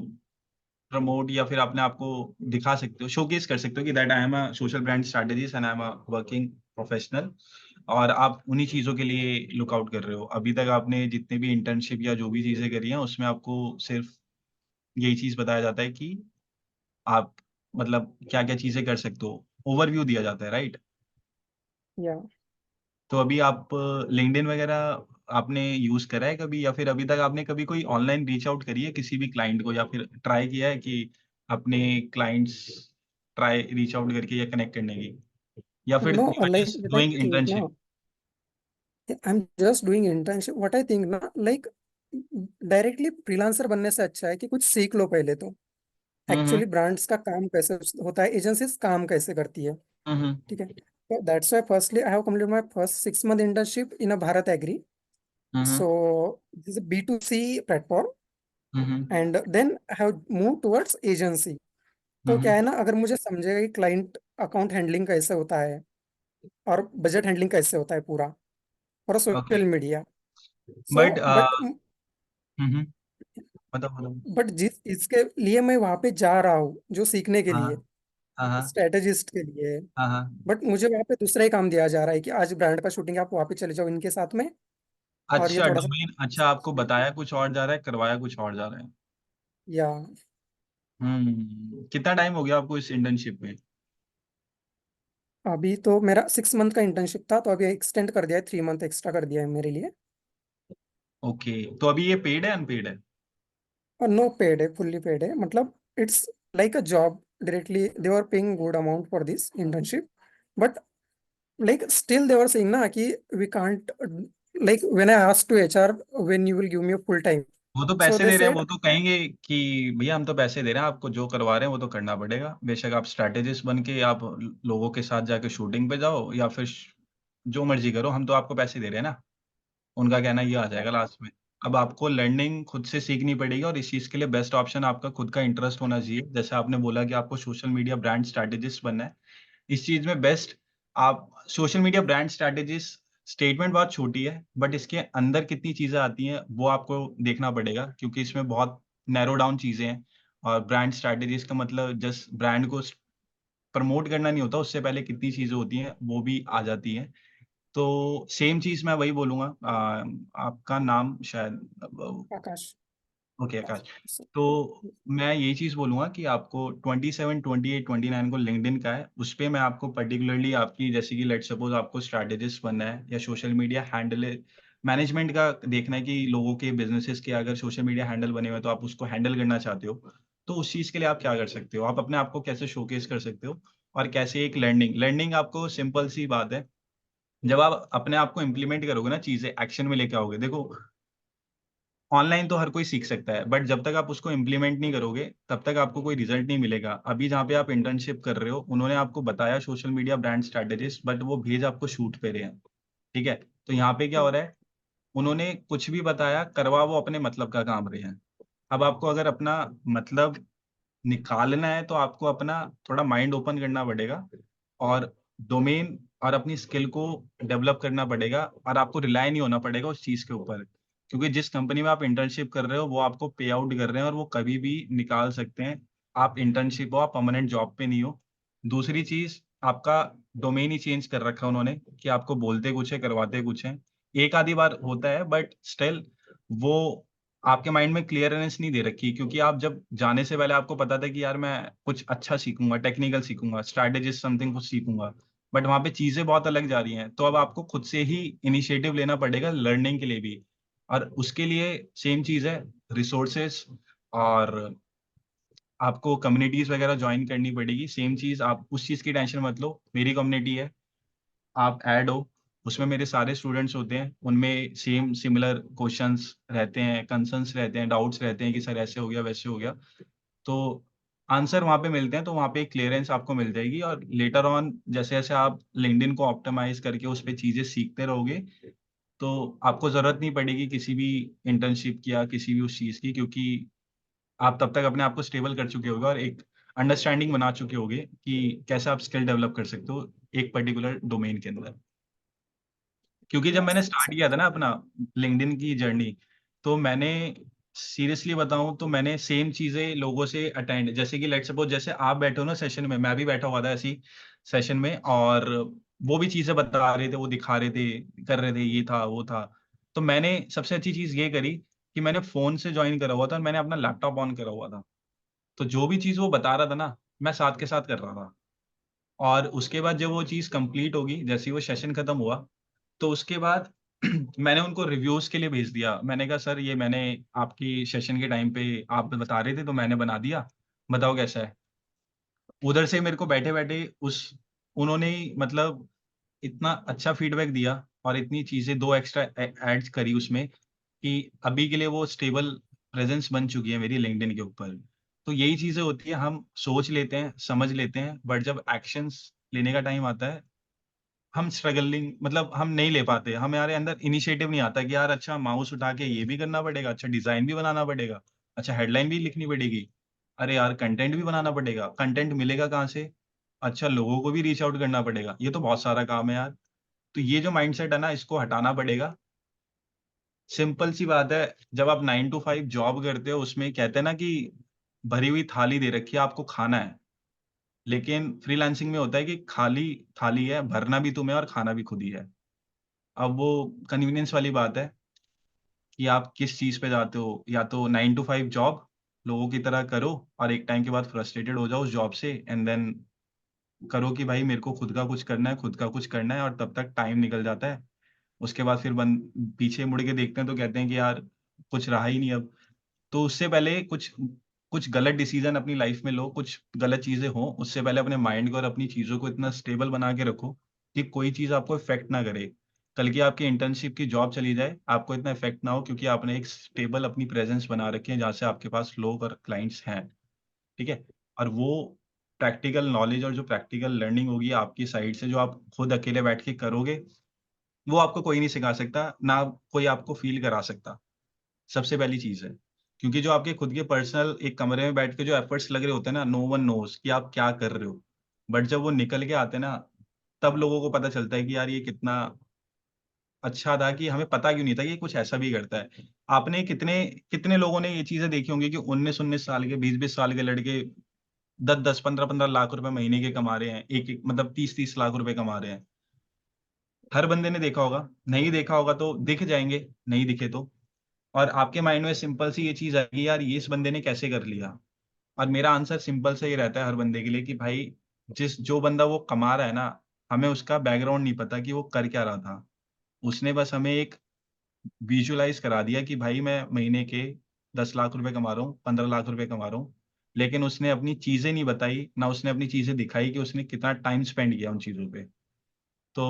प्रमोट या फिर अपने आप को दिखा सकते हो, शोकेस कर सकते हो कि that I am a social brand strategist and I am a working professional, और आप उन्हीं चीज़ों के लिए लुक आउट कर रहे हो. अभी तक आपने जितने भी इंटर्नशिप या जो भी चीज़ें करी हैं उसमें आपको सिर्फ यही चीज़ बताया जाता है कि आप मतलब क्या-क्या चीज़ें कर सकते हो, ओवरव्यू दिया जाता है, राइट? Yeah. तो अभी आप लिंक्डइन वगैरह आपने यूज़ करा है कभी, या फिर अभी तक आपने कभी कोई ऑनलाइन रीच आउट करी है किसी भी क्लाइंट को, या फिर ट्राई किया है कि अपने क्लाइंट्स रीच आउट करके या कनेक्ट करने की, या फिर No, you are like just what I doing think internship? now, I'm just doing internship. What I think ना, like डायरेक्टली फ्रीलांसर बनने से अच्छा है कि कुछ सीख लो पहले तो. एक्चुअली ब्रांड्स का काम कैसे होता है, एजेंसीज काम कैसे करती है, ठीक है. So that's why firstly I have completed my first 6 month internship in a Bharat Agri. So this is a B2C platform, and then I have moved towards agency. तो क्या है ना, अगर मुझे समझेगा कि क्लाइंट अकाउंट हैंडलिंग कैसे होता है और बजट हैंडलिंग कैसे होता है पूरा, और social media. So but but बताओ. जिस इसके लिए मैं वहां पे जा रहा हूँ जो सीखने के लिए, हाँ. स्ट्रेटेजिस्ट के लिए, हाँ. बट मुझे वहां पे दूसरा ही काम दिया जा रहा है कि आज ब्रांड का शूटिंग, आप वहां पे चले जाओ इनके साथ में, और ये अच्छा, थोड़ा सा डोमेन अच्छा, आपको बताया कुछ और जा रहा है, करवाया कुछ और जा रहा है. या. कितना टाइम हो गया आपको इस इंटर्नशिप में? अभी तो मेरा 6 मंथ का इंटर्नशिप था, तो अभी एक्सटेंड कर दिया है, 3 मंथ एक्स्ट्रा कर दिया है मेरे लिए. ओके, तो अभी ये पेड है अनपेड है? और नो पेड है, फुल्ली पेड है, मतलब it's like a job directly. They are paying good amount for this internship, but like still they were saying ना कि we can't, like when I asked to HR when you will give me a full time, वो तो so पैसे they दे रहे हैं, said वो तो कहेंगे कि भैया हम तो पैसे दे रहे हैं आपको, जो करवा रहे हैं वो तो करना पड़ेगा. बेशक आप स्ट्रैटेजिस्ट बन के आप लोगों के साथ जाके शूटिंग पे जाओ या फिर जो मर्जी करो, हम तो आपको पैसे दे रहे हैं ना. उनका कहना ये आ जाएगा लास्ट में. अब आपको लर्निंग खुद से सीखनी पड़ेगी, और इस चीज़ के लिए बेस्ट ऑप्शन आपका खुद का इंटरेस्ट होना चाहिए. जैसे आपने बोला कि आपको सोशल मीडिया ब्रांड स्ट्रैटेजिस्ट बनना है, इस चीज़ में बेस्ट आप social media brand strategist, statement बहुत छोटी है, बट इसके अंदर कितनी चीज़ें आती हैं वो आपको देखना पड़ेगा, क्योंकि इसमें बहुत नैरो डाउन चीज़ें हैं. और ब्रांड स्ट्रैटेजिस्ट का मतलब जस्ट ब्रांड को प्रमोट करना नहीं होता, उससे पहले कितनी चीज़ें होती हैं वो भी आ जाती हैं. तो सेम चीज़ मैं वही बोलूँगा. आपका नाम शायद आकाश. ओके, आकाश. तो मैं यही चीज़ बोलूँगा कि आपको 27, 28, 29 को लिंक्डइन का है, उस पे मैं आपको पर्टिकुलरली आपकी, जैसे कि लेट्स सपोज़ आपको स्ट्रैटेजिस्ट बनना है या सोशल मीडिया हैंडल मैनेजमेंट का देखना है कि लोगों के बिज़नेसेस के अगर सोशल मीडिया हैंडल बने हुए हैं तो आप उसको हैंडल करना चाहते हो, तो उस चीज़ के लिए आप क्या कर सकते हो? आप अपने आप को कैसे शोकेस कर सकते हो? और कैसे एक लर्निंग आपको सिंपल सी बात है, जब आप अपने आप को इम्प्लीमेंट करोगे ना, चीजें एक्शन में लेके आओगे, देखो ऑनलाइन तो हर कोई सीख सकता है, बट जब तक आप उसको इम्प्लीमेंट नहीं करोगे तब तक आपको कोई रिजल्ट नहीं मिलेगा। अभी जहाँ पे आप इंटर्नशिप कर रहे हो, उन्होंने आपको बताया social media brand strategist, but वो भेज आपको शूट पे रहे हैं, ठीक है। तो यहाँ पे क्या हो रहा है, उन्होंने कुछ भी बताया, करवा वो अपने मतलब का काम रहे हैं। अब आपको अगर अपना मतलब निकालना है तो आपको अपना थोड़ा माइंड ओपन करना पड़ेगा, और डोमेन और अपनी स्किल को डेवलप करना पड़ेगा, और आपको रिलाय नहीं होना पड़ेगा उस चीज के ऊपर, क्योंकि जिस कंपनी में आप इंटर्नशिप कर रहे हो वो आपको पे आउट कर रहे हैं और वो कभी भी निकाल सकते हैं। आप इंटर्नशिप हो, आप परमानेंट जॉब पे नहीं हो। दूसरी चीज, आपका डोमेन ही चेंज कर रखा है उन्होंने, कि आपको बोलते कुछ है करवाते कुछ है। एक आधी बार होता है, बट स्टिल वो आपके माइंड में क्लियरनेस नहीं दे रखी, क्योंकि आप जब जाने से पहले आपको पता था कि यार मैं कुछ अच्छा सीखूंगा, टेक्निकल सीखूंगा, स्ट्रैटेजिस्ट समथिंग कुछ सीखूंगा, बट वहां पे चीजें बहुत अलग जा रही हैं। तो अब आपको खुद से ही इनिशिएटिव लेना पड़ेगा लर्निंग के लिए भी, और उसके लिए सेम चीज है, रिसोर्सेस और आपको कम्युनिटीज वगैरह ज्वाइन करनी पड़ेगी। सेम चीज, आप उस चीज की टेंशन मत लो, मेरी कम्युनिटी है, आप ऐड हो, उसमें मेरे सारे स्टूडेंट्स होते हैं, उनमें सेम सिमिलर क्वेश्चंस रहते हैं, कंसर्न्स रहते हैं, डाउट्स रहते हैं कि सर ऐसे हो गया वैसे हो गया, तो आंसर वहाँ पे मिलते हैं। तो वहाँ पे एक क्लियरेंस आपको मिल जाएगी, और लेटर ऑन जैसे जैसे आप लिंक्डइन को ऑप्टिमाइज करके उस पे चीजें सीखते रहोगे, तो आपको जरूरत नहीं पड़ेगी किसी भी इंटर्नशिप की या किसी भी उस चीज की, क्योंकि आप तब तक अपने आप को स्टेबल कर चुके होगे और एक अंडरस्टैंडिंग बना चुके होगे कि कैसे आप स्किल डेवलप कर सकते हो एक पर्टिकुलर डोमेन के अंदर। क्योंकि जब मैंने स्टार्ट किया था ना अपना लिंक्डइन की जर्नी, तो मैंने सीरियसली बताऊं तो मैंने सेम चीजें लोगों से अटेंड, जैसे कि लेट सपोज जैसे आप बैठे हो ना सेशन में, मैं भी बैठा हुआ था ऐसी सेशन में, और वो भी चीजें बता रहे थे, वो दिखा रहे थे, कर रहे थे, ये था वो था। तो मैंने सबसे अच्छी चीज ये करी कि मैंने फोन से ज्वाइन करा हुआ था और मैंने अपना लैपटॉप ऑन करा हुआ था, तो जो भी चीज वो बता रहा था ना, मैं साथ के साथ कर रहा था। और उसके बाद जब वो चीज कंप्लीट होगी, जैसे ही वो सेशन खत्म हुआ, तो उसके बाद मैंने उनको रिव्यूज के लिए भेज दिया। मैंने कहा सर ये मैंने आपकी सेशन के टाइम पे आप बता रहे थे तो मैंने बना दिया, बताओ कैसा है। उधर से मेरे को बैठे बैठे उस उन्होंने ही मतलब इतना अच्छा फीडबैक दिया और इतनी चीजें दो एक्स्ट्रा ऐड करी उसमें, कि अभी के लिए वो स्टेबल प्रेजेंस बन चुकी है मेरी लिंक्डइन के ऊपर। तो यही चीजें होती है, हम सोच लेते हैं, समझ लेते हैं, बट जब एक्शंस लेने का टाइम आता है, हम स्ट्रगलिंग मतलब हम नहीं ले पाते, हमारे अंदर इनिशिएटिव नहीं आता कि यार अच्छा माउस उठा के ये भी करना पड़ेगा, अच्छा डिजाइन भी बनाना पड़ेगा, अच्छा हेडलाइन भी लिखनी पड़ेगी, अरे यार कंटेंट भी बनाना पड़ेगा, कंटेंट मिलेगा कहाँ से, अच्छा लोगों को भी रीच आउट करना पड़ेगा, ये तो बहुत सारा काम है यार। तो ये जो माइंडसेट है ना, इसको हटाना पड़ेगा। सिंपल सी बात है, जब आप 9 to 5 जॉब करते हो, उसमें कहते हैं ना कि भरी हुई थाली दे रखी है, आपको खाना है। लेकिन फ्रीलांसिंग में होता है कि खाली थाली है, भरना भी तुम्हें और खाना भी खुद ही है। अब वो कन्वीनियंस वाली बात है कि आप किस चीज पे जाते हो, या तो 9 to 5 जॉब लोगों की तरह करो और एक टाइम के बाद फ्रस्ट्रेटेड हो जाओ उस जॉब से, एंड देन करो कि भाई मेरे को खुद का कुछ करना है, खुद का कुछ करना है, और तब तक टाइम निकल जाता है। उसके बाद फिर पीछे मुड़ के देखते हैं तो कहते हैं कि यार कुछ रहा ही नहीं अब। तो उससे पहले कुछ कुछ गलत डिसीजन अपनी लाइफ में लो, कुछ गलत चीजें हो, उससे पहले अपने माइंड को और अपनी चीजों को इतना स्टेबल बना के रखो कि कोई चीज आपको इफेक्ट ना करे। कल की आपकी इंटर्नशिप की जॉब चली जाए, आपको इतना इफेक्ट ना हो, क्योंकि आपने एक स्टेबल अपनी प्रेजेंस बना रखी है जहाँ से आपके पास लोग और क्लाइंट्स हैं, ठीक है। और वो प्रैक्टिकल नॉलेज और जो प्रैक्टिकल लर्निंग होगी आपकी साइड से, जो आप खुद अकेले बैठ के करोगे, वो आपको कोई नहीं सिखा सकता, ना कोई आपको फील करा सकता। सबसे पहली चीज है, क्योंकि जो आपके खुद के पर्सनल एक कमरे में बैठ के जो एफर्ट्स लग रहे होते हैं ना, नो वन नोस कि आप क्या कर रहे हो, बट जब वो निकल के आते हैं ना, तब लोगों को पता चलता है कि यार ये कितना अच्छा था, कि हमें पता क्यों नहीं था कि ये कुछ ऐसा भी करता है। आपने कितने कितने लोगों ने ये चीजें देखी होंगी कि 19-19 साल के, 20-20 साल के लड़के 10-10 15-15 लाख रुपए महीने के कमा रहे हैं, एक एक मतलब 30-30 लाख रुपए कमा रहे हैं। हर बंदे ने देखा होगा, नहीं देखा होगा तो दिख जाएंगे, नहीं दिखे तो। और आपके माइंड में सिंपल सी ये चीज आएगी, यार ये इस बंदे ने कैसे कर लिया। और मेरा आंसर सिंपल से ही रहता है हर बंदे के लिए, कि भाई जिस जो बंदा वो कमा रहा है ना, हमें उसका बैकग्राउंड नहीं पता कि वो कर क्या रहा था। उसने बस हमें एक विजुअलाइज करा दिया कि भाई मैं महीने के 10 लाख रुपए कमा रहा हूँ, 15 लाख रुपए कमा रहा हूँ, लेकिन उसने अपनी चीजें नहीं बताई, ना उसने अपनी चीजें दिखाई कि उसने कितना टाइम स्पेंड किया उन चीजों पे। तो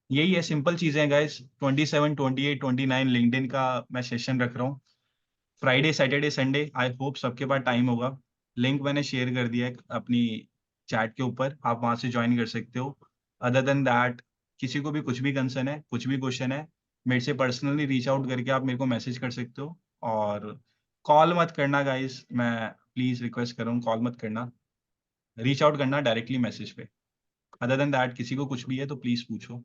यही है, सिंपल चीजें हैं गाइस। 27, 28, 29 लिंक्डइन का मैं सेशन रख रहा हूँ, Friday, Saturday, Sunday. I hope सबके पास टाइम होगा। लिंक मैंने शेयर कर दिया है अपनी चैट के ऊपर, आप वहां से ज्वाइन कर सकते हो। अदर देन दैट, किसी को भी कुछ भी कंसर्न है, कुछ भी क्वेश्चन है, मेरे से पर्सनली रीच आउट करके आप मेरे को मैसेज कर सकते हो। और कॉल मत करना गाइस, मैं प्लीज रिक्वेस्ट कर रहा हूँ, कॉल मत करना, रीच आउट करना डायरेक्टली मैसेज पे। अदर देन दैट, किसी को कुछ भी है तो प्लीज पूछो।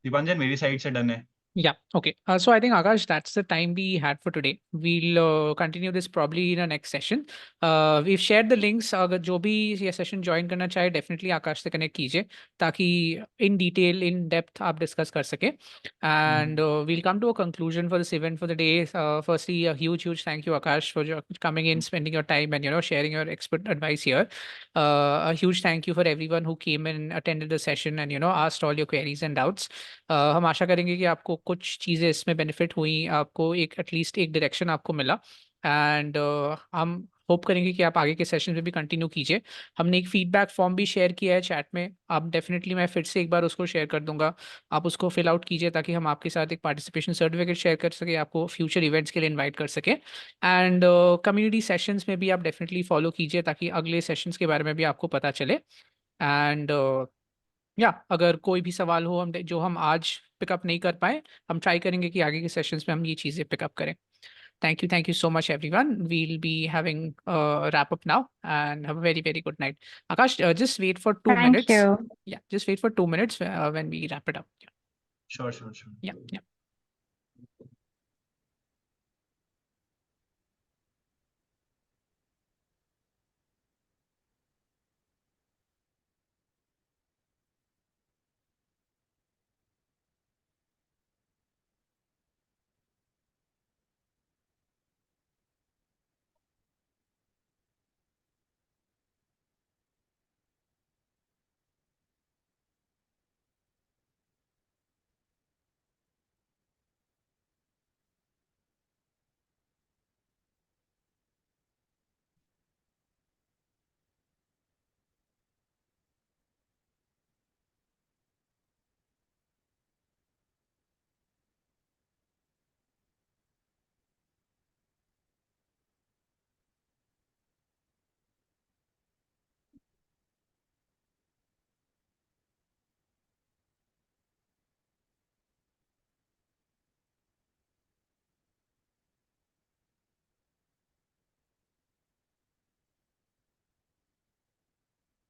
दीपांजन, मेरी साइड से डन है। Yeah, okay. So I think Akash, that's the time we had for today. We'll continue this probably in our next session. We've shared the links. अगर जो भी ये session join करना चाहे, definitely आकाश से connect कीजिए, ताकि in detail, in depth आप discuss कर सके. And we'll come to a conclusion for this event for the day. Firstly, a huge thank you, Akash, for coming in, spending your time, and sharing your expert advice here. A huge thank you for everyone who came in, attended the session, and asked all your queries and doubts. हम आशा करेंगे कि आपको कुछ चीज़ें इसमें benefit हुई, आपको एक एटलीस्ट एक डायरेक्शन आपको मिला। एंड हम होप करेंगे कि आप आगे के सेशन में भी कंटिन्यू कीजिए। हमने एक फीडबैक फॉर्म भी शेयर किया है चैट में, आप डेफिनेटली, मैं फिर से एक बार उसको शेयर कर दूंगा, आप उसको फिल आउट कीजिए ताकि हम आपके साथ एक पार्टिसिपेशन सर्टिफिकेट शेयर कर सके, आपको फ्यूचर इवेंट्स के लिए इन्वाइट कर सके। एंड कम्युनिटी सेशंस में भी आप डेफिनेटली फॉलो कीजिए ताकि अगले सेशंस के बारे में भी आपको पता चले। एंड या अगर कोई भी सवाल हो हम जो हम आज पिकअप नहीं कर पाए, हम ट्राई करेंगे कि आगे के सेशंस में हम ये चीज़ें पिकअप करें। Thank you so much, everyone. We'll be having a wrap up now and have a very good night. Akash, just wait for 2 Thank minutes. you. Yeah, just wait for 2 minutes when we wrap it up. Sure. Yeah.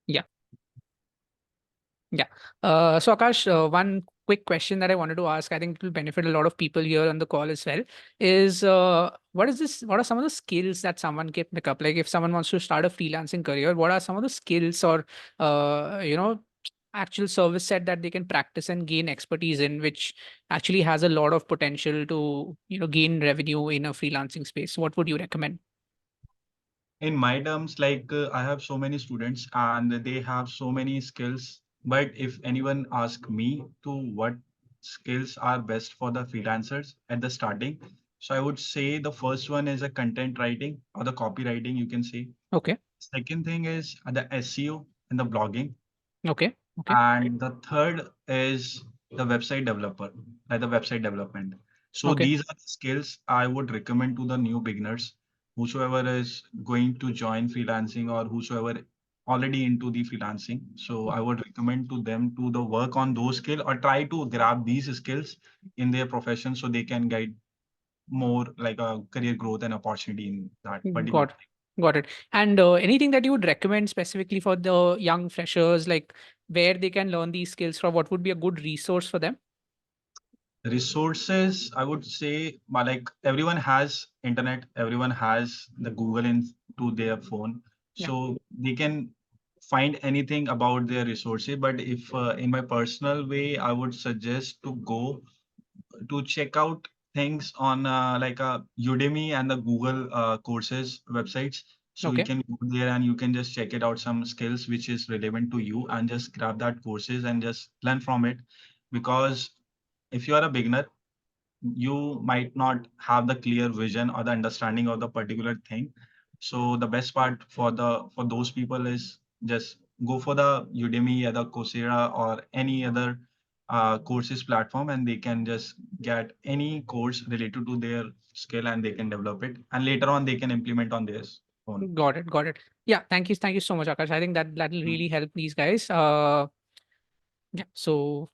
Yeah. Yeah. So Akash, one quick question that I wanted to ask, I think it will benefit a lot of people here on the call as well, is what are some of the skills that someone can pick up? Like if someone wants to start a freelancing career, what are some of the skills or, actual service set that they can practice and gain expertise in, which actually has a lot of potential to, gain revenue in a freelancing space? What would you recommend? In my terms, like I have so many students and they have so many skills, but if anyone asks me to what skills are best for the freelancers at the starting, so I would say the first one is a content writing or the copywriting, you can say. Okay. Second thing is the SEO and the blogging. Okay. And the third is the website developer, like the website development. So Okay. these are the skills I would recommend to the new beginners, whosoever is going to join freelancing or whosoever already into the freelancing. So I would recommend to them to the work on those skills or try to grab these skills in their profession so they can guide more like a career growth and opportunity in that particular. Got it. And anything that you would recommend specifically for the young freshers, like where they can learn these skills from? What would be a good resource for them? Resources, I would say, like everyone has internet, everyone has the Google into their phone, Yeah. so they can find anything about their resources. But if in my personal way, I would suggest to go to check out things on like Udemy and the Google courses websites. So you Okay. can go there and you can just check it out some skills which is relevant to you and just grab that courses and just learn from it. Because if you are a beginner, you might not have the clear vision or the understanding of the particular thing. So the best part for those people is just go for the Udemy or the Coursera or any other courses platform, and they can just get any course related to their skill and they can develop it, and later on they can implement on their own. Got it. Yeah, thank you so much, Akash. I think that will really help these guys. Yeah, so